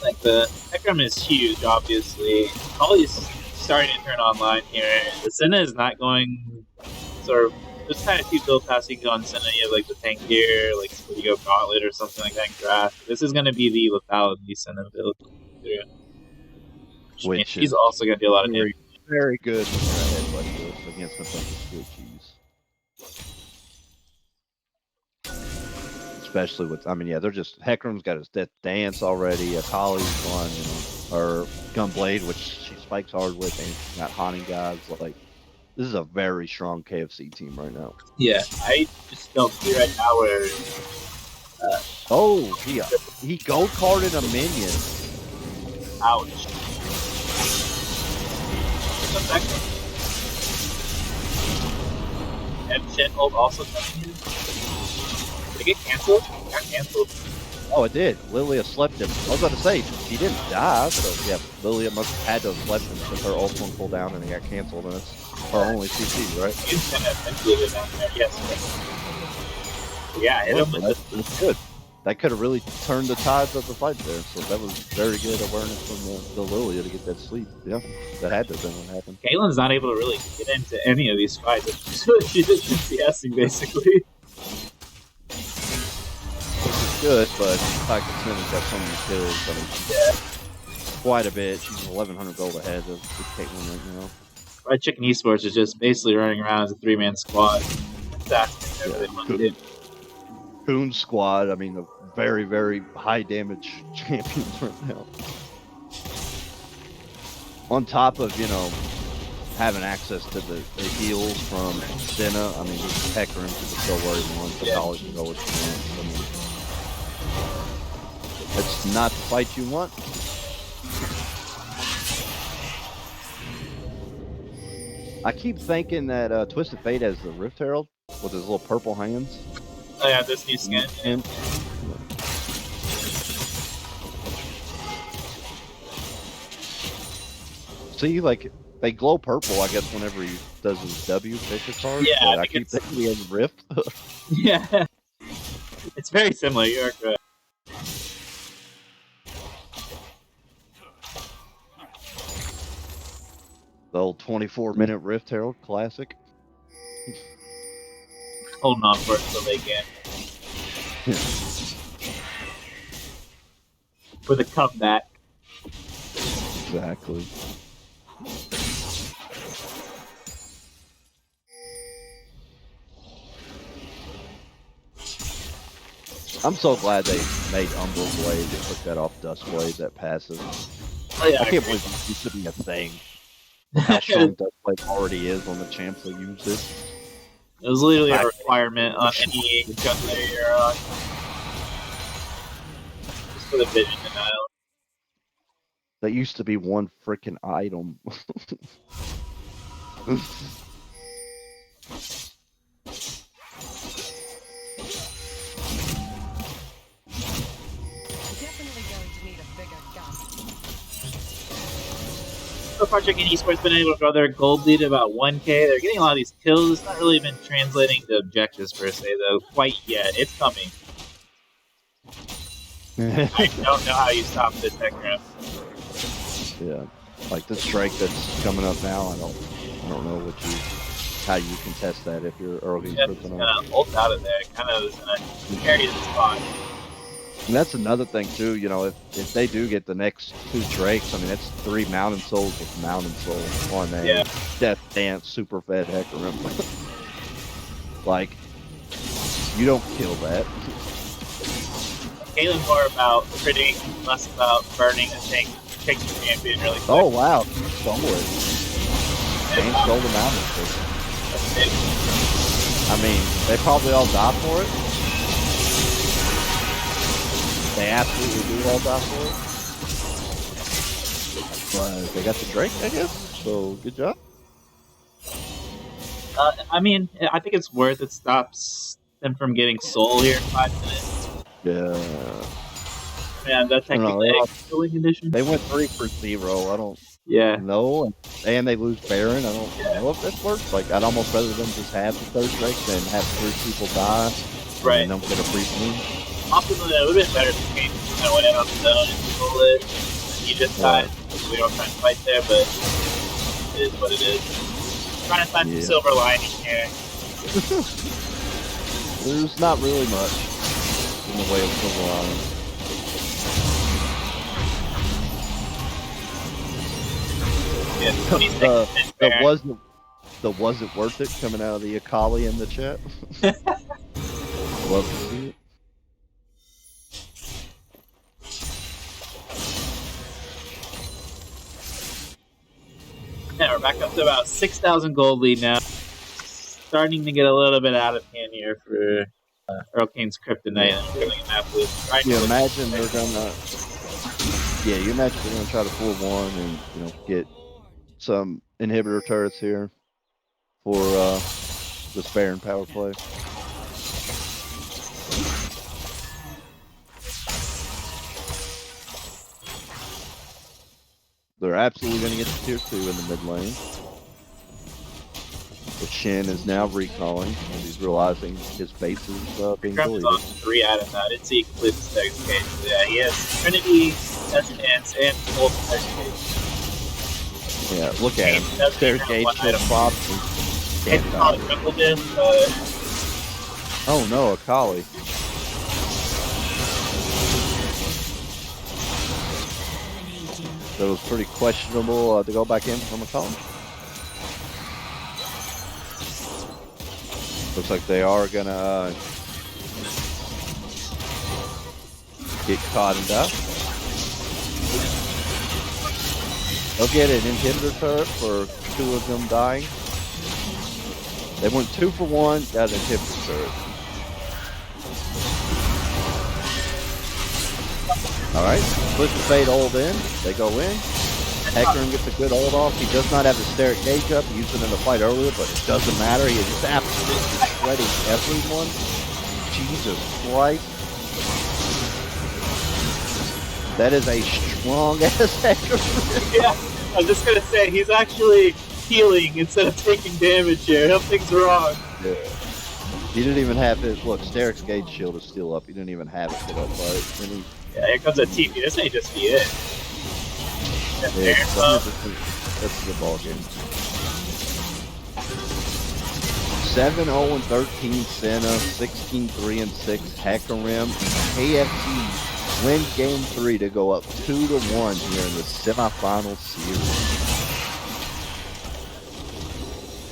Like the Ekram is huge, obviously. Holly's starting to turn online here. The Senna is not going sort of. There's kind of 2 build paths you can go on Senna. You have like the tank gear, like where you go Gauntlet or something like that in draft. This is going to be the lethality Senna build. Which he's also going to do a lot of damage. Very good when you're ahead like this against a bunch of switchies. Especially with, I mean, yeah, they're just, Heckram's got his Death Dance already, Akali's gone, you know, or Gunblade, which she spikes hard with, and not haunting guys. Like, this is a very strong KFC team right now. Yeah, I just don't see right now where. He gold carded a minion. Ouch. And Shenhold also coming in. Did it get cancelled? It got cancelled. Oh, it did. Lilia slept him. I was about to say, he didn't die, so yeah, Lilia must have had to have slept him since her ult won't pull down and it got cancelled, and it's her only CC, right? He's gonna eventually go down there, yes. Yeah, hit him with That's good. That could have really turned the tides of the fight there, so that was very good awareness from the Lilia to get that sleep. Yeah, that had to have been what happened. Caitlin's not able to really get into any of these fights. She's just CSing, basically. Which is good, but Tiger Smith got so many kills, I mean, quite a bit. She's 1,100 gold ahead of Caitlyn right now. Fried Chicken Esports is just basically running around as a 3-man squad. That's everything they did. Coon squad, I mean, a very, very high damage champions right now. On top of, you know, having access to the heals from Senna, I mean, Hecarim to the so where he wants, the knowledge to go with him. I mean, it's not the fight you want. I keep thinking that Twisted Fate has the Rift Herald with his little purple hands. Oh yeah, this new skin. And see, like, they glow purple, I guess, whenever he does his W picture card. Yeah, but I keep thinking he has Rift. Yeah. It's very similar, you are correct. The old 24-minute Rift Herald classic. Holding on for it until they can. For the comeback. Exactly. I'm so glad they made Umbral Blade. They took that off Dust Blade, that passive. Oh, yeah, I can't believe it used to be a thing. How strong Dust Blade already is on the champs that use it. It was literally a requirement on any gun layer you're on. Just for the vision denial. That used to be one freaking item. Definitely going to need a bigger gun. So far, Chicken Esports been able to grow their gold lead to about 1K. They're getting a lot of these kills. It's not really been translating to objectives per se, though, quite yet. It's coming. I don't know how you stop this Hecarim. Yeah, like this Drake that's coming up now. I don't know how you can test that if you're early Yeah, just Kryptonite. kind of ult out of there. Kind of is going to carry the spot. And that's another thing too. You know, if they do get the next 2 Drakes, I mean that's 3 Mountain Souls with Mountain Soul on a Death Dance super fed Hecarim. Like, you don't kill that. Caitlin's more about critting, less about burning a tank, taking the champion really quick. Oh wow, you stole it. And stole the Mountain Soul. That's big. I mean, they probably all die for it. They absolutely do all die for it. But they got the Drake, I guess. So good job. I mean, I think it's worth it. Stops them from getting soul here in 5 minutes. Yeah. Man, that's technically a killing condition. They went 3 for 0. I don't know. And they lose Baron. I don't know if that works. Like, I'd almost rather them just have the 3rd Drake than have 3 people die. Right. And don't get a free win. Ultimately, it would have been better if the game kind of went in on the zone and people lit. You just died. We don't try to fight there, but it is what it is. Trying to find some silver lining here. There's not really much in the way of silver lining. Yeah, 26 the wasn't worth it coming out of the Akali in the chat. Love to see it. Yeah, we're back up to about 6,000 gold lead now. Starting to get a little bit out of hand here for Earleking's Kryptonite. You imagine they're gonna. Yeah, you imagine they're gonna try to pull one and get some inhibitor turrets here for this Baron power play. They're absolutely going to get to tier 2 in the mid lane. But Shin is now recalling, and he's realizing his base is being deleted. on 3 out of that. I didn't see he completed the second case. Yeah, he has Trinity, Essence, and full second case. Yeah, look at him. Staircase, shield flop. Oh no, Akali. That was pretty questionable to go back in from Akali. Looks like they are gonna get caught and die. They'll get an inhibitor turret for 2 of them dying. They went 2 for 1, got an inhibitor turret. Alright, push the fade ult in, they go in. Hecarim gets a good ult off. He does not have the steric gauge up. He used it in the fight earlier, but it doesn't matter. He is just absolutely shredding everyone. Jesus Christ. That is a strong ass Hecarim. Yeah, I was just gonna say, he's actually healing instead of taking damage here. Something's wrong. Yeah. He didn't even have his, look, Steric's gauge shield is still up. He didn't even have it put up, right? Yeah, here comes a TP. This may just be it. Yeah, that's the ball game. 7-0-13 Senna, 16-3-6 Hecarim, KFC win game 3 to go up 2-1 here in the semifinal series.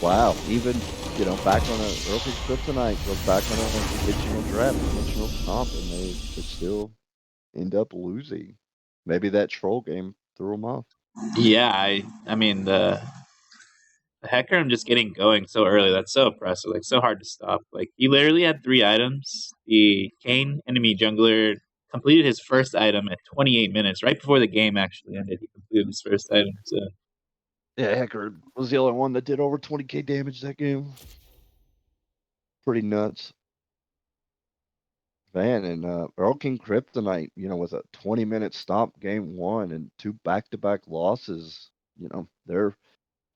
Wow, even back on a Earleking Kryptonite goes back on a dimensional draft, dimensional comp, and they still end up losing. Maybe that troll game threw them off. Yeah, I mean the Hecarim just getting going so early. That's so impressive. Like so hard to stop. Like he literally had 3 items. The Kane enemy jungler completed his first item at 28 minutes, right before the game actually ended. He completed his first item. So Yeah, Hecker was the only one that did over 20k damage that game. Pretty nuts. Man, and Earleking Kryptonite, with a 20-minute stop game 1 and 2 back-to-back losses, they're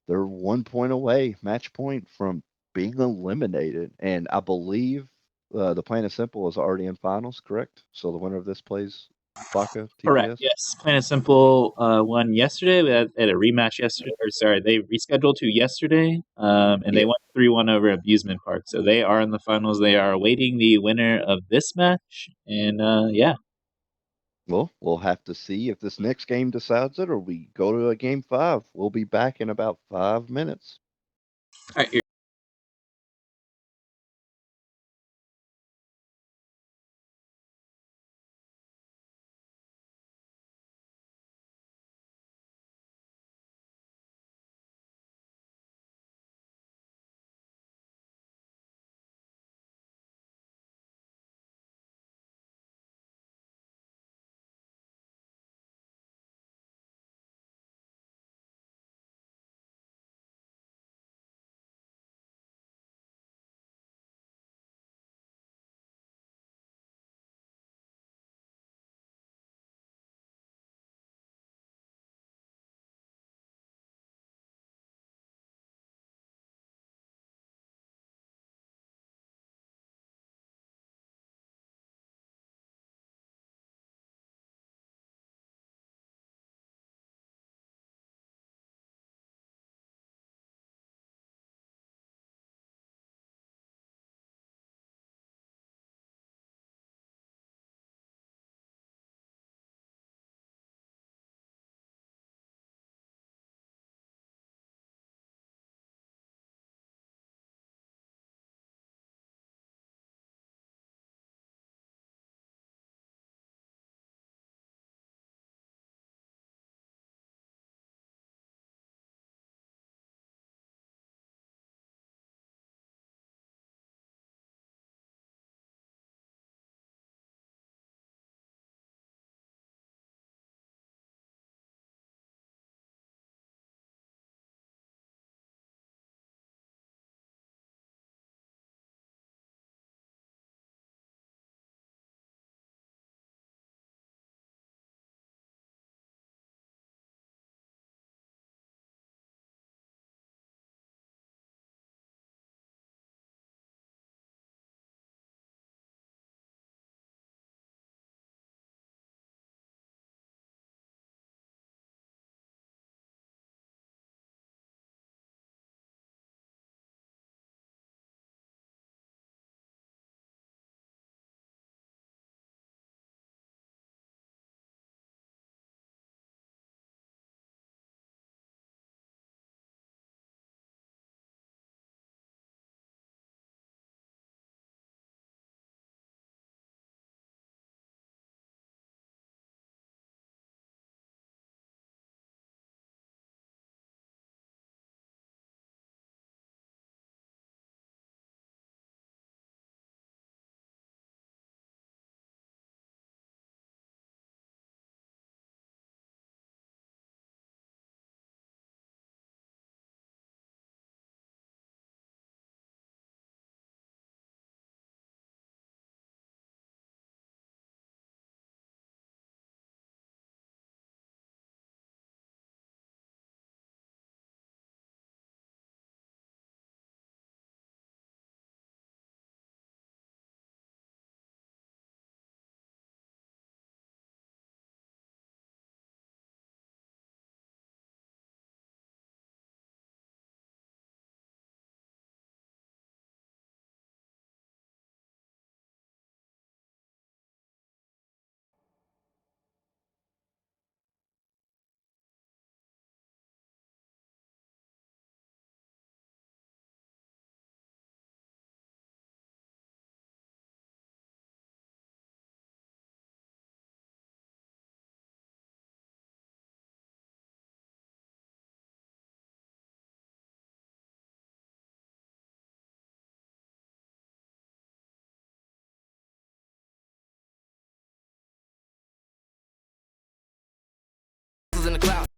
1 point away, match point from being eliminated. And I believe the Plain and Simple is already in finals, correct? So the winner of this plays Baka correct. TES. Yes, Plain and Simple won yesterday. We had a rematch yesterday. Or sorry, they rescheduled to yesterday, and they Yeah. won 3-1 over Abusement Park. So they are in the finals. They are awaiting the winner of this match, and yeah. Well, we'll have to see if this next game decides it or we go to a game 5. We'll be back in about 5 minutes. All right, in the clouds.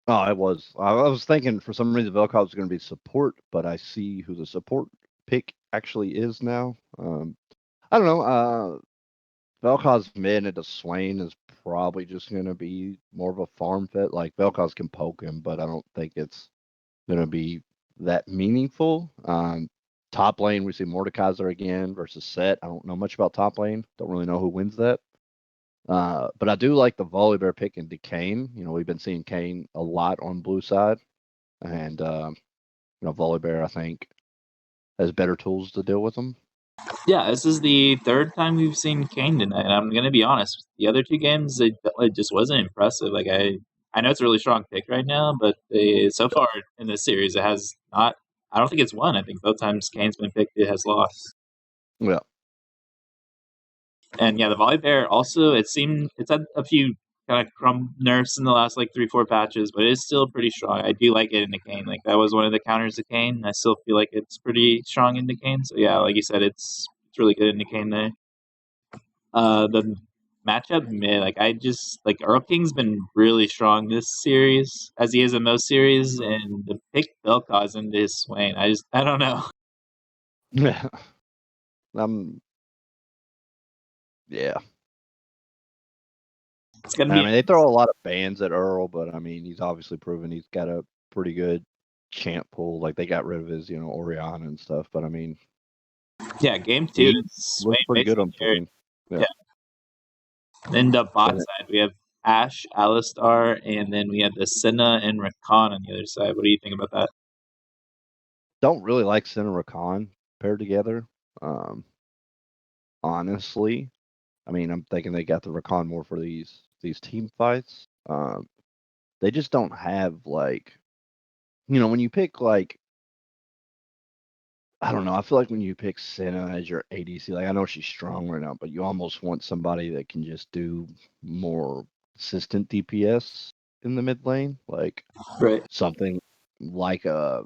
Oh, it was. I was thinking for some reason Velkov was going to be support, but I see who the support pick actually is now. I don't know. Velkov's mid into Swain is probably just going to be more of a farm fit. Like Velkov's can poke him, but I don't think it's going to be that meaningful. Top lane, we see Mordekaiser again versus Set. I don't know much about top lane. Don't really know who wins that. But I do like the Volibear pick into Kane. You know, we've been seeing Kane a lot on blue side. And, Volibear, I think, has better tools to deal with them. Yeah, this is the third time we've seen Kane tonight, and I'm gonna be honest. The other two games, it just wasn't impressive. Like I know it's a really strong pick right now, but so far in this series, it has not. I don't think it's won. I think both times Kane's been picked, it has lost. Yeah. And yeah, the Volibear also, it's had a few kind of crumb nerfs in the last like 3-4 patches, but it's still pretty strong. I do like it in the Kane. Like that was one of the counters to Kane. I still feel like it's pretty strong in the Kane. So yeah, like you said, it's really good in the Kane there. The matchup mid, like I just like Earleking's been really strong this series, as he is in most series, and the pick Vel'Koz into his Swain, I don't know. Yeah. Yeah. It's gonna I be mean, they throw a lot of bans at Earl, but I mean, he's obviously proven he's got a pretty good champ pool. Like they got rid of his, Oriana and stuff, but I mean, yeah. Game two, he Swain looks pretty good basically on carried. team. Yeah. Yeah. Then the bot And side, we have Ashe, Alistar, and then we have the Senna and Rakan on the other side. What do you think about that? don't really like Senator Khan paired together. Honestly, I mean, I'm thinking they got the Rakan more for these team fights. They just don't have like, when you pick like, I don't know. I feel like when you pick Senna as your ADC, like I know she's strong right now, but you almost want somebody that can just do more consistent DPS in the mid lane, like Right. something like a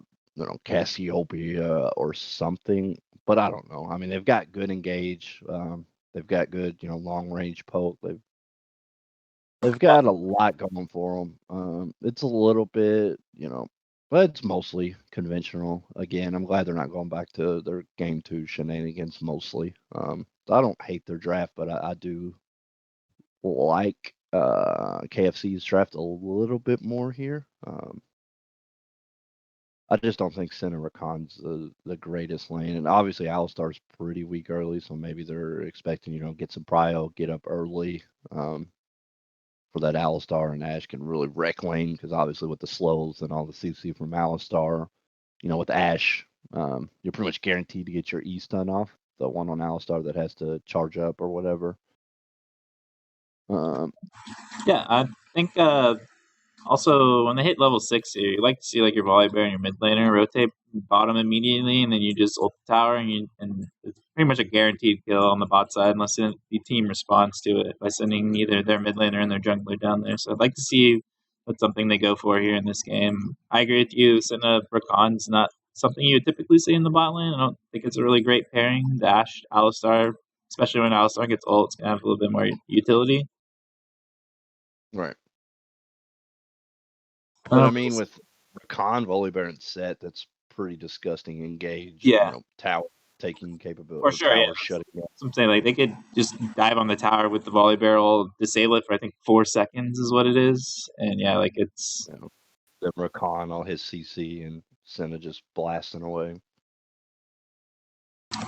Cassiopeia or something. But I don't know. I mean, they've got good engage. They've got good, long range poke. They've got a lot going for them. It's a little bit, but it's mostly conventional. Again, I'm glad they're not going back to their game 2 shenanigans mostly. I don't hate their draft, but I do like KFC's draft a little bit more here. I just don't think Center Rakan's the greatest lane, and obviously Alistar's pretty weak early, so maybe they're expecting get some prio, get up early. For that Alistar, and Ashe can really wreck lane because obviously with the slows and all the CC from Alistar, with Ashe, you're pretty much guaranteed to get your E stun off. The one on Alistar that has to charge up or whatever. Yeah, I think also when they hit level 6 here, you like to see like your Volibear and your mid laner rotate bottom immediately, and then you just ult the tower, and it's pretty much a guaranteed kill on the bot side unless the team responds to it by sending either their mid laner and their jungler down there. So I'd like to see that's something they go for here in this game. I agree with you. Senna Rakan's not something you would typically see in the bot lane. I don't think it's a really great pairing. The Ashe Alistar, especially when Alistar gets ult, it's gonna have a little bit more utility. Right. But I mean, Um, with Rakan, Volibear, and Set, that's pretty disgusting engage. Yeah. Tower taking capability, For or sure, yeah. tower shutting down. That's what I'm saying. Like they could just dive on the tower with the volley barrel, disable it for I think 4 seconds is what it is, and yeah, like it's Then Rakan, all his CC, and Senna just blasting away.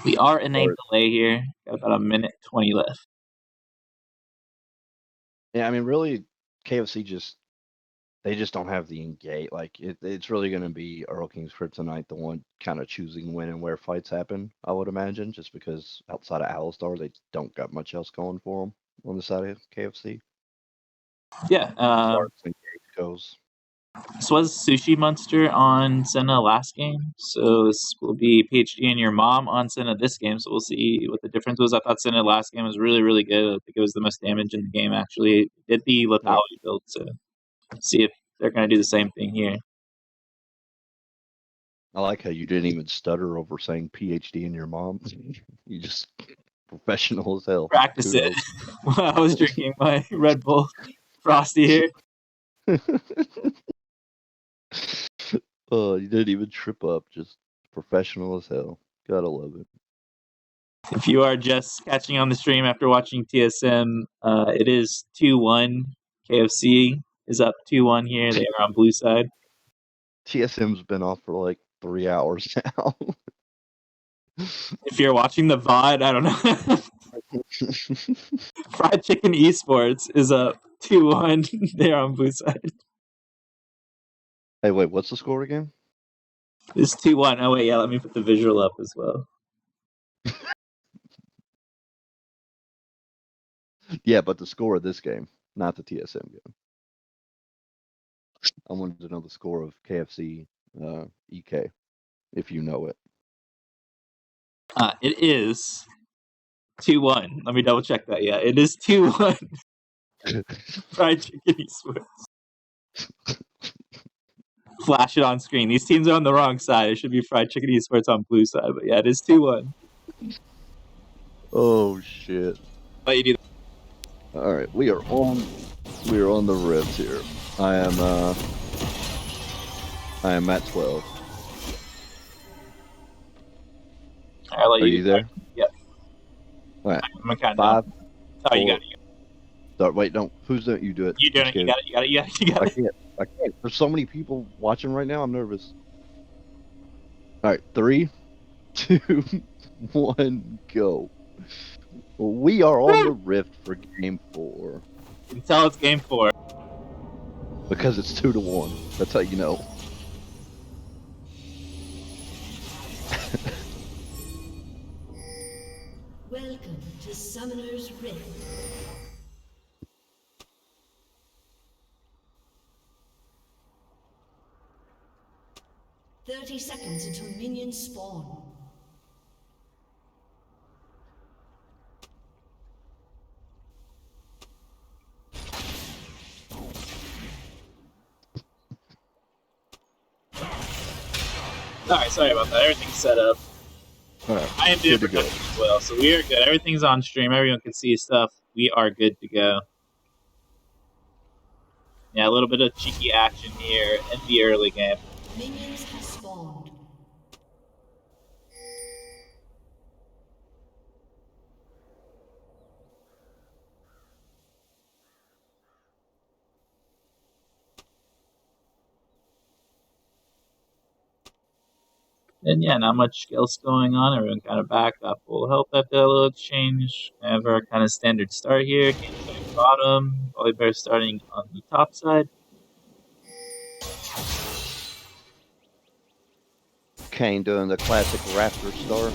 we are in a Or- delay here. Got about a minute 20 left. Yeah, I mean, really, KFC they just don't have the engage. Like it's really going to be Earleking's Kryptonite, the one kind of choosing when and where fights happen. I would imagine, just because outside of Alistar, they don't got much else going for them on the side of KFC. Yeah. As far as engage goes. This was Sushi Monster on Senna last game, so this will be PhD and your mom on Senna this game. So we'll see what the difference was. I thought Senna last game was really, really good. I think it was the most damage in the game actually. It did the lethality build, so see if they're going to do the same thing here. I like how you didn't even stutter over saying PhD in your mom. You just professional as hell. Practice it while I was drinking my Red Bull Frosty here. Oh, you didn't even trip up. Just professional as hell. Gotta love it. If you are just catching on the stream after watching TSM, it is 2-1. KFC is up 2-1 here. They are on blue side. TSM's been off for like 3 hours now. If you're watching the VOD, I don't know. Fried Chicken Esports is up 2-1. They're on blue side. Hey, wait, what's the score again? It's 2-1. Oh, wait, yeah, let me put the visual up as well. Yeah, but the score of this game, not the TSM game. I wanted to know the score of KFC EK, if you know it. It is 2-1. Let me double check that. Yeah, it is 2-1. Fried Chicken Esports. Flash it on screen. These teams are on the wrong side. It should be Fried Chicken Esports on blue side, but yeah, it is 2-1. Oh shit! But you do. All right, we are on the rift here. I am at 12. Are you there? Yep. All right. I'm gonna count 5. down. Oh, you got it. Start. Wait, don't. Who's doing it? You do it. You doing it. You got it. You got it. I can't. There's so many people watching right now. I'm nervous. All right, 3, 2, 1, go. We are on the rift for game 4. You can tell it's game 4. Because it's 2-1. That's how you know. Welcome to Summoner's Rift. "30 seconds until minions spawn. Alright, sorry about that. Everything's set up. All right, I am doing good to go. production as well, so we are good. Everything's on stream. Everyone can see stuff. We are good to go. Yeah, a little bit of cheeky action here in the early game. Minions have spawned. And yeah, not much else going on. Everyone kind of back up. We'll help after that little exchange. Have our kind of standard start here. Game starting bottom. Volleybear starting on the top side. Kane doing the classic Raptor start.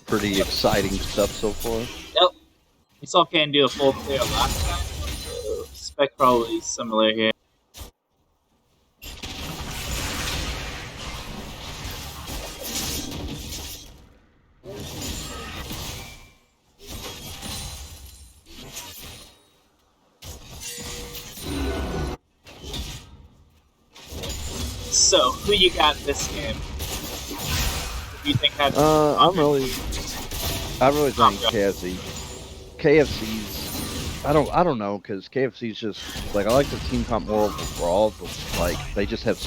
Pretty exciting stuff so far. Yep. We saw Kane do a full clear last time. So spec probably similar here. So, who you got this game? Who do you think had? I really think KFC. KFC's. I don't know, because KFC's just like, I like the team comp more overall, but like they just have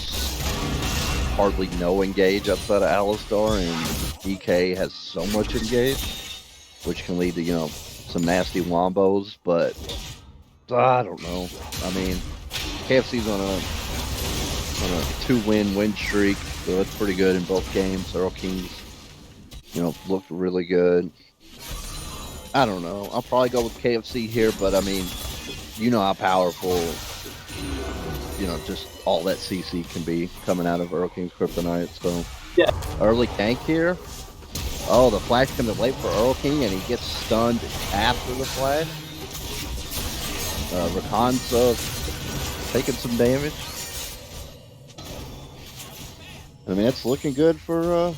hardly no engage outside of Alistar, and EK has so much engage, which can lead to some nasty wombos. But I don't know. I mean, KFC's on a 2-win win streak, so that's pretty good in both games. Earleking's looked really good. I don't know. I'll probably go with KFC here, but I mean, you know how powerful, just all that CC can be coming out of Earleking's Kryptonite. So, yeah. Early tank here. Oh, the flash comes in late for Earleking, and he gets stunned after the flash. Rakan's taking some damage. I mean, it's looking good for.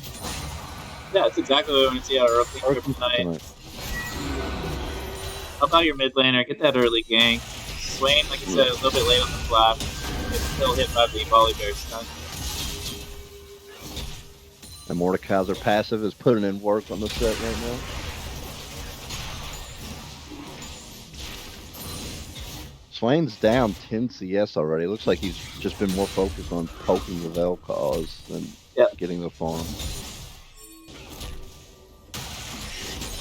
Yeah, that's exactly what we want to see out of Earleking Kryptonite. How about your mid laner? Get that early gank. Swain, like I said, a little bit late on the flash. It's still hit by the Volleybear stun. And Mordekaiser passive is putting in work on the set right now. Swain's down 10 CS already. Looks like he's just been more focused on poking the Vel'Koz than getting the farm.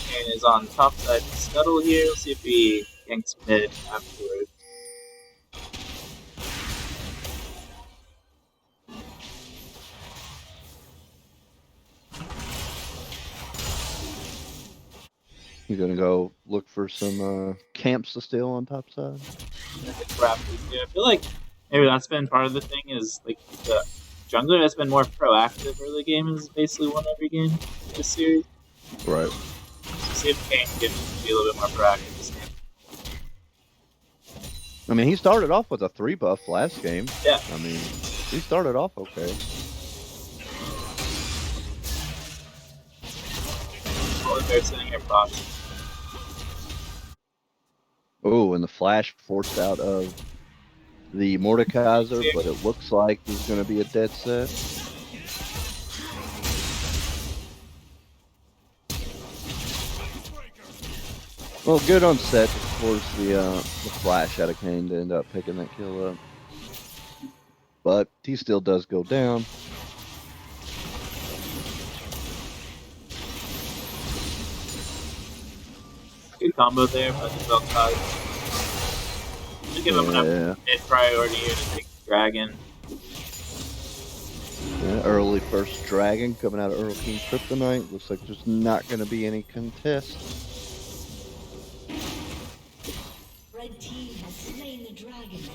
Kane is on top side scuttle here. We'll see if he ganks mid afterwards. You gonna go look for some camps to steal on top side? I feel like maybe that's been part of the thing is like the jungler has been more proactive early game has basically won every game this series. Right. So see if Kane can be a little bit more proactive this game. I mean, he started off with a 3 buff last game. Yeah. I mean, he started off okay. They're sitting here props. Oh, and the flash forced out of the Mordekaiser, but it looks like he's going to be a dead set. Well, good on set to force the flash out of Kane to end up picking that kill up. But he still does go down. Good combo there, but the Vel'Koz. Should give him enough mid priority here to take the dragon. Yeah, early first dragon coming out of Earleking Kryptonite. Looks like there's not going to be any contest. Red team has slain the dragon.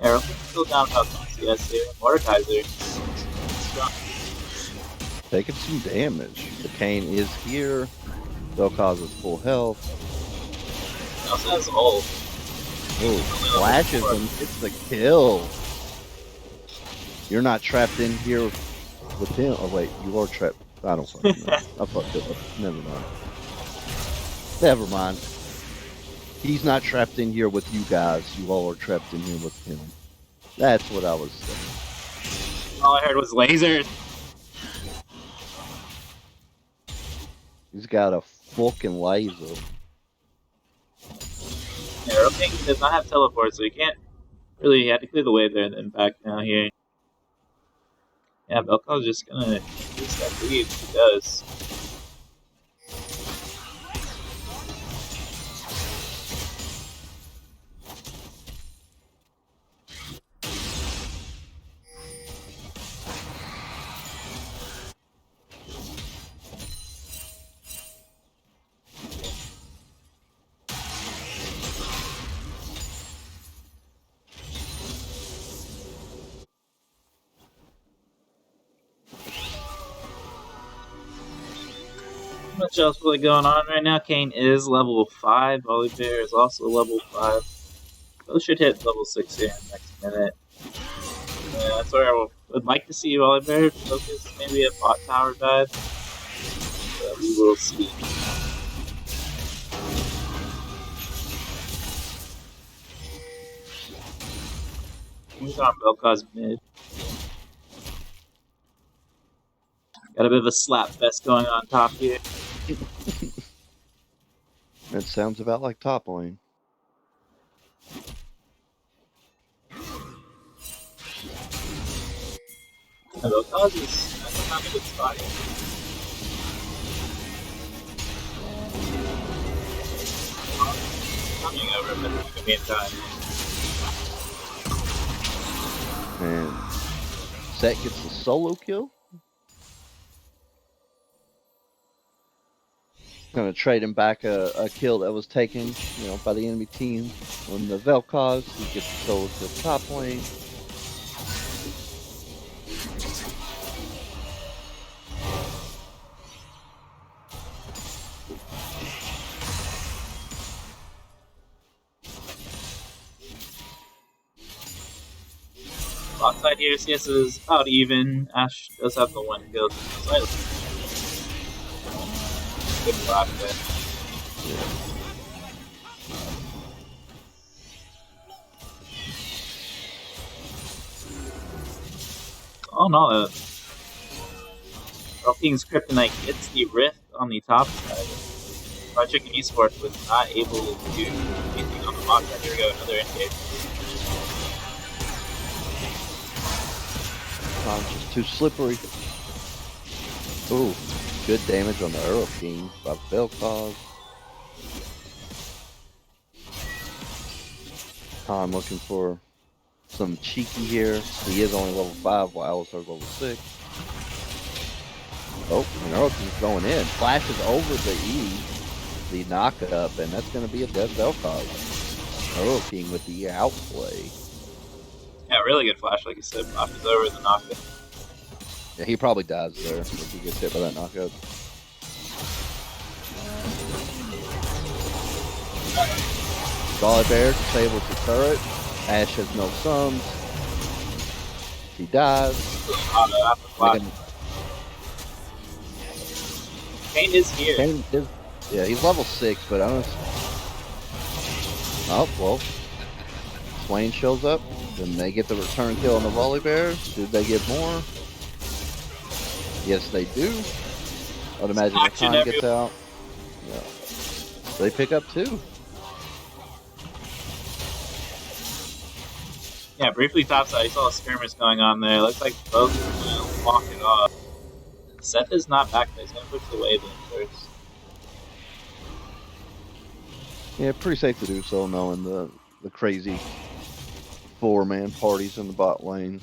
Earleking still down about CS here. Mordekaiser. Taking some damage. The Kane is here. Vel'Koz is full health. He also has ult. Oh, flashes and gets the kill. You're not trapped in here with him. Oh wait, you are trapped. I don't fucking know. I fucked it up. Never mind. Never mind. He's not trapped in here with you guys. You all are trapped in here with him. That's what I was saying. All I heard was lasers. He's got a fucking laser. Yeah, Earleking does not have teleport, so he can't really. He had to clear the wave there and then back down here. Yeah, Vel'Koz just gonna use that lead. He does. Much else really going on right now. Kane is level 5. Oliver is also level 5. Those should hit level 6 here in the next minute. Yeah, that's where I would like to see Oliver focus maybe a bot tower dive. But we will see. He's on Vel'Koz mid. Got a bit of a slap fest going on top here. It sounds about like top lane. Vel'Koz is not a good spot here. Coming over, but it's gonna be in time. And Set gets the solo kill. Gonna trade him back a kill that was taken, by the enemy team on the Vel'Koz. He gets the solo kill top lane. Bot side here, CS is about even. Ash does have the one kill. Good block there. Oh no, Earleking's Kryptonite gets the rift on the top side. Fried Chicken Esports was not able to do anything on the bottom side. Here we go, another engage. Just too slippery. Ooh, good damage on the Earleking by Vel'Koz. I'm looking for some cheeky here. He is only level 5 while Alistar's level 6. Oh, and Earleking's going in. Flashes over the E, the knock-up, and that's going to be a dead Vel'Koz. Earleking with the outplay. Yeah, really good flash, like you said. Flashes over the knockup. Yeah, he probably dies there if he gets hit by that knockup. Volley Bear disables the turret. Ash has no sums. He dies. Kane is here. Kane is, yeah, he's level 6, but I don't. Oh, well. Swain shows up. Then they get the return kill on the Volley Bear. Do they get more? Yes, they do. I'd imagine the time gets out. Yeah. They pick up 2. Yeah, briefly topside, you saw a skirmish going on there. Looks like both are going to walk it off. Seth is not back there. He's going to push the wave in first. Yeah, pretty safe to do so, knowing the crazy 4-man parties in the bot lane.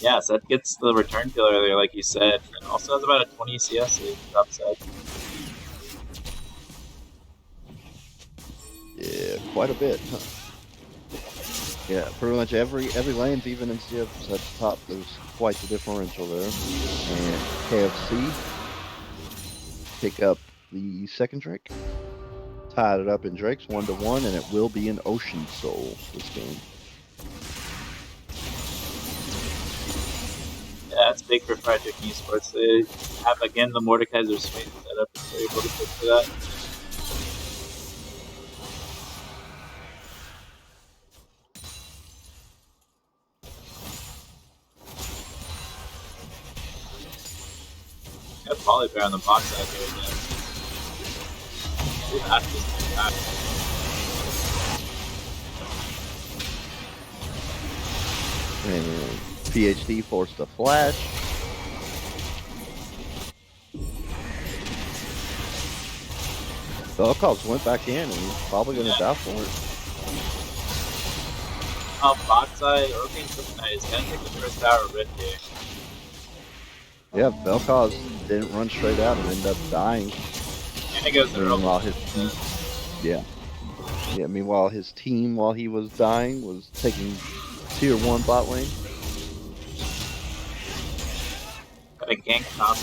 Yeah, Seth gets the return kill earlier, like you said, and also has about a 20 CS lead upside. Yeah, quite a bit. Huh? Yeah, pretty much every lane's even in CS at the top. There's quite the differential there. And KFC pick up the second Drake. Tied it up in Drakes 1-1, and it will be an Ocean Soul this game. Yeah, that's big for Fried Chicken Esports. They have, again, the Mordekaiser's Fate set up. They're able to push for that. Got Volley Bear on the box side here again. Ooh, that's just back. And PhD forced a flash. Vel'Koz went back in, and he's probably going to die for it. Bot side, Earleking Kryptonite is going to take the first tower rift here. Yeah, Vel'Koz didn't run straight out and ended up dying. And it goes to Meanwhile, Earleking. his team, yeah. Meanwhile, his team, while he was dying, was taking tier 1 bot lane. Got a gank top.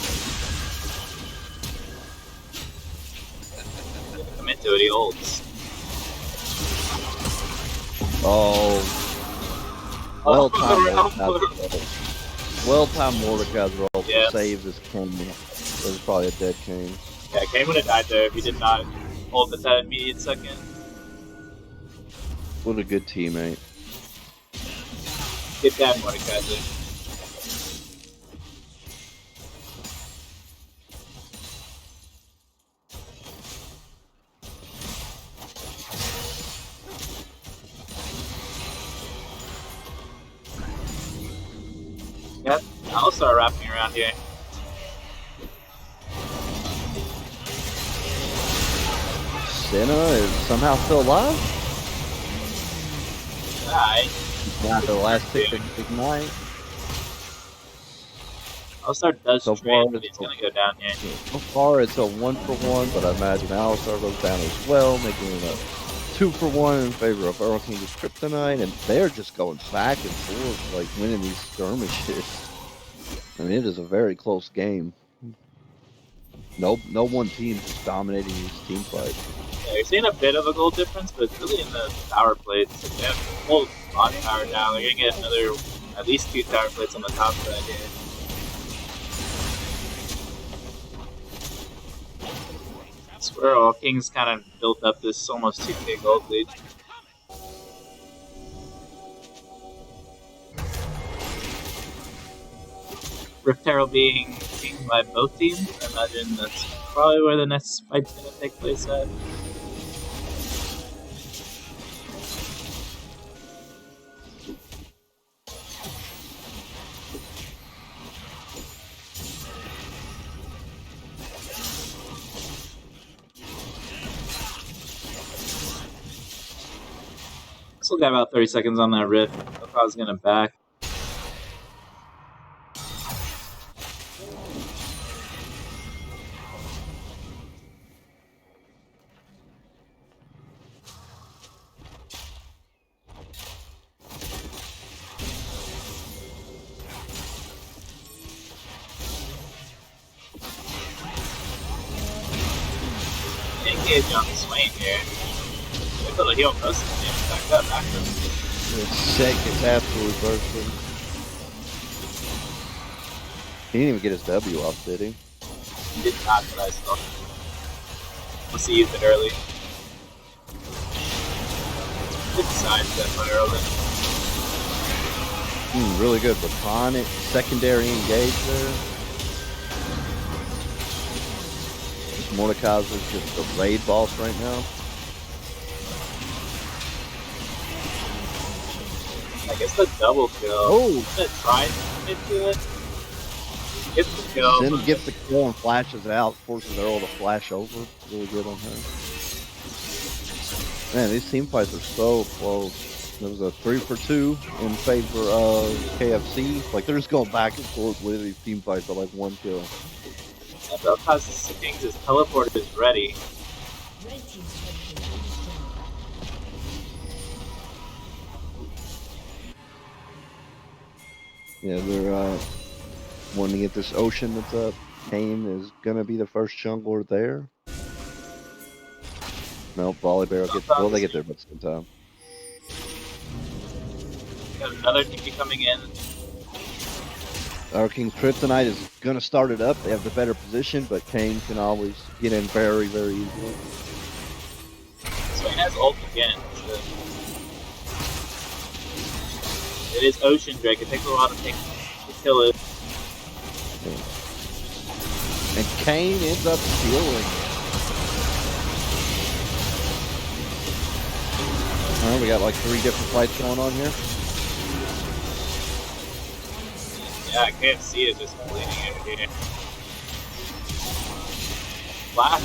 Come into it, he ults. Oh, well-timed Mordekaiser roll to Yes. save this Kane. It was probably a dead Kane. Yeah, Kane would have died there if he did not ult at that immediate second. What a good teammate. Get that, Mordekaiser. Yep, I'll start wrapping around here. Senna is somehow still alive. Alright. Not the last tick to ignite. I'll start Dust So Trade, far, but he's gonna go down here. So far, it's a 1-for-1, but I imagine Alistar goes down as well, making it a 2-for-1 in favor of Earleking's Kryptonite, and they're just going back and forth, like winning these skirmishes. I mean, it is a very close game. No one team is dominating these team fights. Yeah, you're seeing a bit of a goal difference, but it's really in the tower plates. They have full bot tower now. They're gonna get another, at least 2 tower plates on the top side here. That's where Earleking's kind of built up this almost 2K gold lead. Rift Herald being seen by both teams. I imagine that's probably where the next fight's going to take place at. Still got about 30 seconds on that Rift. I thought I was going to back. Engage on Swain here. I feel like he'll most of the damage back up after. It's sick. It's absolutely bursting. He didn't even get his W off, did he? He did not, but I saw. Once he used it early. Good side step by Earleking. Really good Kryptonite. Secondary engage there. Mordekaiser's is just a raid boss right now. I guess the double kill. Oh! Trying to do it. Gets the kill. Zen gets the kill and flashes out, forces Earl to flash over. Really good on her. Man, these team fights are so close. There was a 3-for-2 in favor of KFC. Like, they're just going back and forth with these team fights at like 1 kill. And Belfast thinks his teleport is ready. Red team's turret has been destroyed. Yeah, they're wanting to get this ocean that's up. Kane is gonna be the first jungler there. No, Volley Barrel gets. Well, they get there, but same time. Got another TP coming in. Earleking's Kryptonite is gonna start it up. They have the better position, but Kane can always get in very, very easily. Swain has ult again. So it is Ocean Drake. It takes a while to kill it. And Kane ends up stealing. Alright, we got like 3 different fights going on here. Yeah, KFC is just bleeding it here. Flash.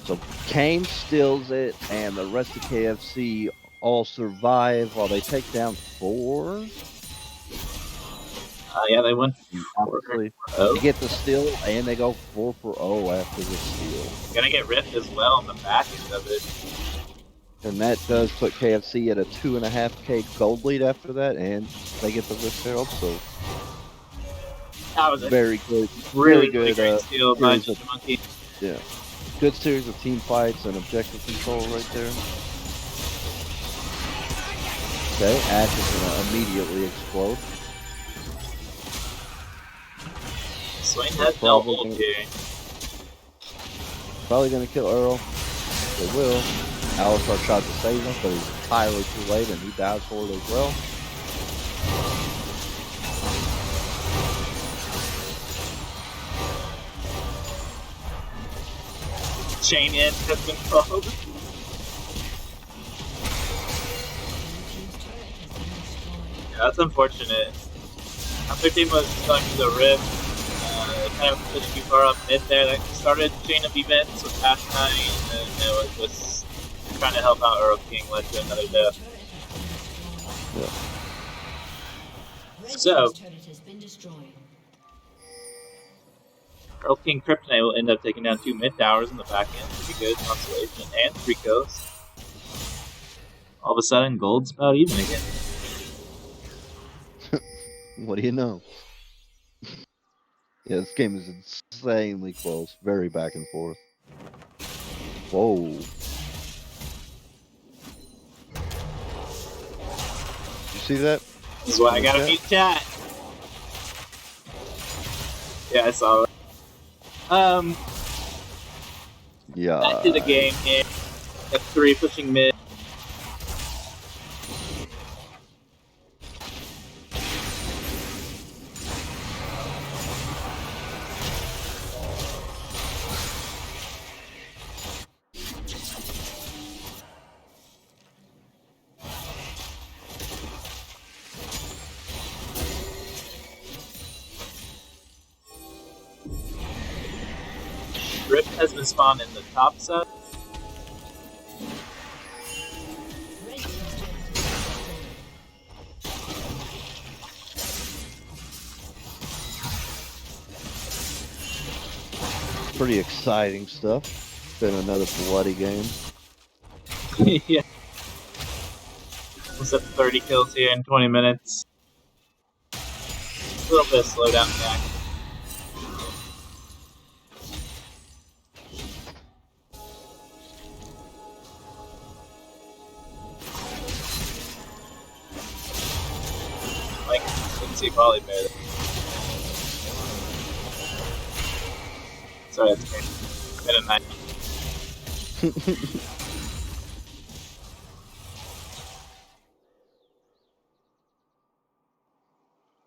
So Kane steals it, and the rest of KFC all survive while they take down 4. Yeah, they went Obviously, Oh. they get the steal, and they go 4-for-0 after the steal. Gonna get Rift as well on the back end of it. And that does put KFC at a 2.5k gold lead after that, and they get the Rift Herald, so That was a very good. really good, great steal by series of- Monkey. Yeah. Good series of team fights and objective control right there. Okay, Ash is gonna immediately explode. Swain has no Probably ult gonna- here. Probably gonna kill Earl. They will. Alistar tries to save him, but he's entirely too late, and he dies for it as well. Chain in has been called. Blue team's turret has been destroyed. Yeah, that's unfortunate. After team was going to the Rift, they kind of pushed too far up mid there. That started chain of events with Pass 9, and it was just trying to help out Earleking led to another death. Red So- team's turret has been destroyed. Earleking Kryptonite will end up taking down 2 mid towers in the back end. Pretty good consolation and 3 kills. All of a sudden, gold's about even again. What do you know? Yeah, this game is insanely close. Very back and forth. Whoa. You see that? This is why I gotta mute chat. Yeah, I saw it. Yeah. Back to the game here. F3 pushing mid. Rift has been spawned in the top side. Red team's turret has been destroyed. Pretty exciting stuff. Been another bloody game. Yeah. Almost at 30 kills here in 20 minutes. A little bit of slowdown back. Like, didn't see Volley Bear there. Sorry, that's great. Been a night.